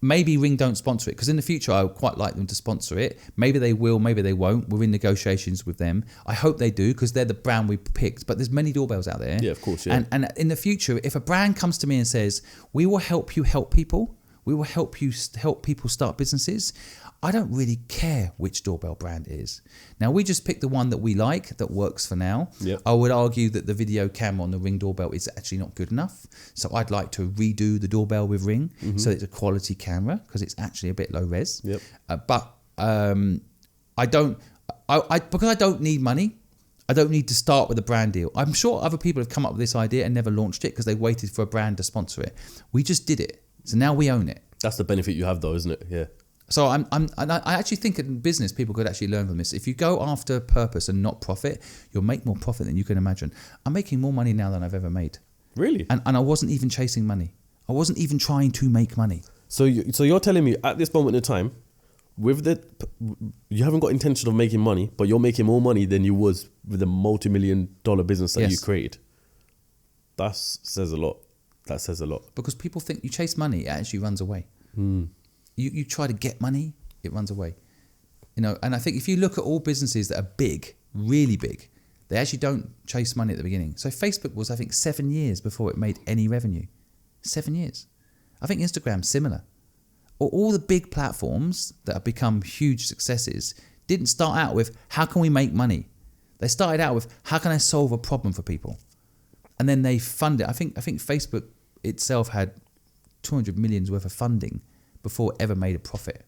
Speaker 1: maybe Ring don't sponsor it, because in the future, I would quite like them to sponsor it. Maybe they will, maybe they won't. We're in negotiations with them. I hope they do, because they're the brand we picked. But there's many doorbells out there.
Speaker 2: Yeah, of course, yeah.
Speaker 1: And in the future, if a brand comes to me and says, we will help you help people, We will help people start businesses. I don't really care which doorbell brand it is. Now, we just pick the one that we like, that works for now.
Speaker 2: Yep.
Speaker 1: I would argue that the video camera on the Ring doorbell is actually not good enough. So I'd like to redo the doorbell with Ring so it's a quality camera, because it's actually a bit low res.
Speaker 2: Yep.
Speaker 1: Because I don't need money, I don't need to start with a brand deal. I'm sure other people have come up with this idea and never launched it because they waited for a brand to sponsor it. We just did it. So now we own it.
Speaker 2: That's the benefit you have though, isn't it? Yeah.
Speaker 1: So I actually think in business, people could actually learn from this. If you go after purpose and not profit, you'll make more profit than you can imagine. I'm making more money now than I've ever made.
Speaker 2: Really?
Speaker 1: And I wasn't even chasing money. I wasn't even trying to make money.
Speaker 2: So you're telling me at this moment in time, you haven't got intention of making money, but you're making more money than you was with the multi-million-dollar business that you created. That says a lot. That says a lot.
Speaker 1: Because people think you chase money, it actually runs away. You try to get money, it runs away. And I think if you look at all businesses that are big, really big, they actually don't chase money at the beginning. So Facebook was, I think, 7 years before it made any revenue. 7 years. I think Instagram, similar. All the big platforms that have become huge successes didn't start out with, how can we make money? They started out with, how can I solve a problem for people? And then they fund it. I think Facebook itself had 200 million worth of funding before it ever made a profit.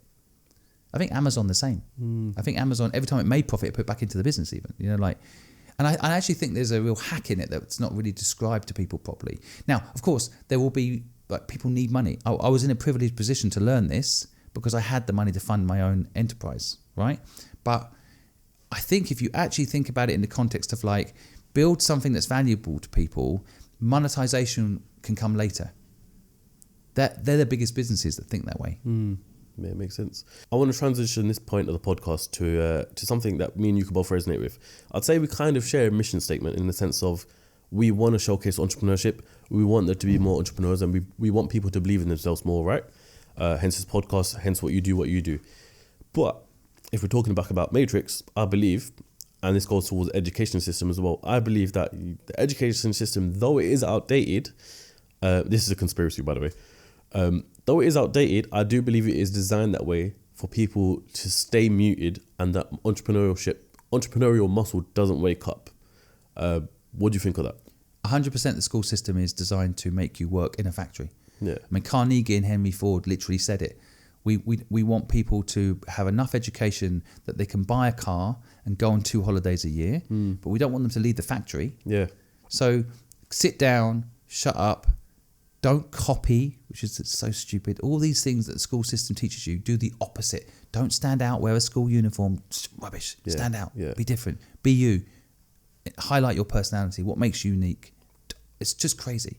Speaker 1: I think Amazon the same. I think Amazon, every time it made profit, it put back into the business even. And I actually think there's a real hack in it that's not really described to people properly. Now, of course, there will be, people need money. I was in a privileged position to learn this because I had the money to fund my own enterprise, right? But I think if you actually think about it in the context of build something that's valuable to people, monetization can come later. They're the biggest businesses that think that way.
Speaker 2: Yeah, it makes sense. I want to transition this point of the podcast to something that me and you could both resonate with. I'd say we kind of share a mission statement in the sense of we want to showcase entrepreneurship. We want there to be more entrepreneurs, and we want people to believe in themselves more, right? Hence this podcast, hence what you do. But if we're talking back about Matrix, I believe, and this goes towards the education system as well, I believe that the education system, though it is outdated, this is a conspiracy, by the way, though it is outdated, I do believe it is designed that way for people to stay muted and that entrepreneurial muscle doesn't wake up. What do you think of that?
Speaker 1: 100% the school system is designed to make you work in a factory.
Speaker 2: Yeah.
Speaker 1: I mean, Carnegie and Henry Ford literally said it. We want people to have enough education that they can buy a car and go on 2 holidays a year, but we don't want them to leave the factory.
Speaker 2: Yeah.
Speaker 1: So sit down, shut up, don't copy, which is so stupid. All these things that the school system teaches you, do the opposite. Don't stand out, wear a school uniform, rubbish.
Speaker 2: Yeah.
Speaker 1: Stand out,
Speaker 2: Yeah.
Speaker 1: be different, be you. Highlight your personality, what makes you unique. It's just crazy.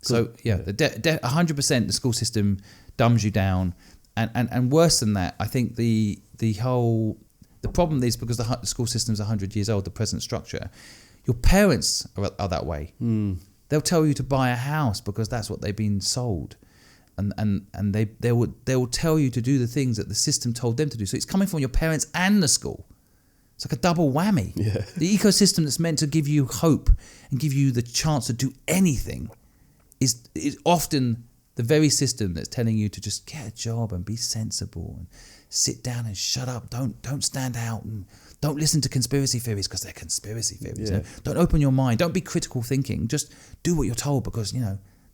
Speaker 1: So 100% the school system dumbs you down. And worse than that, I think the problem is because the school system's 100 years old, the present structure, your parents are that way. They'll tell you to buy a house because that's what they've been sold. And they will tell you to do the things that the system told them to do. So it's coming from your parents and the school. It's like a double whammy.
Speaker 2: Yeah.
Speaker 1: The ecosystem that's meant to give you hope and give you the chance to do anything is often the very system that's telling you to just get a job and be sensible and sit down and shut up. Don't stand out and don't listen to conspiracy theories because they're conspiracy theories.
Speaker 2: Yeah.
Speaker 1: Don't open your mind. Don't be critical thinking. Just do what you're told because,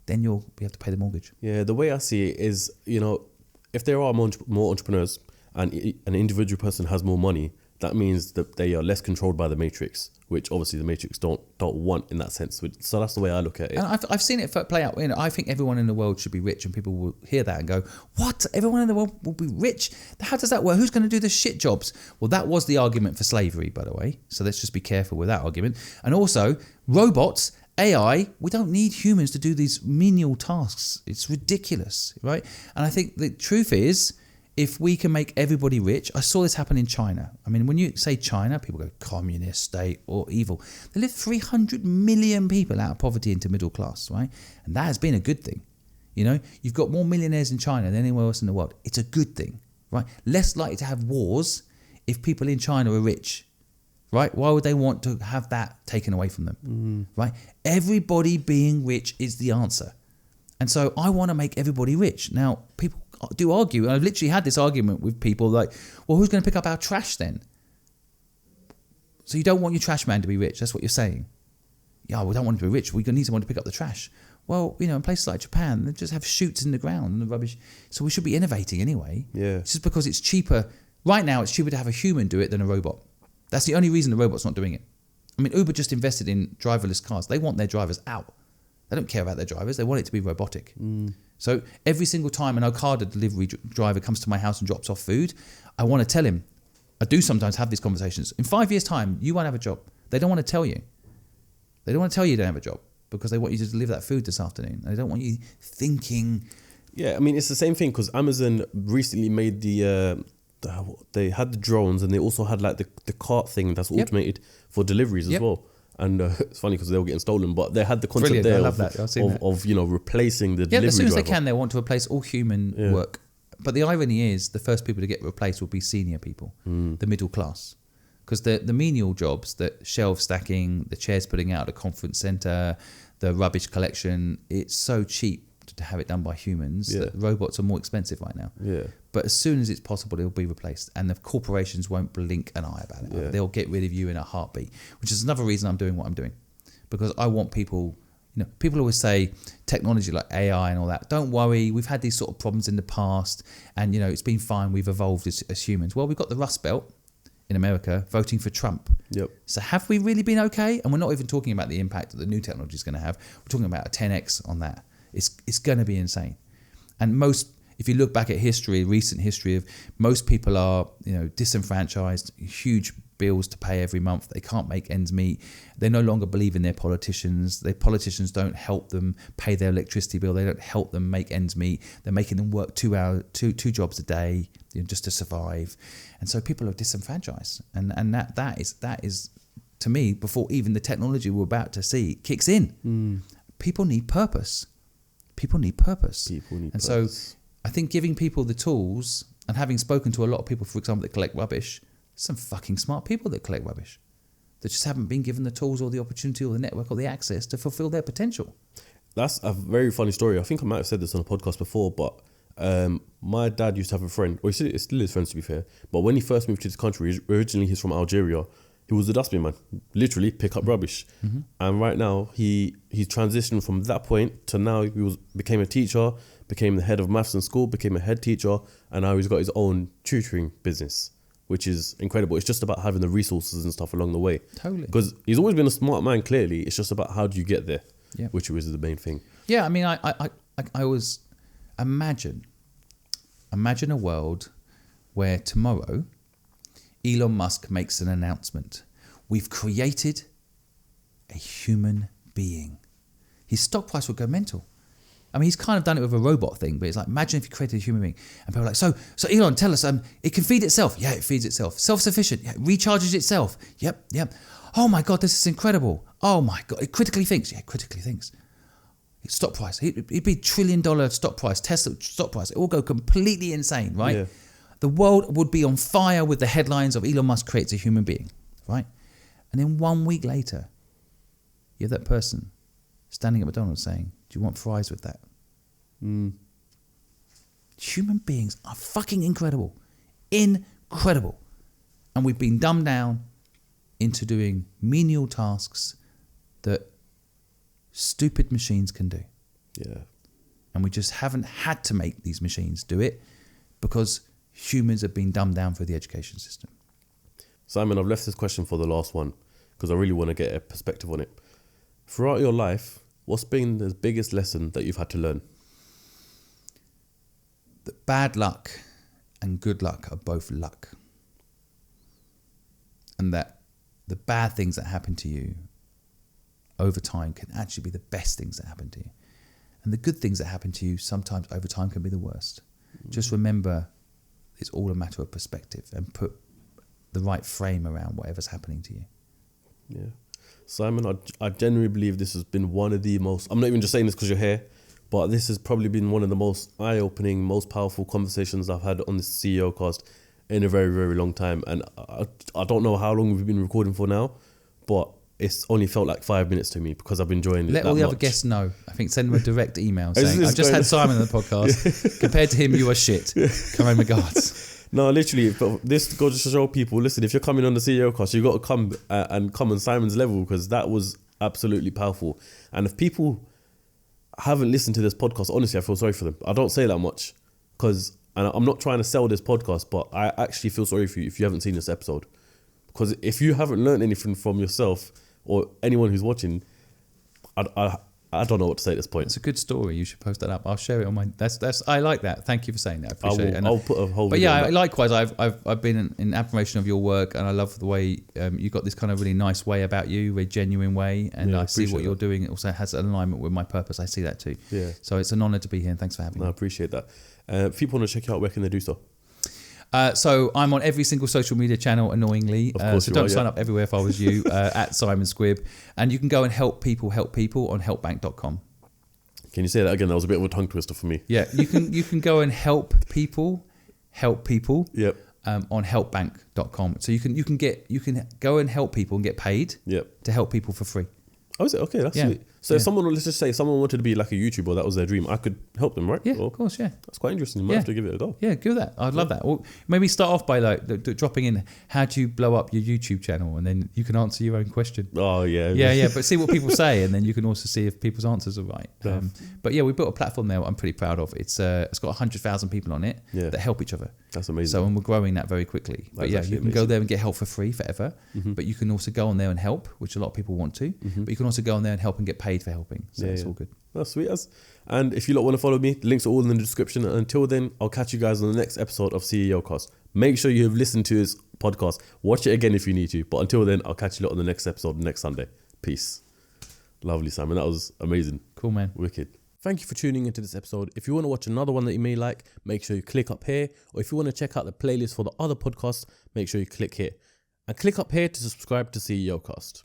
Speaker 1: then you'll be able to pay the mortgage.
Speaker 2: Yeah, the way I see it is, if there are more entrepreneurs and an individual person has more money, that means that they are less controlled by the Matrix, which obviously the Matrix don't want in that sense. So that's the way I look at it.
Speaker 1: And I've seen it play out. I think everyone in the world should be rich, and people will hear that and go, "What? Everyone in the world will be rich? How does that work? Who's going to do the shit jobs?" Well, that was the argument for slavery, by the way. So let's just be careful with that argument. And also, robots, AI, we don't need humans to do these menial tasks. It's ridiculous, right? And I think the truth is, if we can make everybody rich, I saw this happen in China. I mean, when you say China, people go communist state or evil. They live 300 million people out of poverty into middle class, right? And that has been a good thing. You've got more millionaires in China than anywhere else in the world. It's a good thing, right? Less likely to have wars if people in China are rich, right? Why would they want to have that taken away from them, right? Everybody being rich is the answer. And so I want to make everybody rich. Now, people do argue, and I've literally had this argument with people like, well, who's going to pick up our trash then? So you don't want your trash man to be rich. That's what you're saying. Yeah, we don't want him to be rich. We need someone to pick up the trash. Well, in places like Japan, they just have chutes in the ground and the rubbish. So we should be innovating anyway.
Speaker 2: Yeah.
Speaker 1: It's just because it's cheaper. Right now, it's cheaper to have a human do it than a robot. That's the only reason the robot's not doing it. I mean, Uber just invested in driverless cars. They want their drivers out. They don't care about their drivers. They want it to be robotic. So every single time an Okada delivery driver comes to my house and drops off food, I want to tell him. I do sometimes have these conversations. In 5 years' time, you won't have a job. They don't want to tell you. They don't want to tell you don't have a job because they want you to deliver that food this afternoon. They don't want you thinking.
Speaker 2: Yeah, I mean, it's the same thing because Amazon recently made they had the drones and they also had like the cart thing that's automated for deliveries as well. And it's funny because they were getting stolen, but they had the concept there of replacing the delivery
Speaker 1: as soon as
Speaker 2: driver.
Speaker 1: they can, they want to replace all human work. But the irony is the first people to get replaced will be senior people, the middle class. Because the menial jobs, the shelf stacking, the chairs putting out, the conference centre, the rubbish collection, it's so cheap to have it done by humans that robots are more expensive right now.
Speaker 2: Yeah.
Speaker 1: But as soon as it's possible, it'll be replaced. And the corporations won't blink an eye about it.
Speaker 2: Yeah.
Speaker 1: They'll get rid of you in a heartbeat, which is another reason I'm doing what I'm doing. Because I want people, people always say technology like AI and all that. Don't worry, we've had these sort of problems in the past and, it's been fine. We've evolved as humans. Well, we've got the Rust Belt in America voting for Trump.
Speaker 2: Yep.
Speaker 1: So have we really been okay? And we're not even talking about the impact that the new technology is going to have. We're talking about a 10x on that. It's going to be insane. And if you look back at recent history of most people are, disenfranchised, huge bills to pay every month. They can't make ends meet. They no longer believe in their politicians. Their politicians don't help them pay their electricity bill. They don't help them make ends meet. They're making them work two jobs a day just to survive. And so people are disenfranchised. And that is to me, before even the technology we're about to see kicks in, people need purpose. So I think giving people the tools and having spoken to a lot of people, for example, that collect rubbish, some fucking smart people that collect rubbish that just haven't been given the tools or the opportunity or the network or the access to fulfill their potential.
Speaker 2: That's a very funny story. I think I might have said this on a podcast before, but my dad used to have a friend, or he still is friends to be fair, but when he first moved to this country, originally he's from Algeria, he was a dustbin man, literally pick up rubbish. And right now he transitioned from that point to now became a teacher, became the head of maths in school, became a head teacher, and now he's got his own tutoring business, which is incredible. It's just about having the resources and stuff along the way. Totally. Because he's always been a smart man, clearly. It's just about how do you get there, which is the main thing.
Speaker 1: Yeah, I mean, I always imagine a world where tomorrow Elon Musk makes an announcement. We've created a human being. His stock price would go mental. I mean, he's kind of done it with a robot thing, but it's like, imagine if you created a human being. And people are like, so Elon, tell us, it can feed itself. Yeah, it feeds itself. Self-sufficient. Yeah, it recharges itself. Yep. Oh my God, this is incredible. Oh my God, it critically thinks. Yeah, it critically thinks. Its stock price, it'd be $1 trillion stock price, Tesla stock price. It will go completely insane, right? Yeah. The world would be on fire with the headlines of Elon Musk creates a human being, right? And then 1 week later, you have that person standing at McDonald's saying, do you want fries with that? Human beings are fucking incredible. Incredible. And we've been dumbed down into doing menial tasks that stupid machines can do.
Speaker 2: Yeah.
Speaker 1: And we just haven't had to make these machines do it because humans have been dumbed down through the education system.
Speaker 2: Simon, I've left this question for the last one because I really want to get a perspective on it. Throughout your life, what's been the biggest lesson that you've had to learn?
Speaker 1: That bad luck and good luck are both luck. And that the bad things that happen to you over time can actually be the best things that happen to you. And the good things that happen to you sometimes over time can be the worst. Just remember, it's all a matter of perspective and put the right frame around whatever's happening to you.
Speaker 2: Yeah. Simon, I genuinely believe this has been one of the most, I'm not even just saying this because you're here, but this has probably been one of the most eye-opening, most powerful conversations I've had on this CEOCAST in a very, very long time. And I don't know how long we've been recording for now, but it's only felt like 5 minutes to me because I've been enjoying it.
Speaker 1: Let all the other guests know. I think send them a direct email saying, I've just had Simon on the podcast. Compared to him, you are shit. Kind regards.
Speaker 2: No, literally, but this goes to show people, listen, if you're coming on the CEOcast, you got to come and come on Simon's level, because that was absolutely powerful. And if people haven't listened to this podcast, honestly, I feel sorry for them. I don't say that much because, and I'm not trying to sell this podcast, but I actually feel sorry for you if you haven't seen this episode. Because if you haven't learned anything from yourself or anyone who's watching, I don't know what to say at this point.
Speaker 1: It's a good story. You should post that up. I'll share it on my. I like that. Thank you for saying that. I appreciate it.
Speaker 2: I'll put a whole.
Speaker 1: But yeah, likewise, I've been in admiration of your work, and I love the way you got this kind of really nice way about you, very genuine way, and I see what you're doing. It also has an alignment with my purpose. I see that too.
Speaker 2: Yeah.
Speaker 1: So it's an honour to be here, and thanks for having me.
Speaker 2: I appreciate that. If people want to check you out, where can they do so?
Speaker 1: So I'm on every single social media channel, annoyingly.
Speaker 2: Of course
Speaker 1: so don't sign up everywhere if I was you. At Simon Squibb, and you can go and help people on helpbank.com.
Speaker 2: Can you say that again? That was a bit of a tongue twister for me.
Speaker 1: Yeah, you can go and help people.
Speaker 2: Yep.
Speaker 1: On helpbank.com. So you can go and help people and get paid.
Speaker 2: Yep.
Speaker 1: To help people for free.
Speaker 2: Oh, is it? Okay, that's sweet. So if someone, let's just say someone wanted to be like a YouTuber, that was their dream, I could help them, right?
Speaker 1: Yeah, of course, yeah.
Speaker 2: That's quite interesting. You might have to give it a go.
Speaker 1: Yeah, give that. I'd love that. Or maybe start off by dropping in, how do you blow up your YouTube channel? And then you can answer your own question.
Speaker 2: Oh, yeah.
Speaker 1: Yeah, but see what people say, and then you can also see if people's answers are right. But yeah, we built a platform there I'm pretty proud of. It's got 100,000 people on it that help each other.
Speaker 2: That's amazing.
Speaker 1: So, and we're growing that very quickly. But yeah, you can go there and get help for free forever. But you can also go on there and help, which a lot of people want to. But you can also go on there and help and get paid for helping. So it's all good.
Speaker 2: That's sweet as. And if you lot want to follow me, the links are all in the description. And until then, I'll catch you guys on the next episode of CEOcast. Make sure you have listened to his podcast. Watch it again if you need to. But until then, I'll catch you lot on the next episode next Sunday. Peace. Lovely, Simon. That was amazing.
Speaker 1: Cool, man.
Speaker 2: Wicked. Thank you for tuning into this episode. If you want to watch another one that you may like, make sure you click up here. Or if you want to check out the playlist for the other podcasts, make sure you click here. And click up here to subscribe to CEOcast.